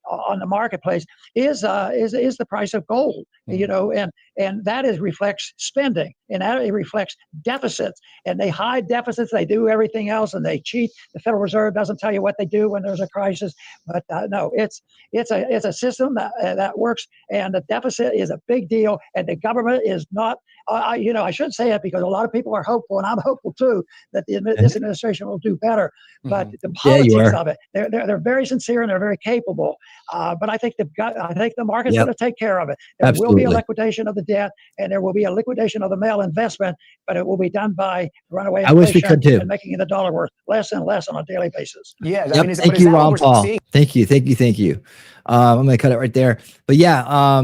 on the marketplace is the price of gold, and that reflects spending, and that reflects deficits, and they hide deficits. They do everything else, and they cheat. The Federal Reserve doesn't tell you what they do when there's a crisis, but no, it's a system that works, and the deficit is a big deal, and the government is not. I shouldn't say it, because a lot of people are hopeful, and I'm hopeful too, that this administration will do better. But the politics of it, they're very sincere and they're very capable. But I think the market's going to take care of it. There will be a liquidation of the debt, and there will be a liquidation of the mail investment, but it will be done by runaway inflation. I wish we could too. And making the dollar worth less and less on a daily basis. Yeah. Thank you, Ron Paul. Thank you. I'm going to cut it right there. But yeah, I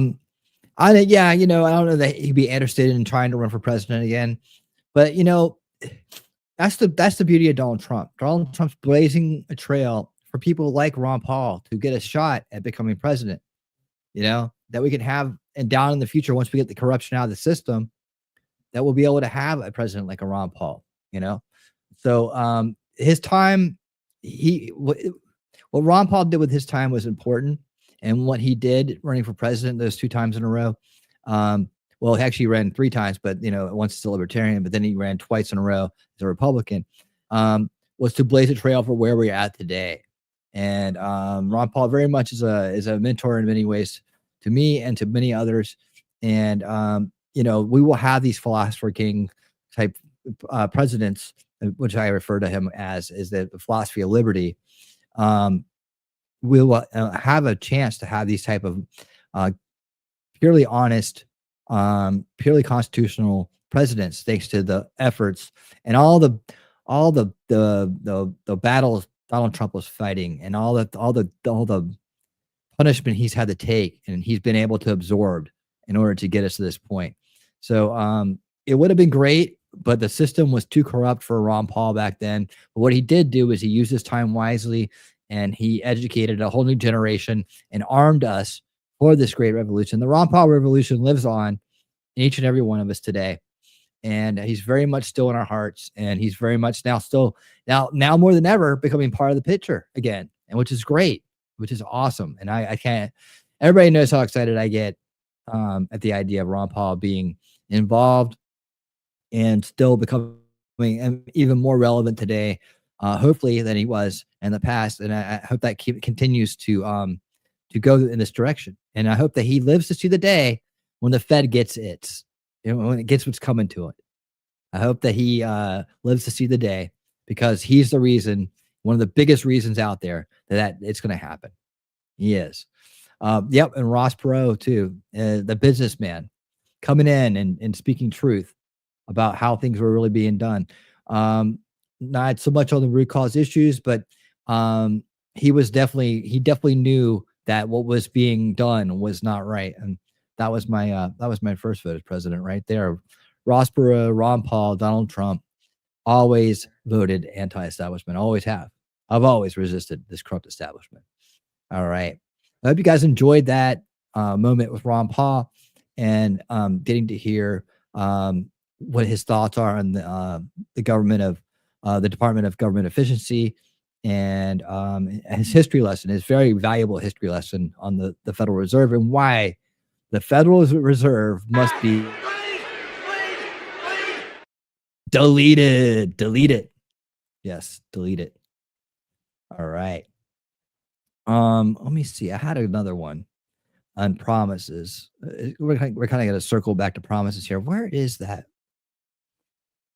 don't know that he'd be interested in trying to run for president again, but that's the beauty of Donald Trump. Donald Trump's blazing a trail for people like Ron Paul to get a shot at becoming president. That we can have, and down in the future, once we get the corruption out of the system, that we'll be able to have a president like a Ron Paul. So his time, what Ron Paul did with his time was important. And what he did running for president those 2 times in a row, well, he actually ran 3 times, but once as a libertarian, but then he ran twice in a row as a Republican, was to blaze a trail for where we're at today. And Ron Paul very much is a mentor in many ways to me and to many others. And we will have these philosopher king type presidents, which I refer to him as, is the philosophy of liberty. We will have a chance to have these type of purely honest, purely constitutional presidents, thanks to the efforts and all the battles Donald Trump was fighting, and all the punishment he's had to take, and he's been able to absorb in order to get us to this point. So it would have been great, but the system was too corrupt for Ron Paul back then. But what he did do is he used his time wisely, and he educated a whole new generation and armed us for this great revolution. The Ron Paul revolution lives on in each and every one of us today. And he's very much still in our hearts. And he's very much now more than ever becoming part of the picture again, and which is great, which is awesome. And I can't, everybody knows how excited I get at the idea of Ron Paul being involved and still becoming even more relevant today, hopefully, than he was in the past. And I hope that continues to go in this direction. And I hope that he lives to see the day when the Fed gets when it gets what's coming to it. I hope that he lives to see the day, because he's the reason, one of the biggest reasons out there that it's going to happen. He is. Yep. And Ross Perot too, the businessman, coming in and speaking truth about how things were really being done. Not so much on the root cause issues, but he definitely knew that what was being done was not right. And that was my first vote as president right there. Ross Perot, Ron Paul, Donald Trump always voted anti-establishment, always have. I've always resisted this corrupt establishment. All right. I hope you guys enjoyed that moment with Ron Paul and getting to hear what his thoughts are on the government of the Department of Government Efficiency, and his history lesson, his very valuable history lesson on the Federal Reserve, and why the Federal Reserve must be deleted. Delete it. Yes, delete it. All right. Let me see. I had another one on promises. We're kind of going to circle back to promises here. Where is that?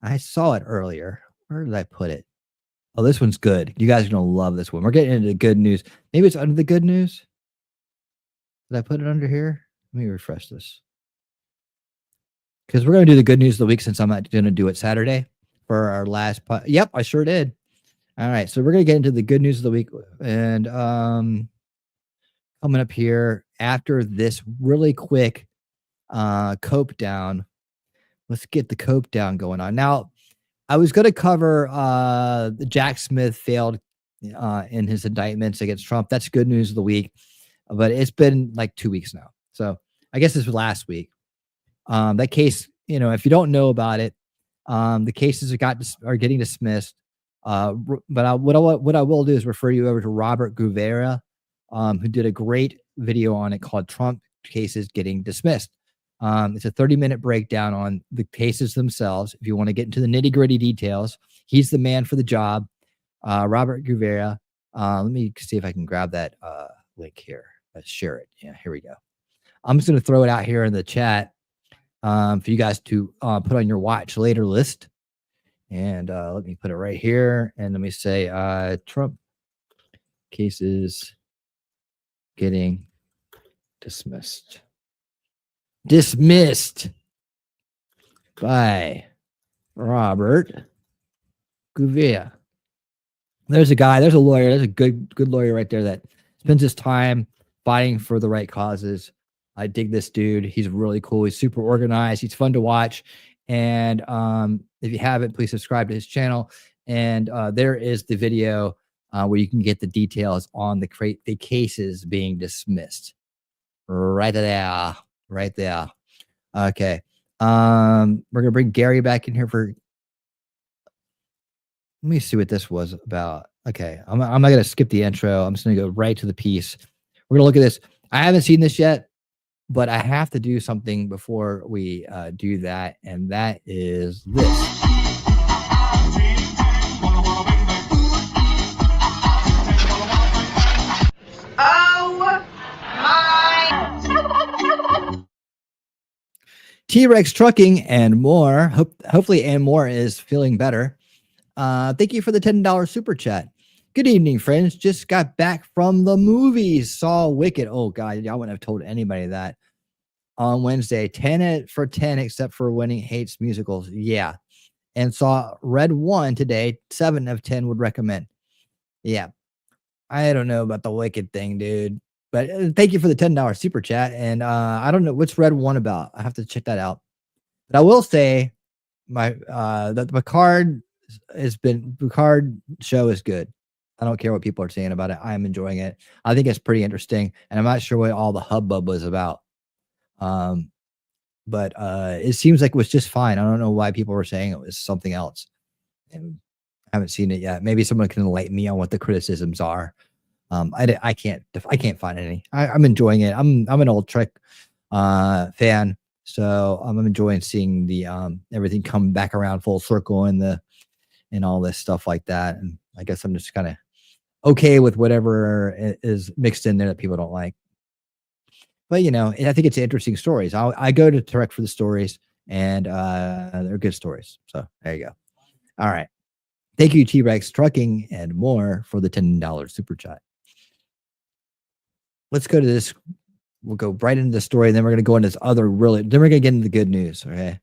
I saw it earlier. Where did I put it? Oh, this one's good. You guys are going to love this one. We're getting into the good news. Maybe it's under the good news. Did I put it under here? Let me refresh this. Because we're going to do the good news of the week, since I'm not going to do it Saturday for our last. Yep, I sure did. All right, so we're going to get into the good news of the week. And coming up here after this really quick cope down. Let's get the cope down going on. Now, I was going to cover Jack Smith failed in his indictments against Trump. That's good news of the week. But it's been like 2 weeks now. So I guess this was last week. That case, if you don't know about it, the cases are getting dismissed. But what I will do is refer you over to Robert Gouveia, who did a great video on it called Trump Cases Getting Dismissed. It's a 30-minute breakdown on the cases themselves. If you want to get into the nitty-gritty details, he's the man for the job. Robert Gouveia. Let me see if I can grab that link here. Let's share it. Yeah, here we go. I'm just going to throw it out here in the chat for you guys to put on your watch later list. And let me put it right here. And let me say Trump cases getting dismissed. Dismissed by Robert Gouveia. There's a guy, there's a lawyer, there's a good lawyer right there that spends his time fighting for the right causes. I dig this dude. He's really cool. He's super organized. He's fun to watch. And if you haven't, please subscribe to his channel. And there is the video where you can get the details on the cases being dismissed. Right there. Right there. Okay. We're going to bring Gary back in here for... Let me see what this was about. Okay. I'm not going to skip the intro. I'm just going to go right to the piece. We're going to look at this. I haven't seen this yet, but I have to do something before we do that, and that is this. Oh my! T-Rex Trucking and more. Hopefully, and more is feeling better. Thank you for the $10 super chat. Good evening, friends. Just got back from the movies. Saw Wicked. Oh, God. I wouldn't have told anybody that. On Wednesday, 10 for 10, except for when he hates musicals. Yeah. And saw Red 1 today. 7 of 10 would recommend. Yeah. I don't know about the Wicked thing, dude. But thank you for the $10 super chat. And I don't know what's Red 1 about. I have to check that out. But I will say that the Picard show is good. I don't care what people are saying about it. I'm enjoying it. I think it's pretty interesting. And I'm not sure what all the hubbub was about. But it seems like it was just fine. I don't know why people were saying it was something else. And I haven't seen it yet. Maybe someone can enlighten me on what the criticisms are. I can't find any. I'm enjoying it. I'm an old Trek fan, so I'm enjoying seeing the everything come back around full circle and all this stuff like that. And I guess I'm just kind of okay with whatever is mixed in there that people don't like. But I think it's interesting stories. I go to Trek for the stories, and they're good stories. So there you go. All right. Thank you, T-Rex Trucking and more for the $10 super chat. Let's go to this. We'll go right into the story, and then we're going to go into this other then we're going to get into the good news. Okay.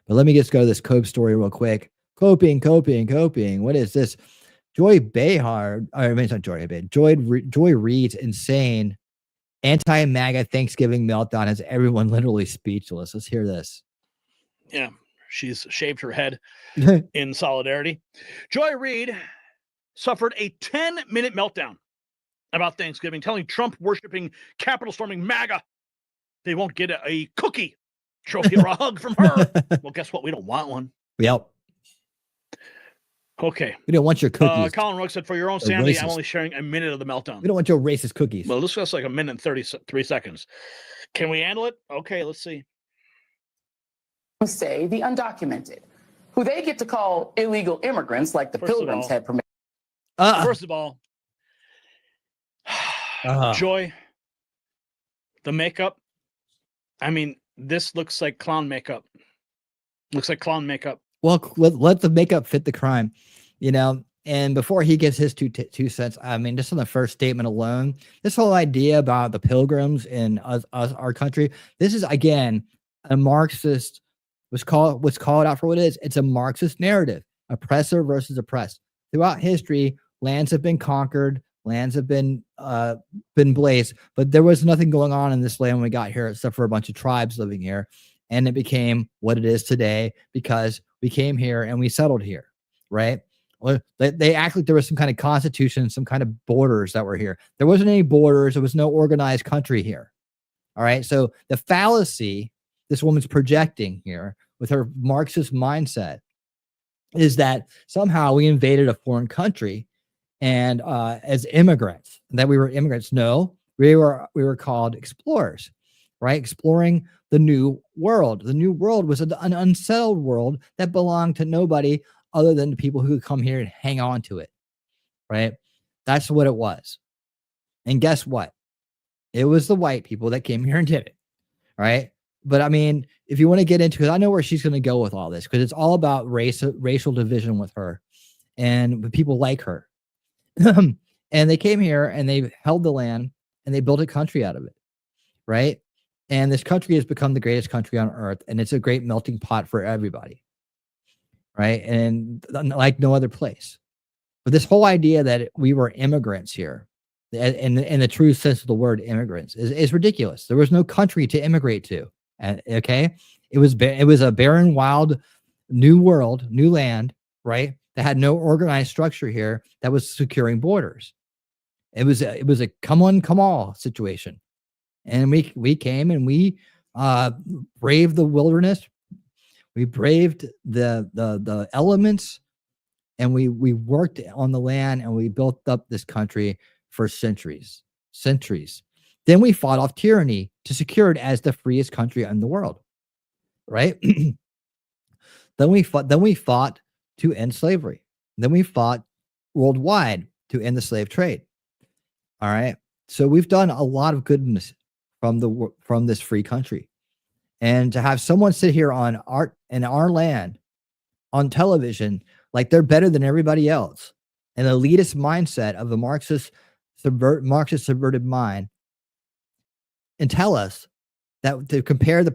But let me just go to this Cope story real quick. Coping. What is this? Joy Behar, I mean, it's not Joy Behar. Joy Reid's insane anti-MAGA Thanksgiving meltdown has everyone literally speechless. Let's hear this. Yeah, she's shaved her head in solidarity. Joy Reid suffered a 10-minute meltdown about Thanksgiving, telling Trump worshiping, Capitol storming MAGA they won't get a cookie trophy or a hug from her. Well, guess what? We don't want one. Yep. Okay. We don't want your cookies. Colin Rook said, for your own They're sanity, racist. I'm only sharing a minute of the meltdown. We don't want your racist cookies. Well, this feels like a minute and 33 seconds. Can we handle it? Okay, let's see. Say the undocumented, who they get to call illegal immigrants like the Pilgrims had permitted. First of all, Joy, the makeup, I mean, this looks like clown makeup. Looks like clown makeup. Well, let the makeup fit the crime, you know. And before he gives his two cents, I mean, just on the first statement alone, this whole idea about the Pilgrims in our country, this is again a Marxist. What's called out for what it is. It's a Marxist narrative, oppressor versus oppressed. Throughout history, lands have been conquered, lands have been blazed, but there was nothing going on in this land when we got here except for a bunch of tribes living here, and it became what it is today because we came here and we settled here, right? Well, they act like there was some kind of constitution, some kind of borders that were here. There wasn't any borders. There was no organized country here. All right. So the fallacy this woman's projecting here with her Marxist mindset is that somehow we invaded a foreign country and as immigrants, that we were immigrants. No, we were called explorers, right? Exploring the new world. The new world was an unsettled world that belonged to nobody other than the people who could come here and hang on to it, right? That's what it was. And guess what? It was the white people that came here and did it, right? But I mean, if you want to get into, because I know where she's going to go with all this, because it's all about racial division with her and people like her. And they came here and they held the land and they built a country out of it, right? And this country has become the greatest country on earth, and it's a great melting pot for everybody, right? And like no other place. But this whole idea that we were immigrants here, in the true sense of the word immigrants, is ridiculous. There was no country to immigrate to. Okay, it was a barren, wild, new world, new land, right? That had no organized structure here that was securing borders. It was a come on, come all situation, and we came and we braved the wilderness, we braved the elements, and we worked on the land and we built up this country for centuries. Then we fought off tyranny to secure it as the freest country in the world, right? Then we fought to end slavery. Then we fought worldwide to end the slave trade. All right. So we've done a lot of goodness from this free country. And to have someone sit here in our land on television like they're better than everybody else, an elitist mindset of the Marxist subverted mind, and tell us that to compare the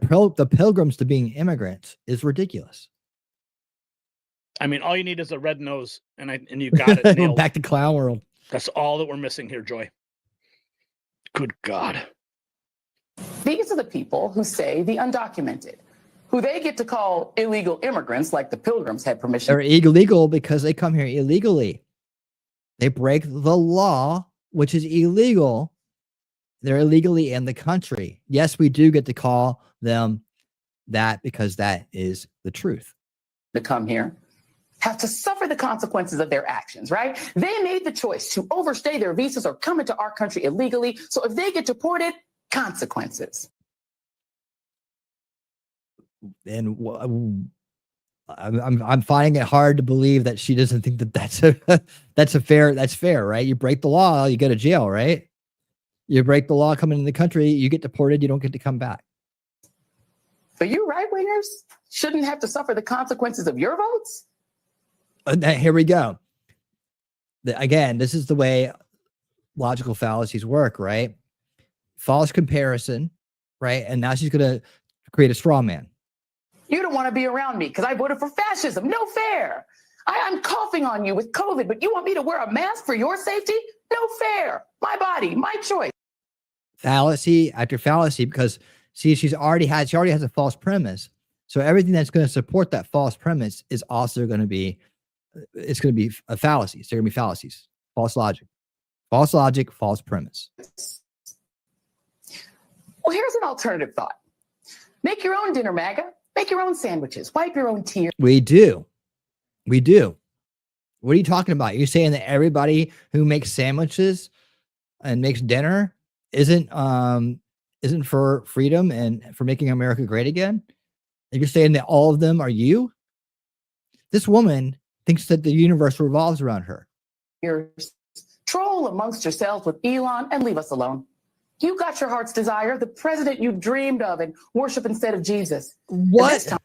Pilgrims to being immigrants is ridiculous. I mean, all you need is a red nose, and you got it nailed. Back to clown world. That's all that we're missing here, Joy. Good God. These are the people who say the undocumented, who they get to call illegal immigrants like the Pilgrims had permission. They're illegal because they come here illegally. They break the law, which is illegal. They're illegally in the country. Yes, we do get to call them that because that is the truth. To come here, have to suffer the consequences of their actions, right? They made the choice to overstay their visas or come into our country illegally. So if they get deported, consequences. And I'm finding it hard to believe that she doesn't think that that's fair, right? You break the law, you go to jail, right? You break the law coming into the country, you get deported, you don't get to come back. But you right wingers shouldn't have to suffer the consequences of your votes. Here we go. Again, this is the way logical fallacies work, right? False comparison, right? And now she's going to create a straw man. You don't want to be around me because I voted for fascism. No fair. I'm coughing on you with COVID, but you want me to wear a mask for your safety? No fair. My body, my choice. Fallacy after fallacy, because see, she already has a false premise. So everything that's going to support that false premise is also going to be, it's going to be a fallacy. So they're going to be fallacies, false logic, false premise. Well, here's an alternative thought. Make your own dinner, MAGA. Make your own sandwiches. Wipe your own tears. We do. What are you talking about? You're saying that everybody who makes sandwiches and makes dinner isn't for freedom and for making America great again? And you're saying that all of them are you? This woman thinks that the universe revolves around her. Troll amongst yourselves with Elon and leave us alone. You got your heart's desire, the president you dreamed of, and worship instead of Jesus. What?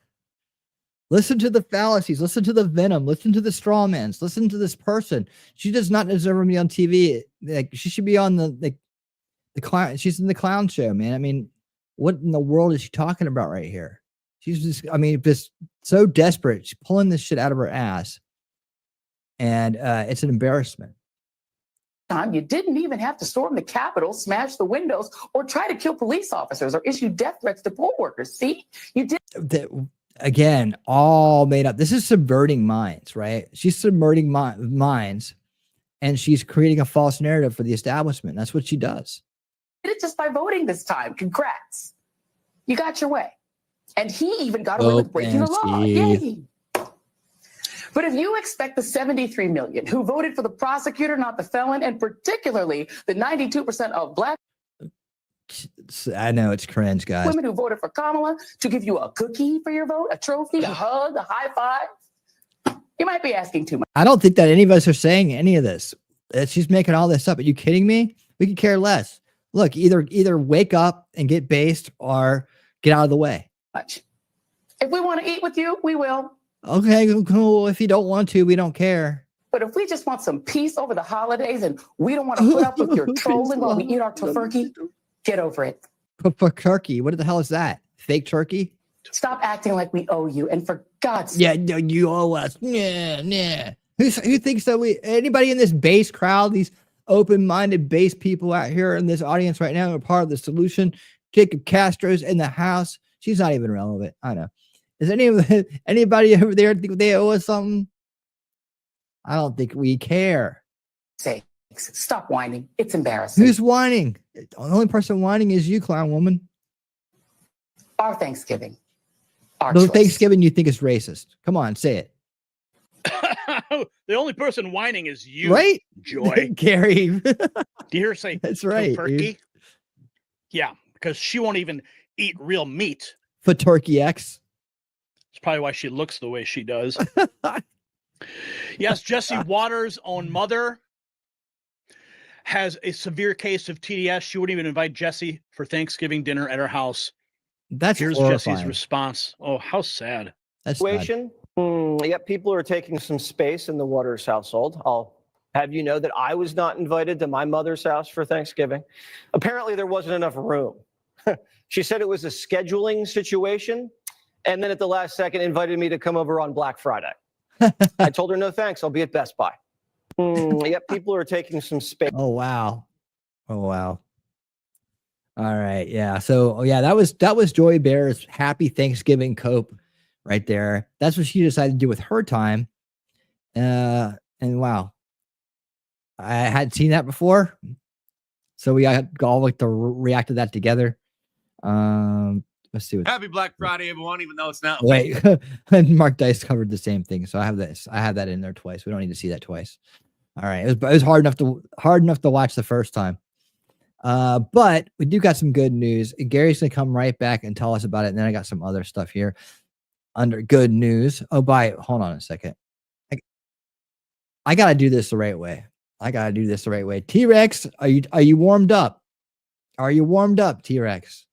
Listen to the fallacies. Listen to the venom. Listen to the straw mans. Listen to this person. She does not deserve to be on TV. Like, she should be on the clown. She's in the clown show, man. I mean, what in the world is she talking about right here? She's just, I mean, just so desperate. She's pulling this shit out of her ass, and it's an embarrassment. You didn't even have to storm the Capitol, smash the windows, or try to kill police officers or issue death threats to poll workers. See, you did. Again, all made up. This is subverting minds, right? She's subverting minds, and she's creating a false narrative for the establishment. That's what she does. Did it just by voting this time. Congrats. You got your way. And he even got away with breaking the law. Yay. But if you expect the 73 million who voted for the prosecutor, not the felon, and particularly the 92% of Black I know it's cringe, guys. women who voted for Kamala to give you a cookie for your vote, a trophy, a hug, a high five, you might be asking too much. I don't think that any of us are saying any of this. She's making all this up. Are you kidding me? We could care less. Look, either wake up and get based or get out of the way. If we want to eat with you, we will. Okay, cool. If you don't want to, we don't care. But if we just want some peace over the holidays and we don't want to put up with your trolling while we eat our tofurkey, get over it. Turkey. What the hell is that? Fake turkey? Stop acting like we owe you. And for God's sake. Yeah, no, you owe us. Nah. Who thinks that anybody in this base crowd, these open-minded base people out here in this audience right now are part of the solution? Jacob Castro's in the house. She's not even relevant. I know. Does anybody over there think they owe us something? I don't think we care. Sakes, stop whining. It's embarrassing. Who's whining? The only person whining is you, clown woman. Our Thanksgiving. The Thanksgiving you think is racist. Come on, say it. The only person whining is you, right? Joy. Gary. Do you hear her say that's right? Turkey? Yeah, because she won't even eat real meat. For Turkey X. It's probably why she looks the way she does. Yes, Jesse Waters' own mother has a severe case of TDS. She wouldn't even invite Jesse for Thanksgiving dinner at her house. Here's Jesse's response. Oh, how sad. Situation. Yep, people are taking some space in the Waters household. I'll have you know that I was not invited to my mother's house for Thanksgiving. Apparently, there wasn't enough room. She said it was a scheduling situation, and then at the last second invited me to come over on Black Friday. I told her no thanks. I'll be at Best Buy. Yep, people are taking some space. Oh wow. All right, yeah. So yeah, that was Joy Bear's happy Thanksgiving cope right there. That's what she decided to do with her time. And wow, I hadn't seen that before, so we got all like to react to that together. Let's see. Happy Black Friday, everyone, even though it's not. Wait, and Mark Dice covered the same thing, so I have this. I have that in there twice. We don't need to see that twice. All right, it was hard enough to watch the first time. But we do got some good news. Gary's gonna come right back and tell us about it, and then I got some other stuff here under good news. Oh, hold on a second. I gotta do this the right way. T-Rex, are you warmed up? Are you warmed up, T-Rex?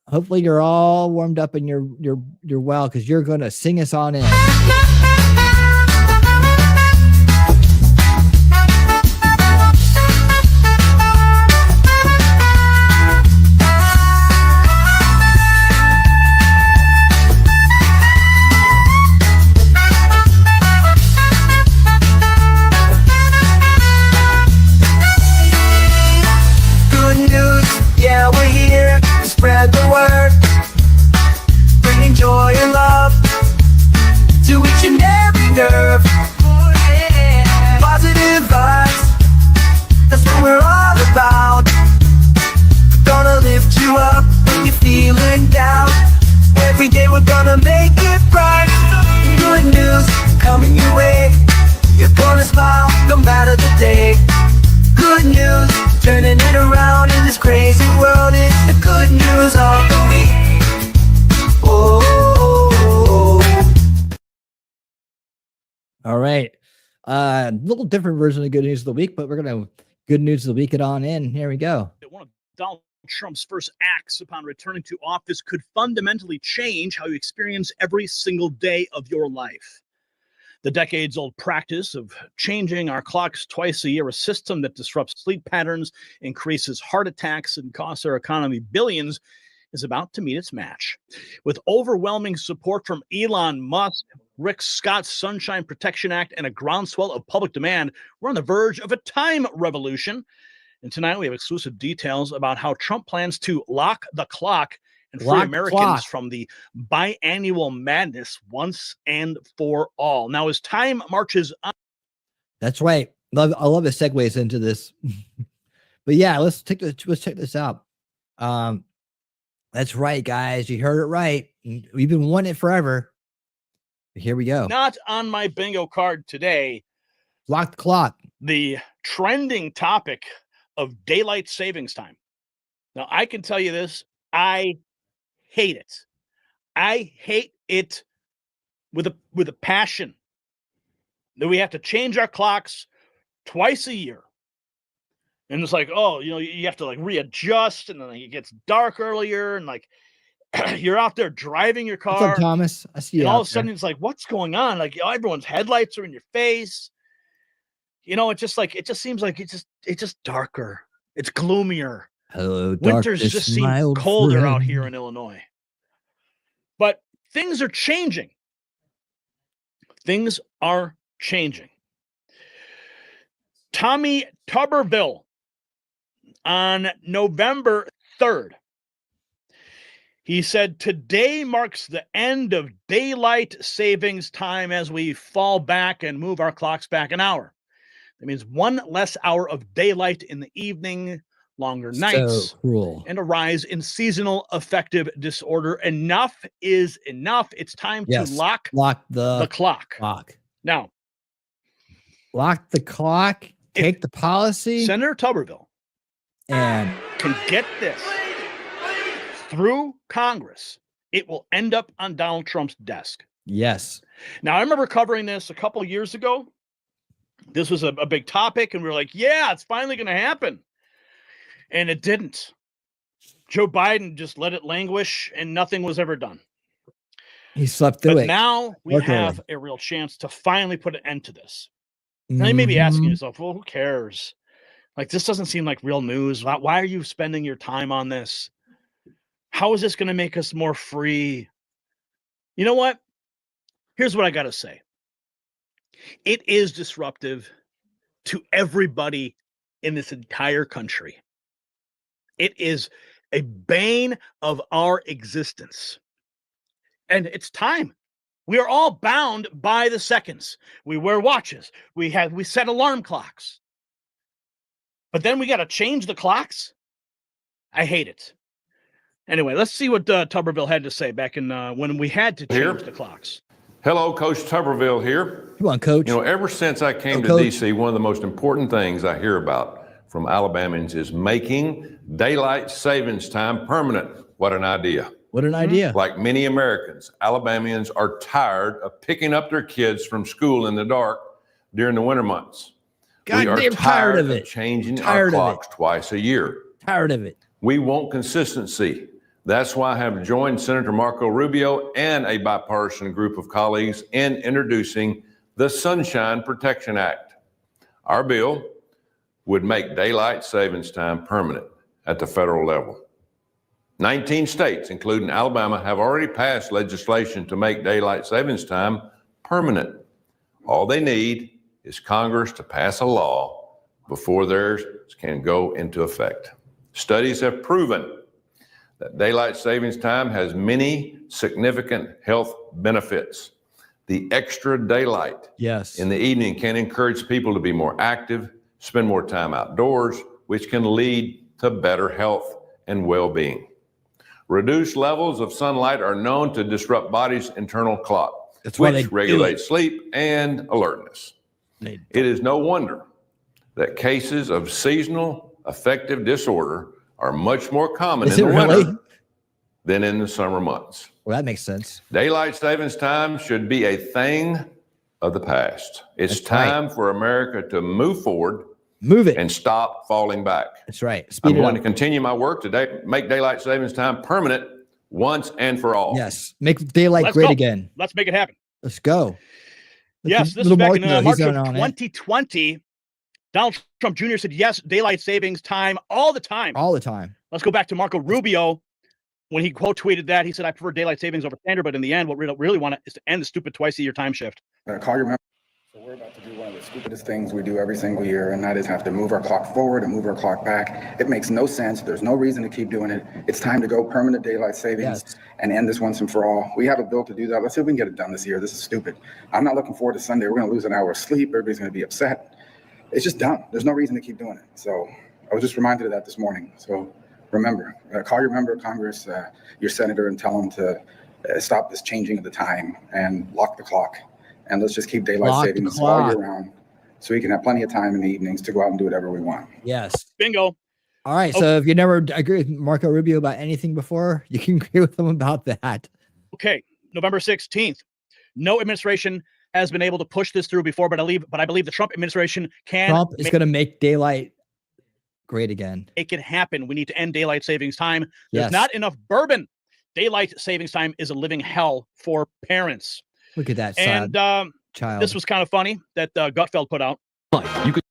hopefully you're all warmed up and you're well, because you're going to sing us on in. Yeah, we're here to spread the word, bringing joy and love to each and every nerve. Positive vibes, that's what we're all about. Gonna lift you up when you're feeling down. Every day we're gonna make it bright. Good news coming your way. You're gonna smile no matter the day. Good news, turning it around in this crazy world. It's the good news of the week. Oh. All right. Little different version of good news of the week, but we're going to good news of the week it on in. Here we go. One of Donald Trump's first acts upon returning to office could fundamentally change how you experience every single day of your life. The decades-old practice of changing our clocks twice a year, a system that disrupts sleep patterns, increases heart attacks, and costs our economy billions, is about to meet its match. With overwhelming support from Elon Musk, Rick Scott's Sunshine Protection Act, and a groundswell of public demand, we're on the verge of a time revolution. And tonight we have exclusive details about how Trump plans to lock the clock and free Americans from the biannual madness once and for all. Now, as time marches on. That's right. I love the segues into this. But yeah, let's check this out. That's right, guys. You heard it right. We've been wanting it forever. Here we go. Not on my bingo card today. Lock the clock. The trending topic of daylight savings time. Now, I can tell you this. I hate it. I hate it with a passion. That we have to change our clocks twice a year. And it's like, oh, you have to like readjust, and then it gets dark earlier, and like you're out there driving your car. What's up, Thomas? I see you. And all of a sudden it's like, what's going on? Like everyone's headlights are in your face. It just seems like it's just darker. It's gloomier. Hello, winters just seem colder out here in Illinois. But things are changing. Things are changing. Tommy Tuberville on November 3rd. He said, today marks the end of daylight savings time as we fall back and move our clocks back an hour. That means one less hour of daylight in the evening, longer nights, and a rise in seasonal affective disorder. Enough is enough. It's time to lock the clock. Now, lock the clock, take the policy. Senator Tuberville and can get this through Congress, it will end up on Donald Trump's desk. Yes. Now, I remember covering this a couple of years ago. This was a big topic, and we were like, yeah, it's finally going to happen. And it didn't. Joe Biden just let it languish, and nothing was ever done. He slept through it. But now we have a real chance to finally put an end to this. Now you may be asking yourself, well, who cares? Like, this doesn't seem like real news. Why are you spending your time on this? How is this going to make us more free? You know what? Here's what I got to say. It is disruptive to everybody in this entire country. It is a bane of our existence. And it's time. We are all bound by the seconds. We wear watches. We set alarm clocks. But then we got to change the clocks? I hate it. Anyway, let's see what Tuberville had to say back in when we had to change the clocks. Hello, Coach Tuberville here. Come on, Coach. Ever since I came to D.C., one of the most important things I hear about from Alabamians is making daylight savings time permanent. What an idea. What an idea. Like many Americans, Alabamians are tired of picking up their kids from school in the dark during the winter months. We are tired of it. Changing our clocks twice a year. Tired of it. We want consistency. That's why I have joined Senator Marco Rubio and a bipartisan group of colleagues in introducing the Sunshine Protection Act. Our bill would make daylight savings time permanent at the federal level. 19 states, including Alabama, have already passed legislation to make daylight savings time permanent. All they need is Congress to pass a law before theirs can go into effect. Studies have proven that daylight savings time has many significant health benefits. The extra daylight in the evening can encourage people to be more active, spend more time outdoors, which can lead to better health and well-being. Reduced levels of sunlight are known to disrupt body's internal clock, which regulates sleep and alertness. It is no wonder that cases of seasonal affective disorder are much more common in the winter than in the summer months. Well, that makes sense. Daylight savings time should be a thing of the past. It's time for America to move forward, and stop falling back. That's right. I'm going to continue my work today, make daylight savings time permanent once and for all. Yes, make daylight great again. Let's make it happen. Let's go. Yes, this is back in March of 2020. Donald Trump Jr. said, yes, daylight savings time all the time. All the time. Let's go back to Marco Rubio. When he quote tweeted that, he said, I prefer daylight savings over standard, but in the end, what we really want is to end the stupid twice-a-year time shift. Call your members. So we're about to do one of the stupidest things we do every single year, and that is have to move our clock forward and move our clock back. It makes no sense. There's no reason to keep doing it. It's time to go permanent daylight savings and end this once and for all. We have a bill to do that. Let's see if we can get it done this year. This is stupid. I'm not looking forward to Sunday. We're going to lose an hour of sleep. Everybody's going to be upset. It's just dumb. There's no reason to keep doing it. So I was just reminded of that this morning. So remember, call your member of Congress, your senator, and tell them to stop this changing of the time and lock the clock. And let's just keep daylight savings all year round so we can have plenty of time in the evenings to go out and do whatever we want. Yes. Bingo. All right. So if you never agree with Marco Rubio about anything before, you can agree with him about that. Okay. November 16th. No administration has been able to push this through before, but I believe the Trump administration can. Trump is going to make daylight great again. It can happen. We need to end daylight savings time. There's not enough bourbon. Daylight savings time is a living hell for parents. Look at that and child. This was kind of funny that Gutfeld put out. You could,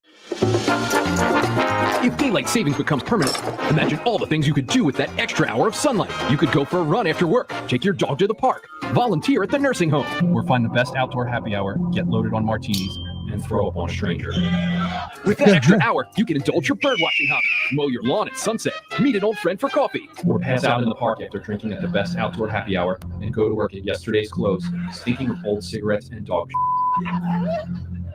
if daylight savings becomes permanent, imagine all the things you could do with that extra hour of sunlight. You could go for a run after work, take your dog to the park, volunteer at the nursing home, or find the best outdoor happy hour, get loaded on martinis, and throw up on a stranger. With that extra hour, you can indulge your birdwatching hobby, mow your lawn at sunset, meet an old friend for coffee, or pass out in the park after drinking at the best outdoor happy hour and go to work at yesterday's close, stinking of old cigarettes and dog.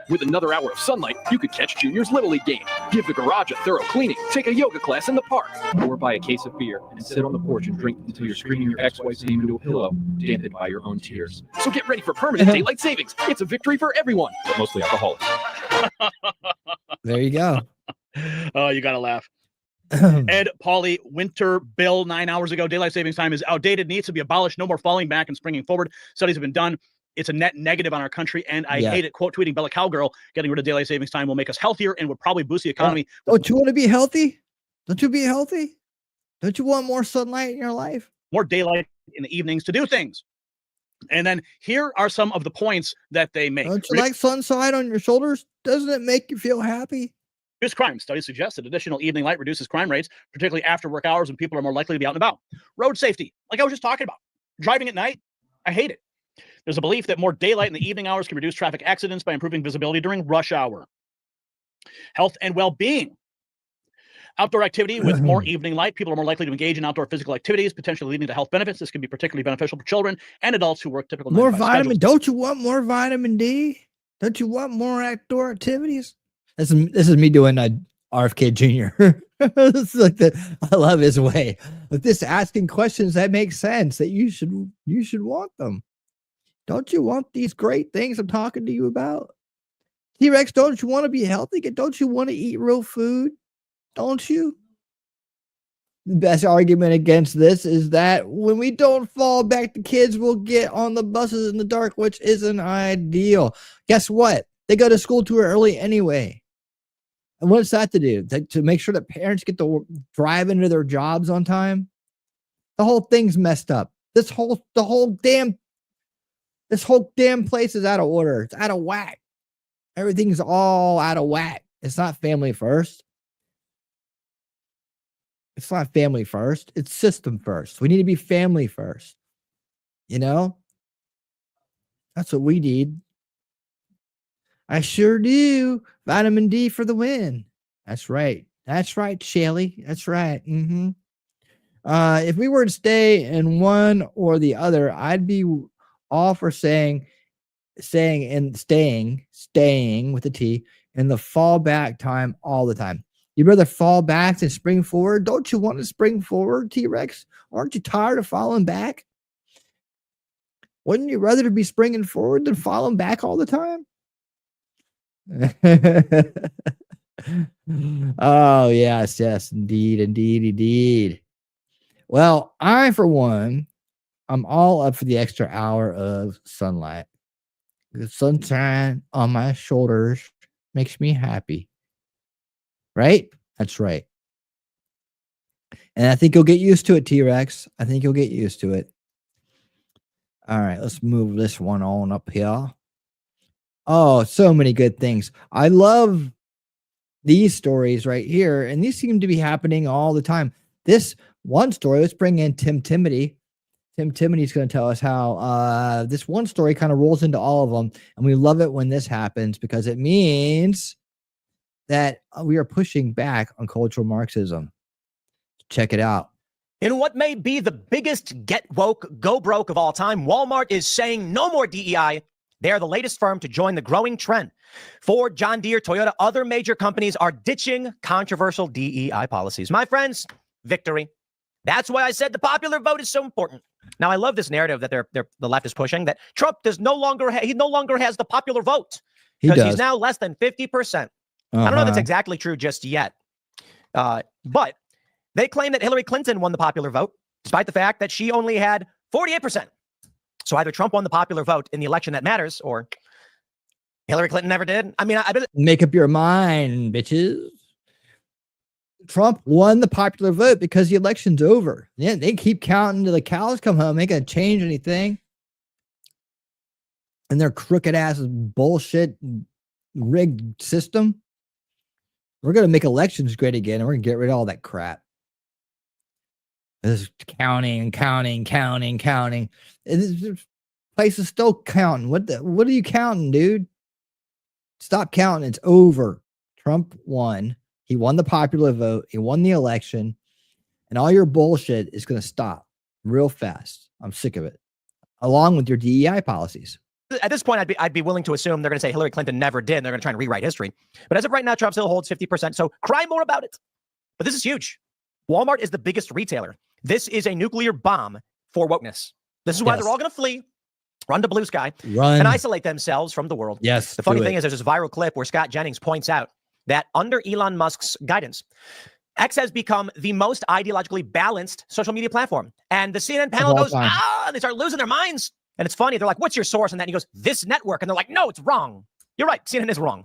With another hour of sunlight, you could catch Junior's Little League game, give the garage a thorough cleaning, take a yoga class in the park, or buy a case of beer and sit on the porch and drink until you're screaming your ex-wife's name into a pillow, dampened by your own tears. So get ready for permanent daylight savings. It's a victory for everyone, but mostly alcoholics. There you go. Oh, you gotta laugh. Ed Pauley Winter bill 9 hours ago. Daylight savings time is outdated, needs to be abolished. No more falling back and springing forward. Studies have been done. It's a net negative on our country, and I hate it. Quote tweeting Bella Cowgirl, getting rid of daylight savings time will make us healthier and would probably boost the economy. Don't you want to be healthy? Don't you be healthy? Don't you want more sunlight in your life? More daylight in the evenings to do things. And then here are some of the points that they make. Don't you like sunshine on your shoulders? Doesn't it make you feel happy? Reduce crime. Studies suggest that additional evening light reduces crime rates, particularly after work hours when people are more likely to be out and about. Road safety, like I was just talking about. Driving at night, I hate it. There's a belief that more daylight in the evening hours can reduce traffic accidents by improving visibility during rush hour. Health and well-being. Outdoor activity with more evening light. People are more likely to engage in outdoor physical activities, potentially leading to health benefits. This can be particularly beneficial for children and adults who work typical more 9 to 5 vitamin. schedules. Don't you want more vitamin D? Don't you want more outdoor activities? This is me doing a RFK Jr. This is like I love his way with this asking questions that make sense that you should want them. Don't you want these great things I'm talking to you about? T-Rex, don't you want to be healthy? Don't you want to eat real food? Don't you? The best argument against this is that when we don't fall back, the kids will get on the buses in the dark, which isn't ideal. Guess what? They go to school too early anyway. And what's that to do? To make sure that parents get to drive into their jobs on time? The whole thing's messed up. The whole damn place is out of order. It's out of whack. Everything's all out of whack. It's not family first. It's not family first. It's system first. We need to be family first. You know? That's what we need. I sure do. Vitamin D for the win. That's right. That's right, Shelly. That's right. If we were to stay in one or the other, I'd be all for staying with a T in the fallback time all the time. You'd rather fall back than spring forward. Don't you want to spring forward, T-Rex? Aren't you tired of falling back? Wouldn't you rather be springing forward than falling back all the time? Oh, yes, indeed. Well, I, for one, I'm all up for the extra hour of sunlight. The sunshine on my shoulders makes me happy. Right? That's right. And I think you'll get used to it, T-Rex. I think you'll get used to it. All right, let's move this one on up here. Oh, so many good things. I love these stories right here, and these seem to be happening all the time. This one story, let's bring in Tim Timity. Tim Timity's going to tell us how this one story kind of rolls into all of them, and we love it when this happens because it means that we are pushing back on cultural Marxism. Check it out. In what may be the biggest get woke, go broke of all time, Walmart is saying no more DEI. They are the latest firm to join the growing trend. Ford, John Deere, Toyota, other major companies are ditching controversial DEI policies. My friends, victory. That's why I said the popular vote is so important. Now, I love this narrative that the left is pushing, that Trump no longer has the popular vote because he's now less than 50%. I don't know if that's exactly true just yet. But they claim that Hillary Clinton won the popular vote, despite the fact that she only had 48%. So either Trump won the popular vote in the election that matters, or Hillary Clinton never did. I mean, make up your mind, bitches. Trump won the popular vote because the election's over. Yeah, they keep counting till the cows come home. They ain't gonna change anything. And their crooked ass bullshit rigged system. We're gonna make elections great again, and we're gonna get rid of all that crap. This counting. This place is still counting. What are you counting, dude? Stop counting. It's over. Trump won. He won the popular vote. He won the election. And all your bullshit is going to stop real fast. I'm sick of it. Along with your DEI policies. At this point, I'd be willing to assume they're going to say Hillary Clinton never did. And they're going to try and rewrite history. But as of right now, Trump still holds 50%. So cry more about it. But this is huge. Walmart is the biggest retailer. This is a nuclear bomb for wokeness. This is why they're all going to flee, run to blue sky, and isolate themselves from the world. Yes. The funny thing is there's this viral clip where Scott Jennings points out that under Elon Musk's guidance, X has become the most ideologically balanced social media platform. And the CNN panel goes, and they start losing their minds. And it's funny. They're like, what's your source? And then he goes, this network. And they're like, no, it's wrong. You're right. CNN is wrong.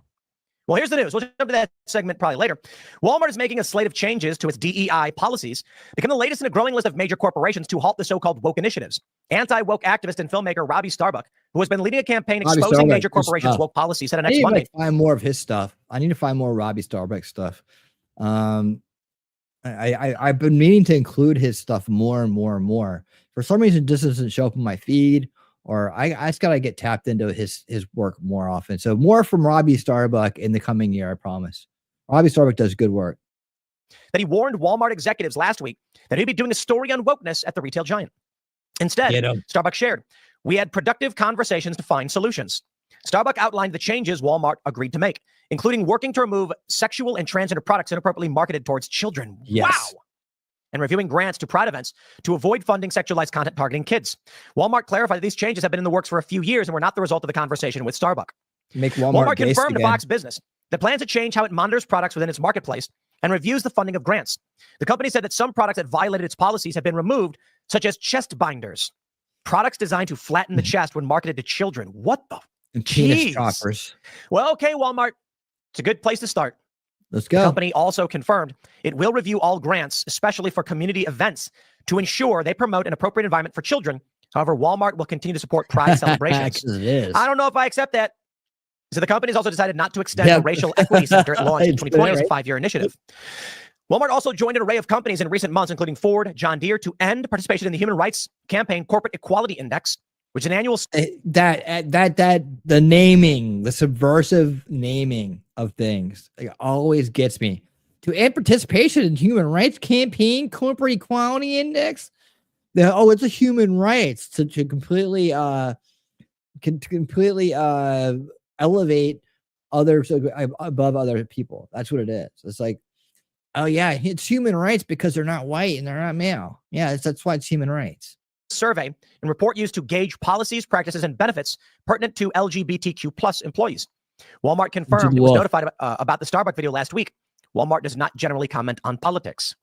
Well, here's the news. We'll jump to that segment probably later. Walmart is making a slate of changes to its DEI policies, become the latest in a growing list of major corporations to halt the so-called woke initiatives. Anti-woke activist and filmmaker Robbie Starbuck, who has been leading a campaign exposing major corporations' woke policies, said on next Monday. Find more of his stuff. I need to find more Robbie Starbuck stuff. I've been meaning to include his stuff more and more. For some reason, this doesn't show up in my feed. Or I just got to get tapped into his work more often. So more from Robbie Starbuck in the coming year, I promise. Robbie Starbuck does good work. That he warned Walmart executives last week that he'd be doing a story on wokeness at the retail giant. Instead, Starbuck shared, we had productive conversations to find solutions. Starbuck outlined the changes Walmart agreed to make, including working to remove sexual and transgender products inappropriately marketed towards children. Yes. Wow. And reviewing grants to Pride events to avoid funding sexualized content targeting kids. Walmart clarified that these changes have been in the works for a few years and were not the result of the conversation with Starbucks. Make Walmart confirmed to Fox Business that plans to change how it monitors products within its marketplace and reviews the funding of grants. The company said that some products that violated its policies have been removed, such as chest binders, products designed to flatten the chest when marketed to children. What the? And penis choppers. Well, okay, Walmart. It's a good place to start. Let's The go. company also confirmed it will review all grants, especially for community events, to ensure they promote an appropriate environment for children. However, Walmart will continue to support pride celebrations. 'Cause it is. I don't know if I accept that. So the company has also decided not to extend the Racial Equity Center it launched in 2020 as a 5-year initiative. Walmart also joined an array of companies in recent months, including Ford, John Deere, to end participation in the Human Rights Campaign Corporate Equality Index, which is an annual. The naming, the subversive naming of things, like, always gets me. To end participation in Human Rights Campaign Corporate Equality Index. It's a human rights to completely elevate others above other people. That's what it is. It's like, oh yeah, it's human rights because they're not white and they're not male. Yeah, that's why it's human rights. Survey and report used to gauge policies, practices, and benefits pertinent to LGBTQ plus employees. Walmart confirmed it was notified about the Starbucks video last week. Walmart does not generally comment on politics.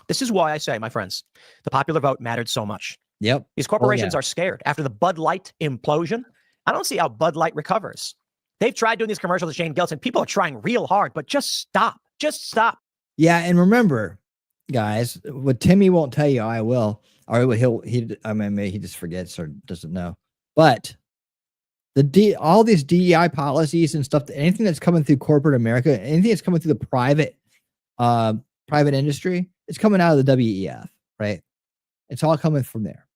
This is why I say, my friends, the popular vote mattered so much. Yep. These corporations are scared. After the Bud Light implosion, I don't see how Bud Light recovers. They've tried doing these commercials with Shane Gillis, and people are trying real hard, but just stop. Just stop. Yeah, and remember, guys, what Timmy won't tell you, I will. Or maybe he just forgets or doesn't know. But all these DEI policies and stuff, anything that's coming through corporate America, anything that's coming through the private industry, it's coming out of the WEF, right? It's all coming from there.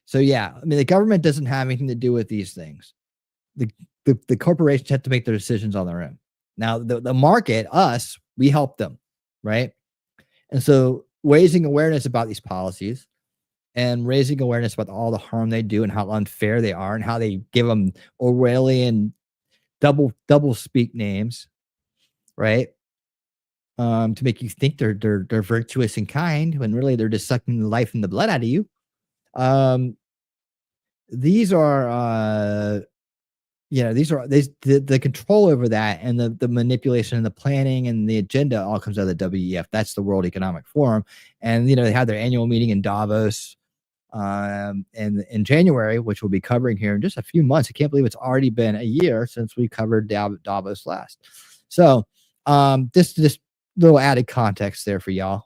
So yeah, I mean, the government doesn't have anything to do with these things. The corporations have to make their decisions on their own. Now, the market, us, we help them, right? And so raising awareness about these policies and raising awareness about all the harm they do and how unfair they are and how they give them Orwellian double speak names, right? To make you think they're virtuous and kind when really they're just sucking the life and the blood out of you. These are the control over that, and the manipulation and the planning and the agenda all comes out of the WEF. That's the World Economic Forum. And they have their annual meeting in Davos and in January, which we'll be covering here in just a few months. I can't believe it's already been a year since we covered Davos last. So this little added context there for y'all.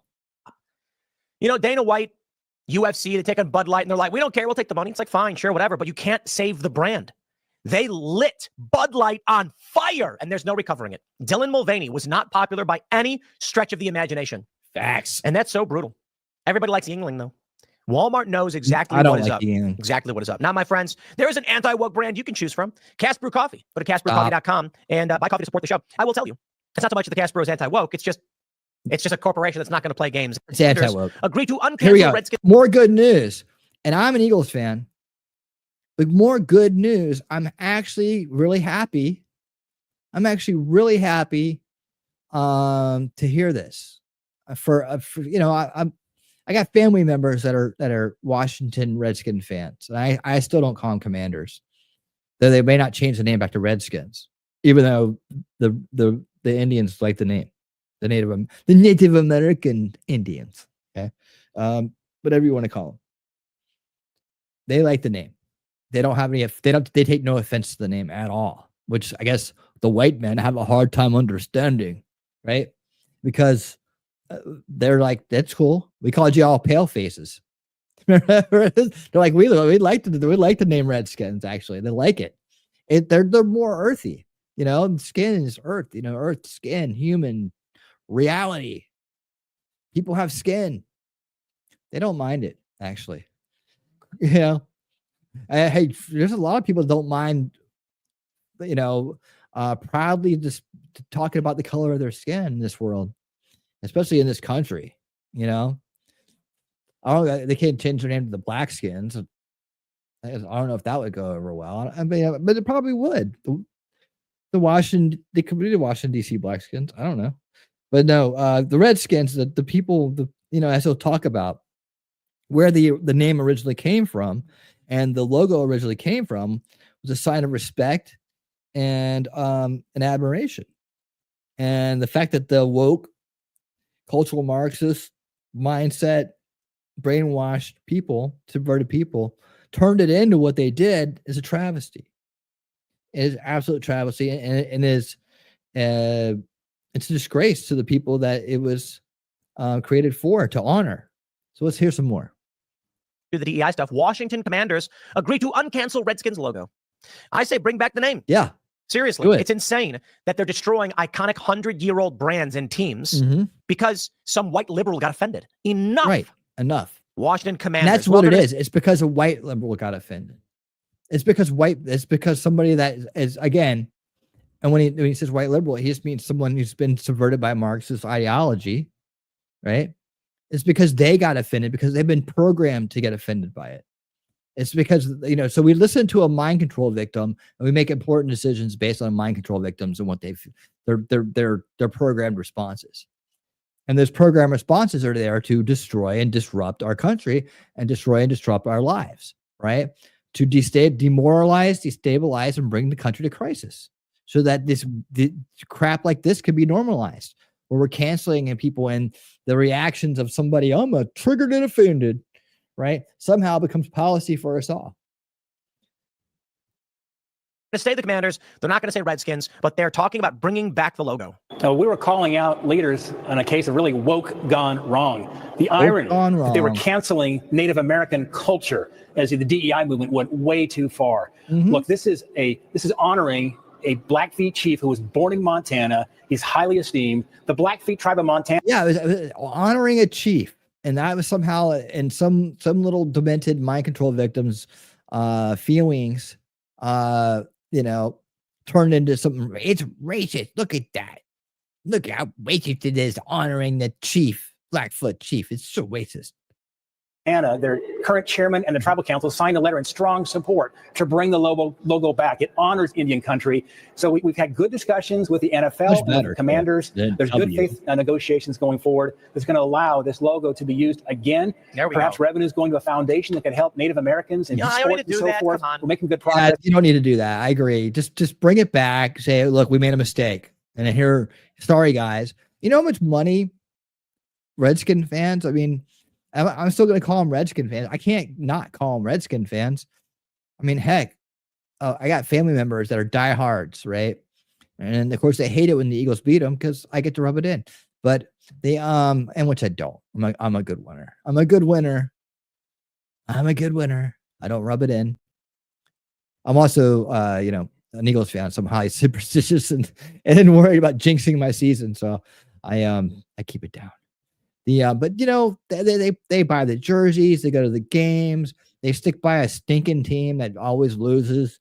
Dana White, UFC, they take on Bud Light and they're like, we don't care, we'll take the money. It's like, fine, sure, whatever, but you can't save the brand. They lit Bud Light on fire, and there's no recovering it. Dylan Mulvaney was not popular by any stretch of the imagination. Facts. And that's so brutal. Everybody likes Yingling, though. Walmart knows exactly what is up. Exactly what is up. Now, my friends, there is an anti-woke brand you can choose from. Cask Brew Coffee. Go to castbrewcoffee.com and buy coffee to support the show. I will tell you, it's not so much that the Cask Brew is anti-woke. It's just a corporation that's not going to play games. It's anti-woke. Agree to Here we uncancel go. Redskins. More good news. And I'm an Eagles fan. But more good news. I'm actually really happy. To hear this. I got family members that are Washington Redskin fans, and I still don't call them Commanders. Though they may not change the name back to Redskins, even though the Indians like the name, the Native American Indians. Okay, whatever you want to call them, they like the name. They don't have any. They take no offense to the name at all, which I guess the white men have a hard time understanding, right? Because they're like, that's cool. We called you all pale faces. They're like, we like the name Redskins. Actually, they like it. They're more earthy. Skin is earth. Earth, skin, human, reality. People have skin. They don't mind it, actually. Hey, there's a lot of people that don't mind, proudly just talking about the color of their skin in this world, especially in this country. They can't change their name to the Blackskins. I don't know if that would go over well. I mean, but it probably would. The Washington D.C. Blackskins. I don't know, but no, the Redskins. The people. As they'll talk about where the name originally came from. And the logo originally came from was a sign of respect and an admiration. And the fact that the woke, cultural Marxist mindset, brainwashed people, subverted people, turned it into what they did is a travesty. It is absolute travesty, and is It's a disgrace to the people that it was created for, to honor. So let's hear some more. Do the DEI stuff. Washington Commanders agree to uncancel Redskins logo. I say bring back the name. Yeah. Seriously, it's insane that they're destroying iconic 100-year-old brands and teams because some white liberal got offended. Enough. Right. Enough. Washington Commanders. And that's what it is. It's because a white liberal got offended. It's because somebody that is, again, and when he says white liberal, he just means someone who's been subverted by Marxist ideology, right? It's because they got offended because they've been programmed to get offended by it. It's because, so we listen to a mind control victim and we make important decisions based on mind control victims and what their programmed responses. And those programmed responses are there to destroy and disrupt our country and destroy and disrupt our lives, right? To demoralize, destabilize, and bring the country to crisis so that this crap like this could be normalized, where we're canceling and people and the reactions of somebody, I'm a triggered and offended, right? Somehow becomes policy for us all. To say the Commanders, they're not going to say Redskins, but they're talking about bringing back the logo. We were calling out leaders on a case of really woke gone wrong. The irony that they were canceling Native American culture as the DEI movement went way too far. Look, this is honoring a Blackfeet chief who was born in Montana. He's highly esteemed. The Blackfeet tribe of Montana. Yeah, it was honoring a chief. And that was somehow in some little demented mind control victims' feelings, turned into something. It's racist. Look at that. Look how racist it is, honoring the chief, Blackfoot chief. It's so racist. Anna, their current chairman and the tribal council signed a letter in strong support to bring the logo back. It honors Indian country. So we've had good discussions with the NFL and the Commanders. There's good faith negotiations going forward that's going to allow this logo to be used again. Perhaps revenues going to a foundation that could help Native Americans and sports and so forth. We're making good progress. You don't need to do that. I agree. Just bring it back. Say, look, we made a mistake. And I hear, sorry, guys. You know how much money Redskin fans, I mean, I'm still going to call them Redskin fans. I can't not call them Redskin fans. I mean, heck, I got family members that are diehards, right? And of course, they hate it when the Eagles beat them because I get to rub it in. But they, and which I don't. I'm a good winner. I'm a good winner. I don't rub it in. I'm also, an Eagles fan. So I'm highly superstitious and worried about jinxing my season. So I keep it down. But they buy the jerseys, they go to the games, they stick by a stinking team that always loses,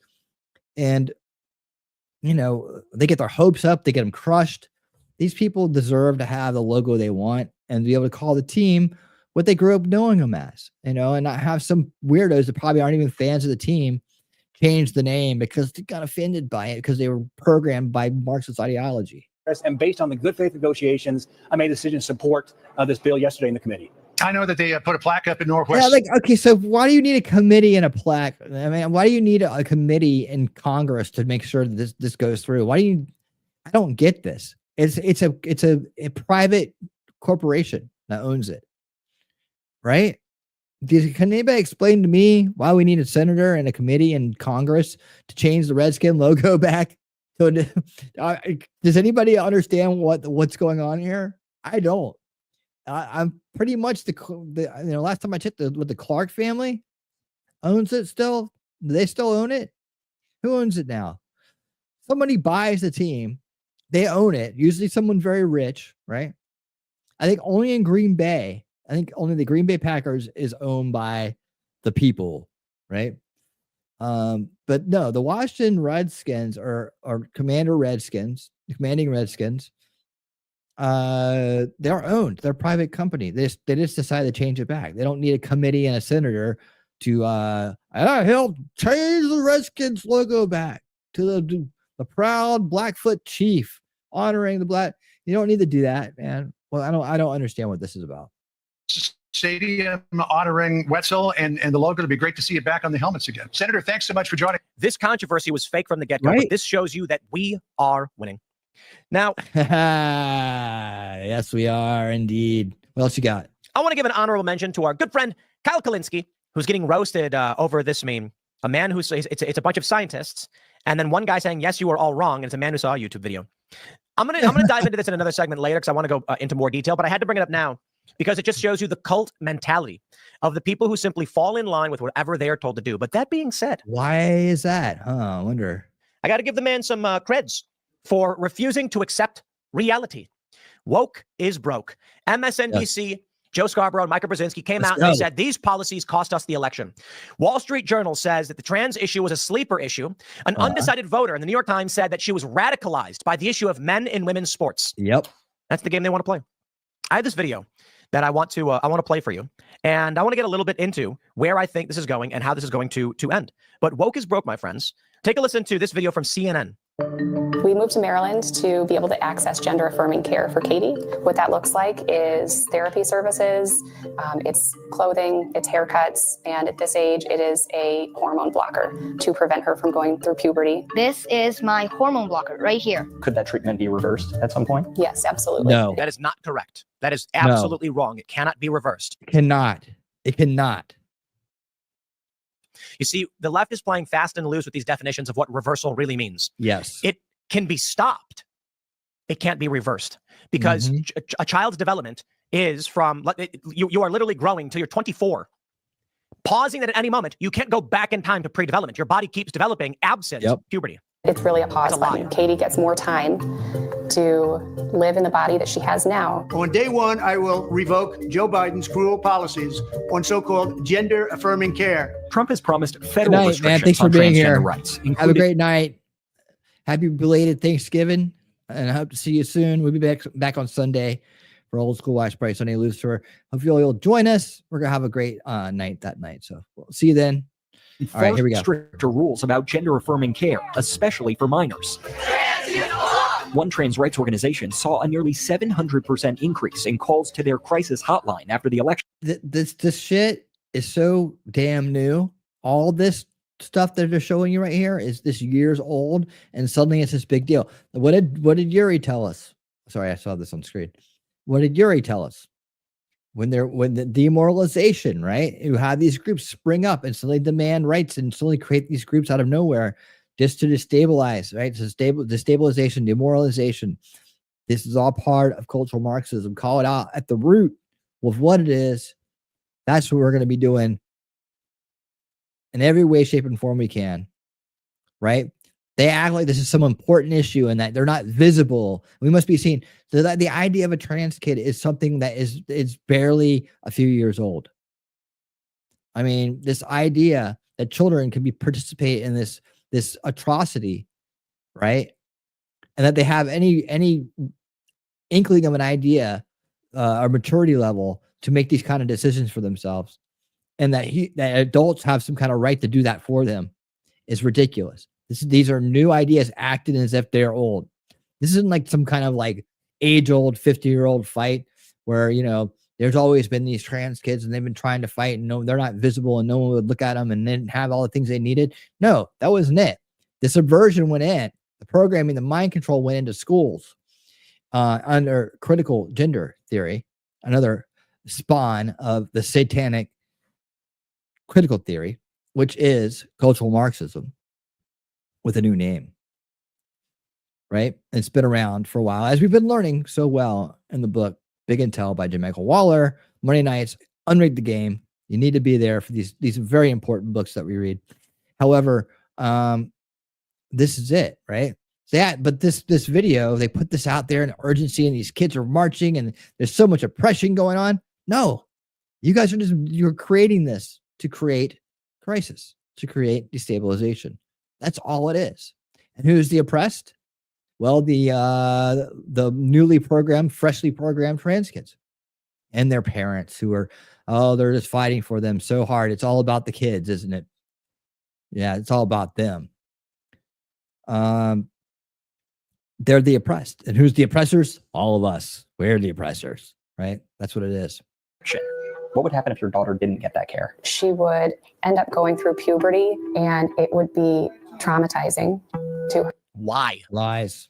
and they get their hopes up, they get them crushed. These people deserve to have the logo they want and be able to call the team what they grew up knowing them as, and not have some weirdos that probably aren't even fans of the team change the name because they got offended by it because they were programmed by Marxist ideology. And based on the good faith negotiations, I made a decision to support this bill yesterday in the committee. I know that they put a plaque up in Northwest. Yeah, okay, so why do you need a committee and a plaque? I mean, why do you need a committee in Congress to make sure that this goes through? I don't get this. It's a private corporation that owns it, right? Can anybody explain to me why we need a senator and a committee in Congress to change the Redskin logo back? So, does anybody understand what's going on here? I don't. I'm pretty much the last time I checked with the Clark family owns it still. Do they still own it? Who owns it now? Somebody buys the team. They own it. Usually someone very rich, right? I think only in Green Bay. I think only the Green Bay Packers is owned by the people, right? But no, the Washington Redskins are commanding Redskins. They're owned. They're a private company. They just decided to change it back. They don't need a committee and a senator to help change the Redskins logo back to the proud Blackfoot chief honoring the black. You don't need to do that, man. Well, I don't understand what this is about. Stadium honoring Wetzel and the logo. It'd be great to see it back on the helmets again. Senator, thanks so much for joining. This controversy was fake from the get-go, but this shows you that we are winning. Now, yes, we are indeed. What else you got? I want to give an honorable mention to our good friend Kyle Kalinske, who's getting roasted over this meme. A man who says it's a bunch of scientists, and then one guy saying, yes, you are all wrong, and it's a man who saw a YouTube video. I'm gonna dive into this in another segment later because I want to go into more detail, but I had to bring it up now because it just shows you the cult mentality of the people who simply fall in line with whatever they are told to do. But that being said, why is that? I wonder. I got to give the man some creds for refusing to accept reality. Woke is broke. MSNBC, Joe Scarborough and Michael Brzezinski came out and they said these policies cost us the election. Wall Street Journal says that the trans issue was a sleeper issue. An undecided voter in the New York Times said that she was radicalized by the issue of men in women's sports. Yep. That's the game they want to play. I have this video that I want to play for you. And I want to get a little bit into where I think this is going and how this is going to end. But woke is broke, my friends. Take a listen to this video from CNN. We moved to Maryland to be able to access gender affirming care for Katie. What that looks like is therapy services, it's clothing, it's haircuts, and at this age, it is a hormone blocker to prevent her from going through puberty. This is my hormone blocker right here. Could that treatment be reversed at some point? Yes, absolutely. No. That is not correct. That is absolutely wrong. It cannot be reversed. It cannot. It cannot. You see, the left is playing fast and loose with these definitions of what reversal really means. Yes. It can be stopped. It can't be reversed because a child's development is from, you are literally growing till you're 24. Pausing that at any moment, you can't go back in time to pre-development. Your body keeps developing absent puberty. It's really a pause button. Katie gets more time to live in the body that she has now. On day one, I will revoke Joe Biden's cruel policies on so-called gender-affirming care. Trump has promised federal restrictions man. Thanks for on being transgender here. rights. Have a great night. Happy belated Thanksgiving, and I hope to see you soon. We'll be back on Sunday for Old School Watch Party Sunday Loose Tour. Hope you'll join us. We're gonna have a great night that night. So we'll see you then. All right, here we go. Stricter rules about gender-affirming care, especially for minors. One trans rights organization saw a nearly 700% increase in calls to their crisis hotline after the election. This shit is so damn new. All this stuff that they're showing you right here is this years old, and suddenly it's this big deal. What did Yuri tell us? Sorry, I saw this on screen. What did Yuri tell us? When the demoralization, right? You have these groups spring up and suddenly demand rights and suddenly create these groups out of nowhere just to destabilize, right? So destabilization, demoralization. This is all part of cultural Marxism. Call it out at the root with what it is. That's what we're going to be doing in every way, shape, and form we can, right? They act like this is some important issue and that they're not visible. We must be seen. So that the idea of a trans kid is something that is barely a few years old. I mean, this idea that children can participate in this atrocity, right? And that they have any inkling of an idea or maturity level to make these kind of decisions for themselves, and that adults have some kind of right to do that for them is ridiculous. These are new ideas acting as if they're old. This isn't like some kind of like age-old 50-year-old fight where, you know, there's always been these trans kids and they've been trying to fight and no, they're not visible and no one would look at them and they didn't have all the things they needed. No, that wasn't it. The subversion went in. The programming, the mind control went into schools under critical gender theory, another spawn of the satanic critical theory, which is cultural Marxism with a new name, right? It's been around for a while, as we've been learning so well in the book Big and Tell by Jim Michael Waller. Monday nights, Unrigged the Game. You need to be there for these very important books that we read. However, this is it, right? But this video, they put this out there in urgency, and these kids are marching, and there's so much oppression going on. No, you guys you're creating this to create crisis, to create destabilization. That's all it is. And who's the oppressed? Well, the newly programmed, freshly programmed trans kids and their parents who are, they're just fighting for them so hard. It's all about the kids, isn't it? Yeah, it's all about them. They're the oppressed. And who's the oppressors? All of us. We're the oppressors, right? That's what it is. What would happen if your daughter didn't get that care? She would end up going through puberty, and it would be traumatizing to her. Why? Lies.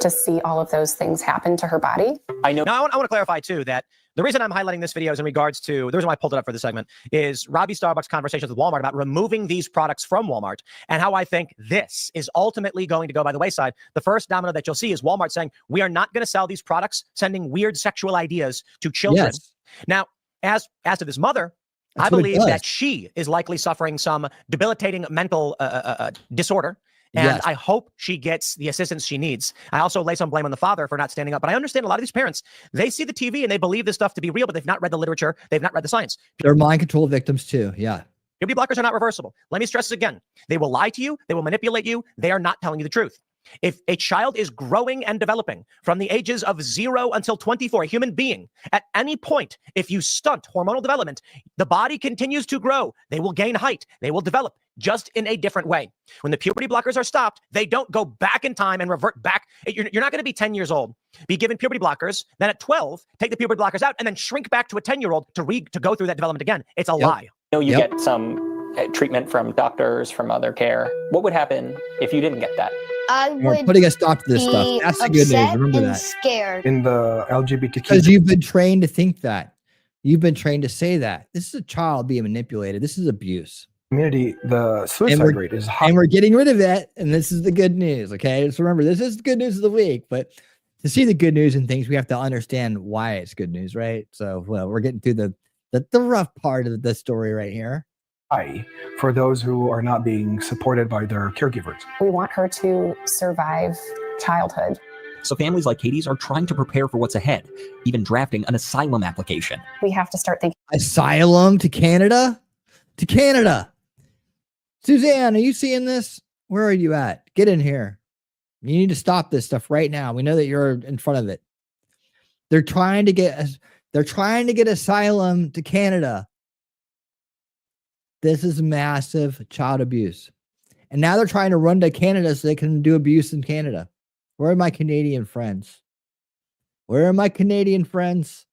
To see all of those things happen to her body. I know. Now, I want to clarify, too, that the reason I'm highlighting this video is in regards to, the reason why I pulled it up for this segment is Robbie Starbuck's conversations with Walmart about removing these products from Walmart and how I think this is ultimately going to go by the wayside. The first domino that you'll see is Walmart saying, we are not going to sell these products, sending weird sexual ideas to children. Yes. Now, as to this mother, That's I what it believe does. that she is likely suffering some debilitating mental disorder. And Yes. I hope she gets the assistance she needs. I also lay some blame on the father for not standing up. But I understand a lot of these parents, they see the TV and they believe this stuff to be real, but they've not read the literature. They've not read the science. They're mind control victims too. Yeah. Puberty blockers are not reversible. Let me stress this again. They will lie to you. They will manipulate you. They are not telling you the truth. If a child is growing and developing from the ages of 0 until 24, a human being, at any point, if you stunt hormonal development, the body continues to grow. They will gain height. They will develop just in a different way. When the puberty blockers are stopped, they don't go back in time and revert back. You're not going to be 10 years old, be given puberty blockers, then at 12, take the puberty blockers out, and then shrink back to a 10-year-old to go through that development again. It's a lie. You know, you get some treatment from doctors, from other care. What would happen if you didn't get that? I We're would putting a stop to this be stuff. That's the good news. upset Remember and that. scared. In the LGBTQ Because you've been trained to think that. You've been trained to say that. This is a child being manipulated. This is abuse. community, the suicide rate is high. And we're getting rid of that. And this is the good news. Okay. Just remember, this is the good news of the week. But to see the good news in things, we have to understand why it's good news, right? So, well, we're getting through the rough part of the story right here. For those who are not being supported by their caregivers. We want her to survive childhood. So families like Katie's are trying to prepare for what's ahead, even drafting an asylum application. We have to start thinking. Asylum to Canada? To Canada. Suzanne, are you seeing this? Where are you at? Get in here. You need to stop this stuff right now. We know that you're in front of it. They're trying to get asylum to Canada. This is massive child abuse. And now they're trying to run to Canada so they can do abuse in Canada. Where are my Canadian friends? Where are my Canadian friends?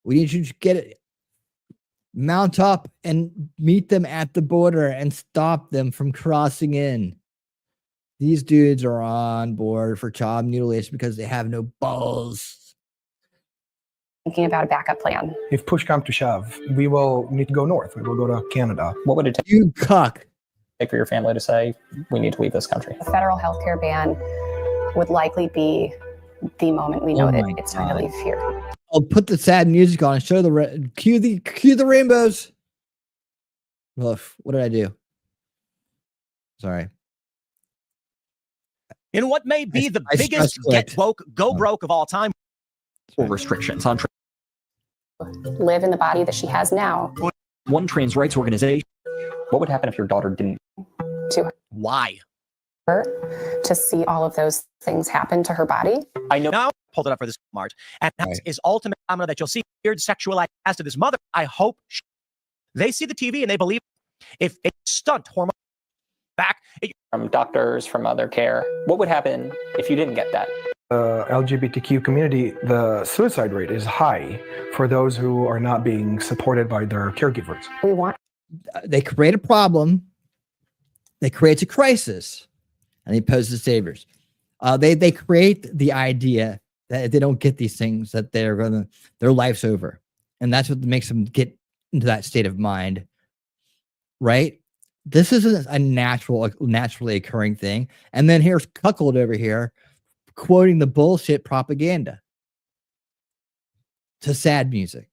We need you to get it. Mount up and meet them at the border and stop them from crossing in. These dudes are on board for child mutilation because they have no balls. Thinking about a backup plan. If push comes to shove, we will need to go north. We will go to Canada. What would it take? You cuck. For your family to say, we need to leave this country? A federal healthcare ban would likely be the moment we know that it's time to leave here. I'll put the sad music on and show cue the rainbows. Woof. What did I do? Sorry. In what may be the biggest get woke, go broke of all time. Restrictions on live in the body that she has now. One trans rights organization. What would happen if your daughter didn't? Why? Her to see all of those things happen to her body. I know. Now pulled it up for this Mart, and that is ultimate phenomena that you'll see weird sexual as to this mother. I hope they see the TV and they believe if a stunt hormone back from doctors, from other care. What would happen if you didn't get that? The LGBTQ community, the suicide rate is high for those who are not being supported by their caregivers. We want. They create a problem. They create a crisis, and they pose the saviors. They create the idea that if they don't get these things, that their life's over, and that's what makes them get into that state of mind. Right? This isn't a naturally occurring thing. And then here's Cuckold over here, quoting the bullshit propaganda to sad music.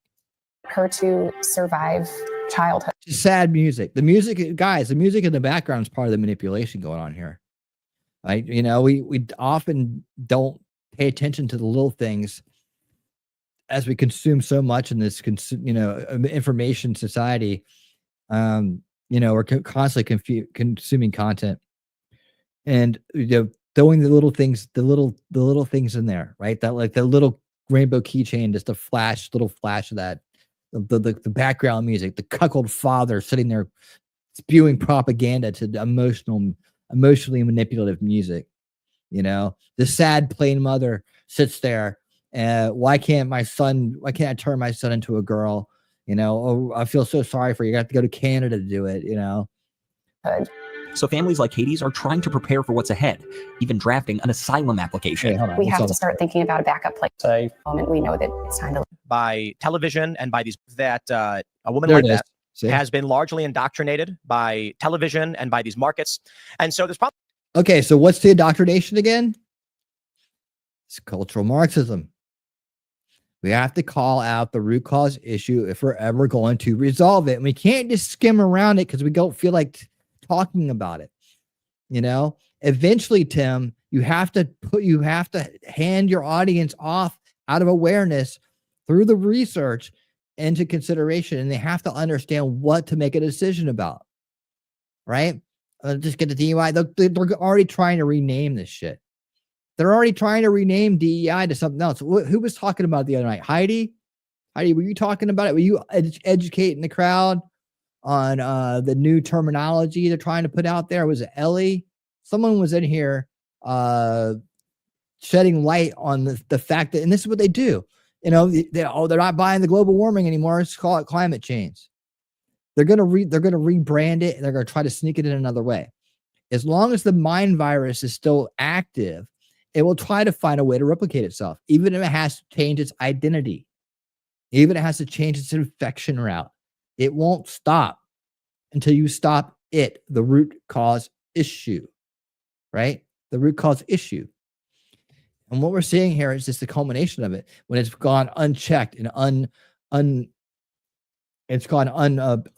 Her to survive childhood. Sad music. The music, guys, the music in the background is part of the manipulation going on here. Right? You know, we often don't pay attention to the little things as we consume so much in this, information society. We're constantly consuming content, and throwing the little things in there, right? That like the little rainbow keychain, just a little flash of that. The background music, the cuckold father sitting there spewing propaganda to emotionally manipulative music. The sad plain mother sits there. Why can't I turn my son into a girl? I feel so sorry for you. You have to go to Canada to do it. So families like Katie's are trying to prepare for what's ahead, even drafting an asylum application. We have to start thinking about a backup plan. So moment we know that it's time to by television and by these that a woman There like it is. that See? has been largely indoctrinated by television and by these markets. And so there's probably Okay, so what's the indoctrination again? It's cultural Marxism. We have to call out the root cause issue if we're ever going to resolve it. And we can't just skim around it because we don't feel like talking about it. You know, eventually, Tim, you have to hand your audience off out of awareness through the research into consideration, and they have to understand what to make a decision about. Right? Just get the DUI. They're already trying to rename this shit. They're already trying to rename DEI to something else. Who was talking about it the other night? Heidi, were you talking about it? Were you educating the crowd on the new terminology they're trying to put out there? Was it Ellie? Someone was in here shedding light on the fact that, and this is what they do. You know, they're not buying the global warming anymore. Let's call it climate change. They're gonna rebrand it, and they're gonna try to sneak it in another way. As long as the mind virus is still active, it will try to find a way to replicate itself, even if it has to change its identity, even if it has to change its infection route. It won't stop until you stop it, the root cause issue, right? The root cause issue. And what we're seeing here is just the culmination of it when it's gone unchecked and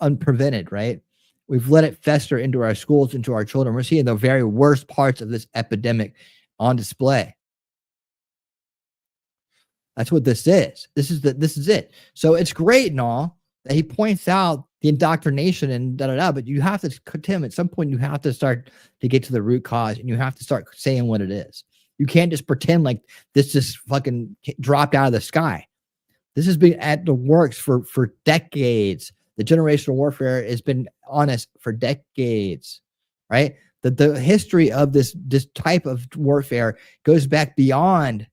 unprevented, right? We've let it fester into our schools, into our children. We're seeing the very worst parts of this epidemic on display. That's what this is. This is it. So it's great and all that he points out the indoctrination and but you have to, Tim, at some point you have to start to get to the root cause, and you have to start saying what it is. You can't just pretend like this just fucking dropped out of the sky. This has been at the works for decades. The generational warfare has been on us for decades, right? The history of this type of warfare goes back beyond,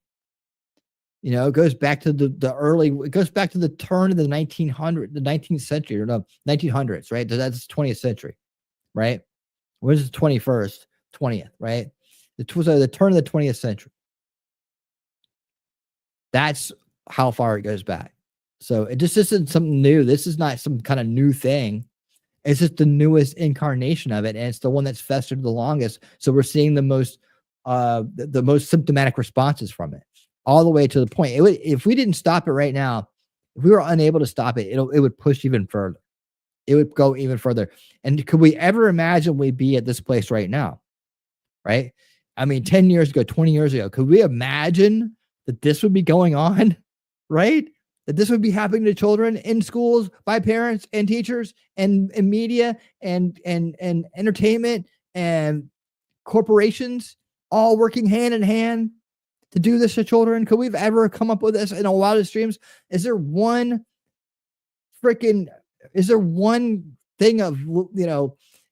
it goes back to it goes back to the turn of the 19th century, or no, 1900s, right? That's the 20th century, right? Where's the 20th, right? The turn of the 20th century. That's how far it goes back. So it just isn't something new. This is not some kind of new thing. It's just the newest incarnation of it, and it's the one that's festered the longest. So we're seeing the most symptomatic responses from it, all the way to the point. If we didn't stop it right now, if we were unable to stop it, it would push even further. It would go even further. And could we ever imagine we'd be at this place right now? Right? I mean, 10 years ago, 20 years ago, could we imagine that this would be going on? Right? That this would be happening to children in schools by parents and teachers and media and entertainment and corporations all working hand in hand to do this to children? Could we have ever come up with this in our wildest dreams? Is there one thing of,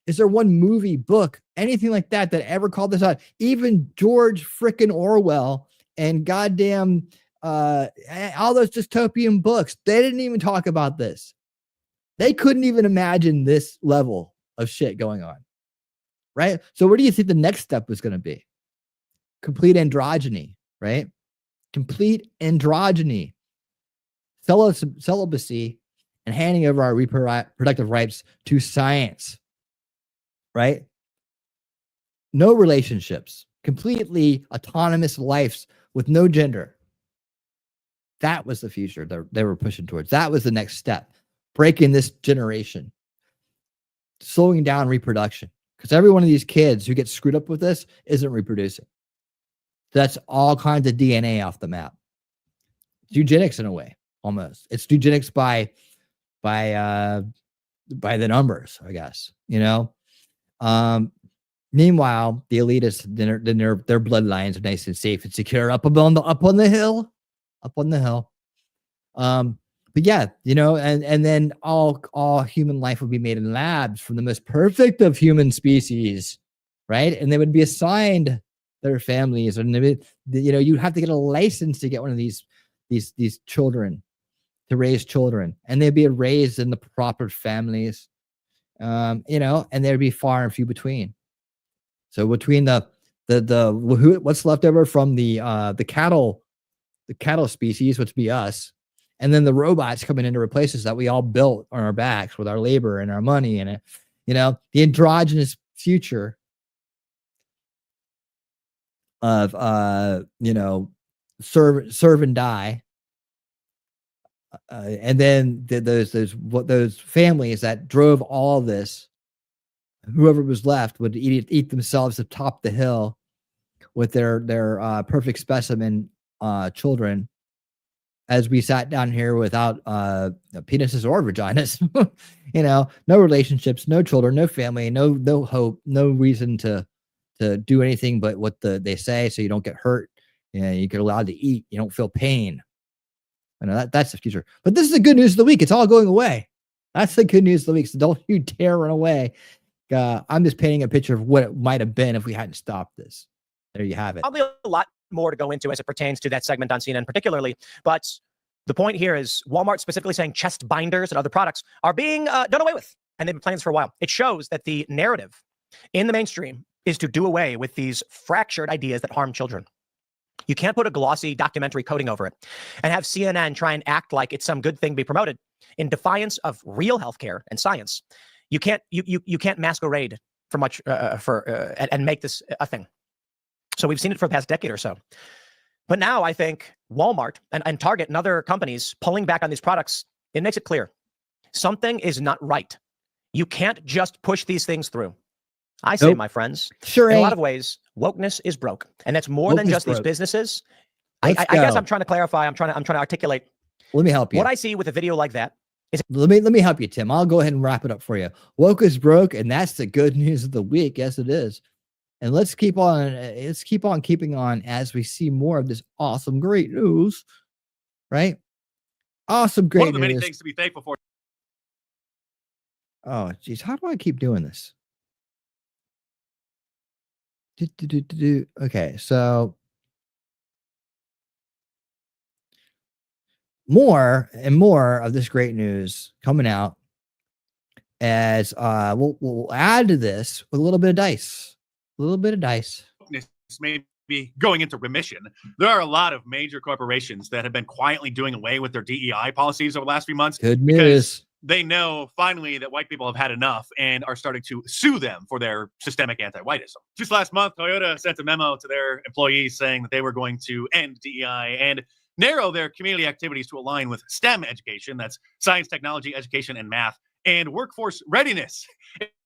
is there one movie, book, anything like that ever called this out? Even George frickin' Orwell and goddamn all those dystopian books, they didn't even talk about this. They couldn't even imagine this level of shit going on, right? So what do you think the next step was going to be? Complete androgyny, right? Complete androgyny, celibacy, and handing over our reproductive rights to science, right? No relationships, completely autonomous lives with no gender. That was the future they were pushing towards. That was the next step. Breaking this generation. Slowing down reproduction. Because every one of these kids who gets screwed up with this isn't reproducing. That's all kinds of DNA off the map. It's eugenics in a way, almost. It's eugenics by the numbers, I guess. Meanwhile, the elitists, their bloodlines are nice and safe and secure up on the hill. But yeah, and then all human life would be made in labs from the most perfect of human species, right? And they would be assigned their families, and you'd have to get a license to get one of these children, to raise children, and they'd be raised in the proper families, and they'd be far and few between. So between what's left over from the cattle species, which would be us, and then the robots coming in to replace us that we all built on our backs with our labor and our money and the androgynous future of serve and die. And then those families that drove all of this, whoever was left would eat themselves atop the hill with their perfect specimen children, as we sat down here without penises or vaginas. No relationships, no children, no family, no hope, no reason to do anything but what they say, so you don't get hurt. You get allowed to eat. You don't feel pain. I know that's the future. But this is the good news of the week. It's all going away. That's the good news of the week. So don't you dare run away. I'm just painting a picture of what it might have been if we hadn't stopped this. There you have it. Probably a lot more to go into as it pertains to that segment on CNN particularly. But the point here is Walmart specifically saying chest binders and other products are being done away with. And they've been planning this for a while. It shows that the narrative in the mainstream is to do away with these fractured ideas that harm children. You can't put a glossy documentary coating over it and have CNN try and act like it's some good thing to be promoted in defiance of real healthcare and science. You can't masquerade for much and make this a thing. So we've seen it for the past decade or so. But now I think Walmart and Target and other companies pulling back on these products, it makes it clear something is not right. You can't just push these things through. I say, my friends, in a lot of ways, wokeness is broke, and that's more than just these businesses. I guess I'm trying to clarify. I'm trying to articulate. Let me help you. What I see with a video like that is. Let me help you, Tim. I'll go ahead and wrap it up for you. Woke is broke, and that's the good news of the week. Yes, it is. And let's keep on keeping on as we see more of this awesome, great news. Right? Awesome, great news. One of the many things to be thankful for. Oh, geez, how do I keep doing this? Okay, so more and more of this great news coming out as we'll add to this with a little bit of dice. Maybe going into remission. There are a lot of major corporations that have been quietly doing away with their DEI policies over the last few months. Good news. They know finally that white people have had enough and are starting to sue them for their systemic anti-whiteism. Just last month, Toyota sent a memo to their employees saying that they were going to end DEI and narrow their community activities to align with STEM education. That's science, technology, education, and math, and workforce readiness.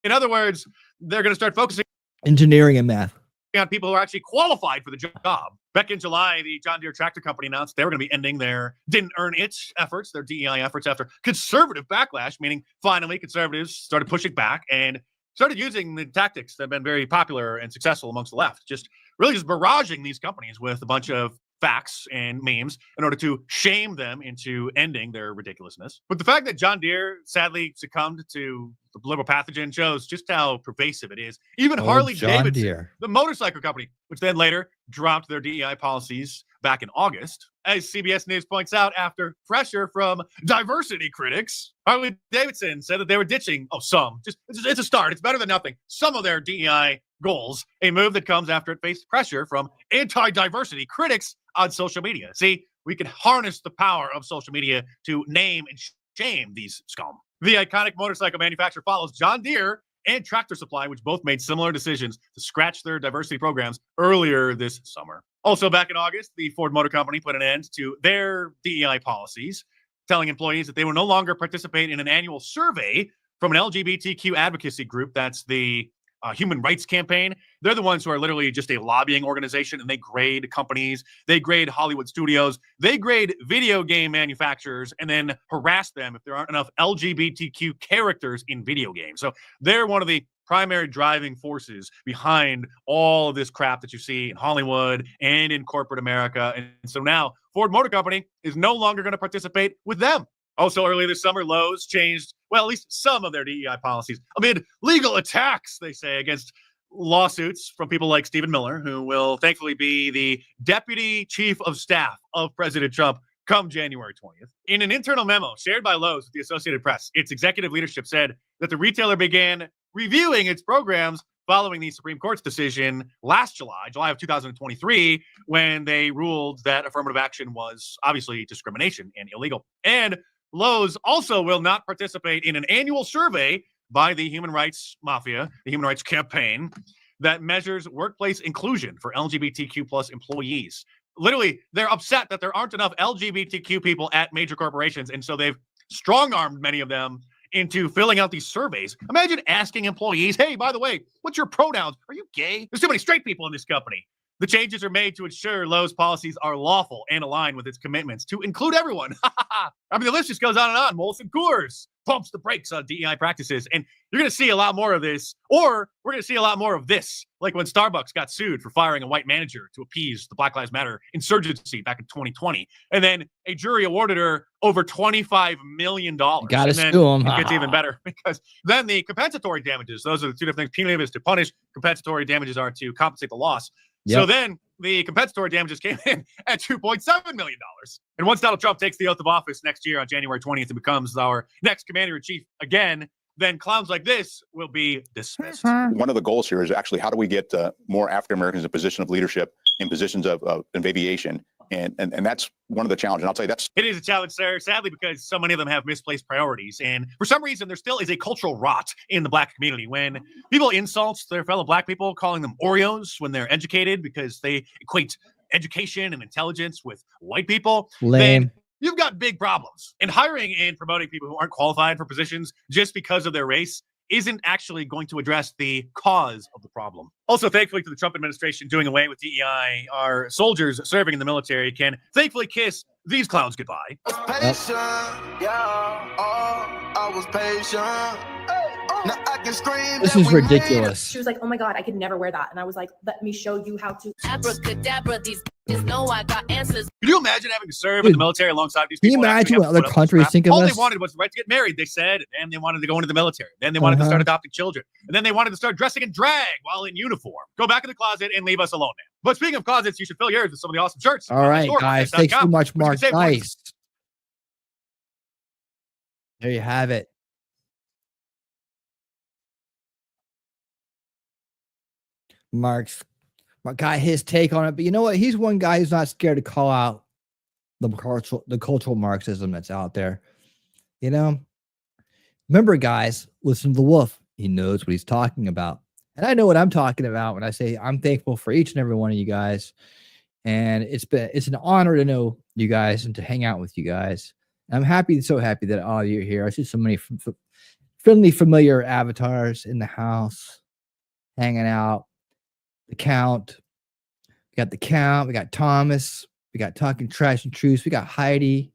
In other words, they're going to start focusing engineering and math on people who are actually qualified for the job. Back in July, the John Deere Tractor Company announced they were going to be ending their didn't earn its efforts, their DEI efforts, after conservative backlash, meaning finally conservatives started pushing back and started using the tactics that have been very popular and successful amongst the left, just barraging these companies with a bunch of facts and memes in order to shame them into ending their ridiculousness. But the fact that John Deere sadly succumbed to the liberal pathogen shows just how pervasive it is. Even Harley Davidson, the motorcycle company, which then later dropped their DEI policies back in August. As CBS News points out, after pressure from diversity critics, Harley Davidson said that they were ditching, it's a start. It's better than nothing. Some of their DEI goals, a move that comes after it faced pressure from anti-diversity critics on social media. See, we can harness the power of social media to name and shame these scum. The iconic motorcycle manufacturer follows John Deere and Tractor Supply, which both made similar decisions to scratch their diversity programs earlier this summer. Also back in August, the Ford Motor Company put an end to their DEI policies, telling employees that they will no longer participate in an annual survey from an LGBTQ advocacy group. That's the Human Rights Campaign. They're the ones who are literally just a lobbying organization, and they grade companies, they grade Hollywood studios, they grade video game manufacturers, and then harass them if there aren't enough LGBTQ characters in video games. So they're one of the primary driving forces behind all of this crap that you see in Hollywood and in corporate America. And so now Ford Motor Company is no longer going to participate with them. Also, early this summer, Lowe's changed, at least some of their DEI policies amid legal attacks, they say, against lawsuits from people like Stephen Miller, who will thankfully be the deputy chief of staff of President Trump come January 20th. In an internal memo shared by Lowe's with the Associated Press, its executive leadership said that the retailer began reviewing its programs following the Supreme Court's decision last July of 2023, when they ruled that affirmative action was obviously discrimination and illegal. And Lowe's also will not participate in an annual survey by the Human Rights Mafia, the Human Rights Campaign, that measures workplace inclusion for LGBTQ plus employees. Literally, they're upset that there aren't enough LGBTQ people at major corporations, and so they've strong-armed many of them into filling out these surveys. Imagine asking employees, hey, by the way, what's your pronouns? Are you gay? There's too many straight people in this company. The changes are made to ensure Lowe's policies are lawful and aligned with its commitments to include everyone. I mean, the list just goes on and on. Molson Coors pumps the brakes on DEI practices. And you're going to see a lot more of this, or we're going to see a lot more of this, like when Starbucks got sued for firing a white manager to appease the Black Lives Matter insurgency back in 2020. And then a jury awarded her over $25 million. Gotta and then sue 'em. it gets even better, because then the compensatory damages, those are the two different things. Punitive is to punish, compensatory damages are to compensate the loss. Yep. So then the compensatory damages came in at $2.7 million. And once Donald Trump takes the oath of office next year on January 20th and becomes our next commander-in-chief again, then clowns like this will be dismissed. One of the goals here is actually how do we get more African Americans in position of leadership, in positions of aviation, and that's one of the challenges. And I'll tell you, It is a challenge, sir, sadly, because so many of them have misplaced priorities. And for some reason, there still is a cultural rot in the Black community when people insult their fellow Black people, calling them Oreos when they're educated because they equate education and intelligence with white people. Lame. Then you've got big problems. And hiring and promoting people who aren't qualified for positions just because of their race isn't actually going to address the cause of the problem. Also, thankfully to the Trump administration doing away with DEI, our soldiers serving in the military can thankfully kiss these clowns goodbye. Patient, yeah, I was patient. Now I can scream. This is ridiculous. She was like, oh my God, I could never wear that. And I was like, let me show you how to. Abracadabra, these bitches know I got answers. Can you imagine having to serve in the military alongside these Can you people? imagine what other countries think of All us? they wanted was the right to get married, they said, and they wanted to go into the military. Then they wanted to start adopting children. And then they wanted to start dressing in drag while in uniform. Go back in the closet and leave us alone now. But speaking of closets, you should fill yours with some of the awesome shirts. All right, guys. Thanks so much, Mark. Nice. There you have it. Mark got his take on it, but you know what? He's one guy who's not scared to call out the cultural Marxism that's out there. You know, remember, guys, listen to the wolf. He knows what he's talking about, and I know what I'm talking about when I say I'm thankful for each and every one of you guys. And it's an honor to know you guys and to hang out with you guys. I'm so happy that all of you are here. I see so many friendly, familiar avatars in the house, hanging out. The Count. We got the Count. We got Thomas. We got Talking Trash and Truth. We got Heidi.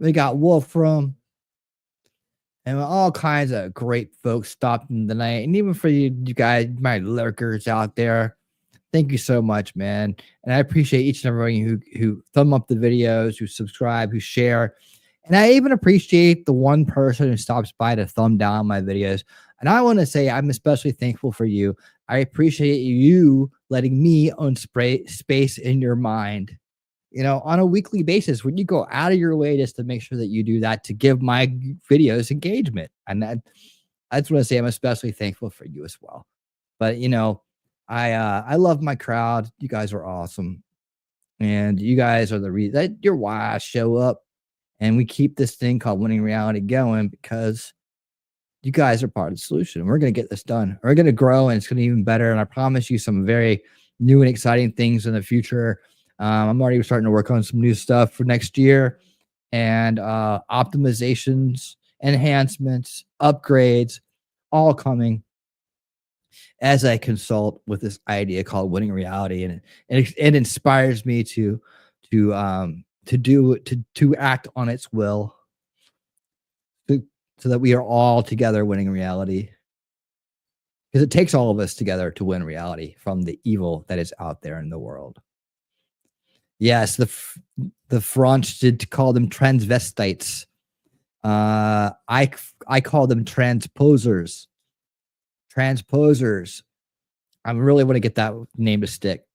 We got Wolfram. And all kinds of great folks stopped in the night. And even for you guys, my lurkers out there, thank you so much, man. And I appreciate each and every one of you who thumb up the videos, who subscribe, who share. And I even appreciate the one person who stops by to thumb down my videos. And I want to say I'm especially thankful for you. I appreciate you letting me own space in your mind, you know, on a weekly basis when you go out of your way just to make sure that you do that to give my videos engagement. And I just want to say I'm especially thankful for you as well. But, you know, I love my crowd. You guys are awesome. And you guys are the reason that you're why I show up. And we keep this thing called Winning Reality going because you guys are part of the solution. We're going to get this done. We're going to grow and it's going to be even better. And I promise you some very new and exciting things in the future. I'm already starting to work on some new stuff for next year and optimizations, enhancements, upgrades, all coming as I consult with this idea called Winning Reality. And it inspires me to act on its will. So that we are all together winning reality. Because it takes all of us together to win reality from the evil that is out there in the world. Yes, the French did call them transvestites. I call them transposers. Transposers. I really want to get that name to stick.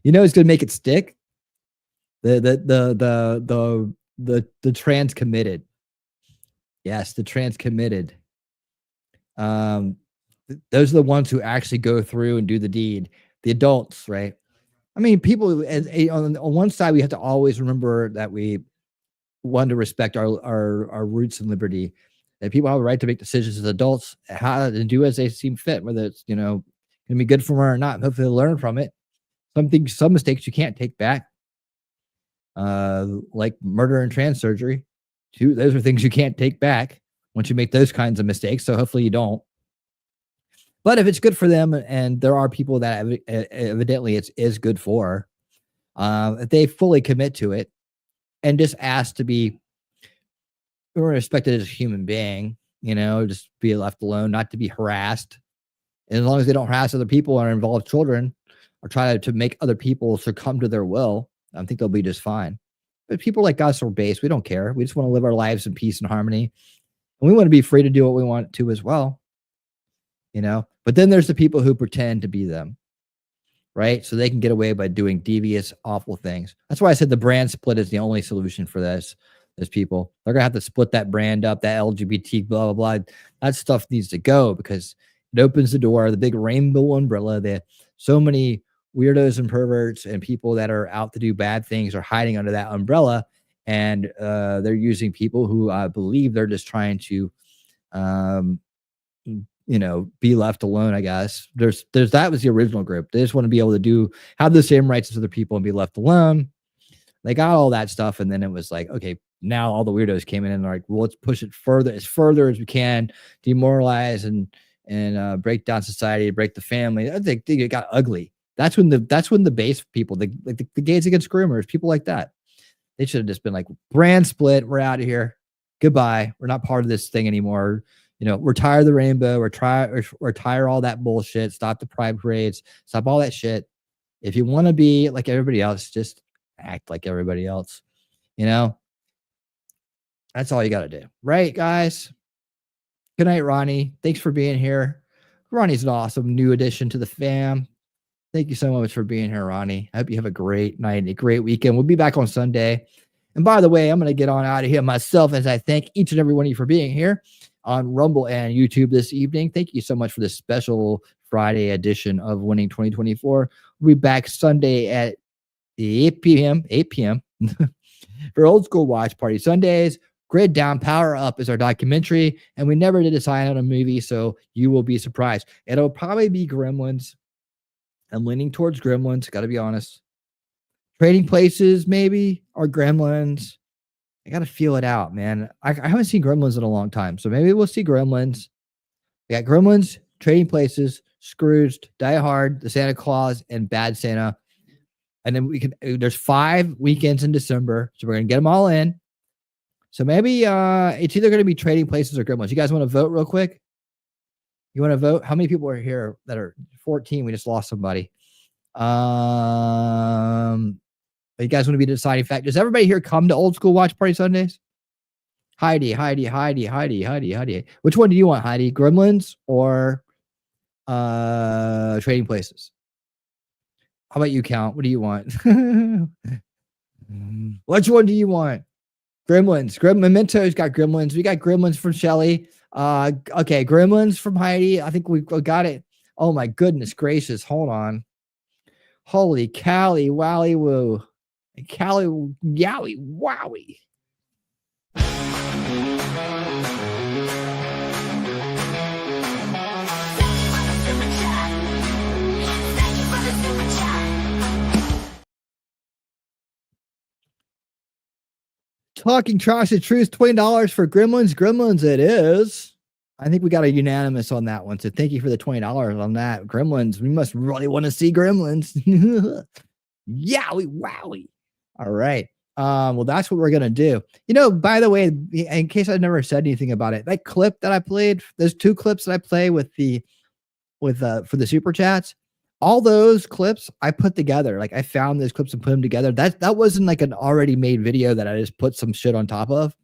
You know who's going to make it stick? The trans committed. Yes, the trans committed. those are the ones who actually go through and do the deed. The adults, right? I mean, people on one side, we have to always remember that we want to respect our roots and liberty. That people have a right to make decisions as adults, how to do as they seem fit, whether it's gonna be good for them or not. Hopefully, they'll learn from it. Some mistakes you can't take back, like murder and trans surgery. Those are things you can't take back once you make those kinds of mistakes. So hopefully you don't. But if it's good for them, and there are people that evidently it is good for, if they fully commit to it and just ask to be respected as a human being, just be left alone, not to be harassed. And as long as they don't harass other people or involve children or try to make other people succumb to their will, I think they'll be just fine. But people like us are base. We don't care. We just want to live our lives in peace and harmony. And we want to be free to do what we want to as well. But then there's the people who pretend to be them, right? So they can get away by doing devious, awful things. That's why I said the brand split is the only solution for this. There's people, they're going to have to split that brand up, that LGBT, blah, blah, blah. That stuff needs to go because it opens the door, the big rainbow umbrella that so many weirdos and perverts and people that are out to do bad things are hiding under that umbrella. And they're using people who I believe they're just trying to, be left alone, I guess. That was the original group. They just want to be able to have the same rights as other people and be left alone. They got all that stuff. And then it was like, okay, now all the weirdos came in and like, well, let's push it as further as we can, demoralize and break down society, break the family. I think it got ugly. That's when the base people, the Gaetz against groomers, people like that, they should have just been like, brand split. We're out of here. Goodbye. We're not part of this thing anymore. Retire the rainbow, retire all that bullshit, stop the pride parades, stop all that shit. If you want to be like everybody else, just act like everybody else. That's all you got to do. Right, guys? Good night, Ronnie. Thanks for being here. Ronnie's an awesome new addition to the fam. Thank you so much for being here, Ronnie. I hope you have a great night and a great weekend. We'll be back on Sunday. And by the way, I'm going to get on out of here myself as I thank each and every one of you for being here on Rumble and YouTube this evening. Thank you so much for this special Friday edition of Winning 2024. We'll be back Sunday at 8 p.m. for Old School Watch Party Sundays. Grid Down, Power Up is our documentary, and we never did decide on a movie, so you will be surprised. It'll probably be Gremlins. I'm leaning towards Gremlins, got to be honest. Trading Places, maybe, or Gremlins. I got to feel it out, man. I haven't seen Gremlins in a long time, so maybe we'll see Gremlins. We got Gremlins, Trading Places, Scrooged, Die Hard, The Santa Claus, and Bad Santa. And then there's 5 weekends in December, so we're going to get them all in. So maybe it's either going to be Trading Places or Gremlins. You guys want to vote real quick? You want to vote? How many people are here that are 14? We just lost somebody. You guys want to be the deciding factor? Does everybody here come to Old School Watch Party Sundays? Heidi. Which one do you want, Heidi? Gremlins or Trading Places? How about you, Count? What do you want? Which one do you want? Gremlins. Memento's got Gremlins. We got Gremlins from Shelly. Okay, Gremlins from Heidi. I think we got it. Oh my goodness gracious. Hold on. Holy Cali, wowie woo. Cali, yowie, wowie. Talking Trash the Truth, $20 for Gremlins. Gremlins it is. I think we got a unanimous on that one. So thank you for the $20 on that. Gremlins. We must really want to see Gremlins. Yowie, wowie. All right. Well, that's what we're going to do. By the way, in case I never said anything about it, that clip that I played, those 2 clips that I play for the super chats, all those clips I put together. Like I found those clips and put them together. That wasn't like an already made video that I just put some shit on top of.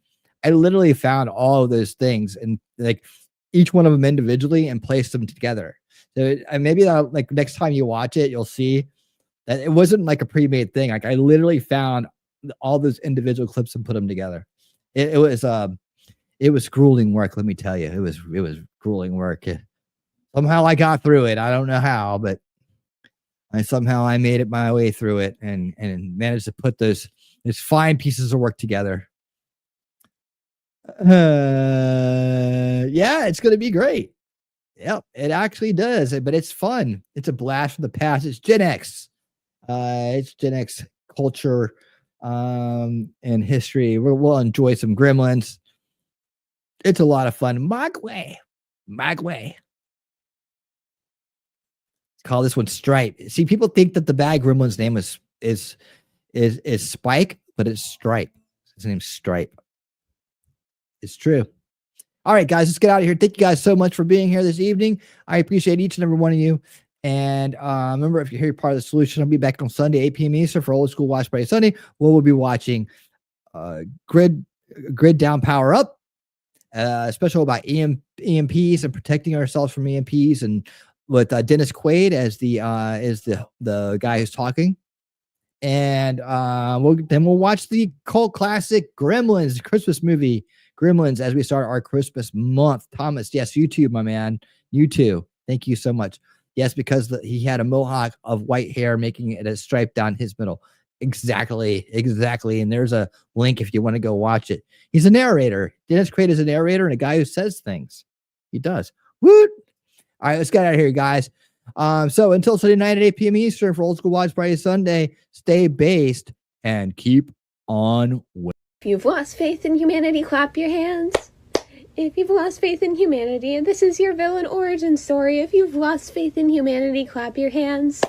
I literally found all of those things and like each one of them individually and placed them together. So maybe like next time you watch it, you'll see that it wasn't like a pre-made thing. Like I literally found all those individual clips and put them together. It was grueling work. Let me tell you, it was grueling work. Somehow I got through it. I don't know how, but I made it my way through it and managed to put those fine pieces of work together. Yeah, it's going to be great. Yep, it actually does, but it's fun. It's a blast from the past. It's Gen X. It's Gen X culture and history. We'll enjoy some Gremlins. It's a lot of fun. Magway. Call this one Stripe. See, people think that the bad Gremlin's name is Spike, but it's Stripe. His name's Stripe. It's true. All right, guys, let's get out of here. Thank you guys so much for being here this evening. I appreciate each and every one of you. And remember, if you're here, part of the solution, I'll be back on Sunday, 8 p.m. Eastern for Old School Watch Party Sunday. We'll be watching Grid Down Power Up, special about EMPs and protecting ourselves from EMPs, and with Dennis Quaid as the guy who's talking. And we'll watch the cult classic Gremlins, the Christmas movie Gremlins, as we start our Christmas month. Thomas, yes, you too, my man. You too. Thank you so much. Yes, because he had a mohawk of white hair, making it a stripe down his middle. Exactly. And there's a link if you want to go watch it. He's a narrator. Dennis Quaid is a narrator and a guy who says things. He does. Woot! All right, let's get out of here, guys. So until Sunday night at 8 p.m. Eastern for Old School Watch Party Sunday, stay based and keep on winning. If you've lost faith in humanity, clap your hands. If you've lost faith in humanity, and this is your villain origin story, if you've lost faith in humanity, clap your hands.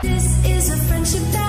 This is a friendship that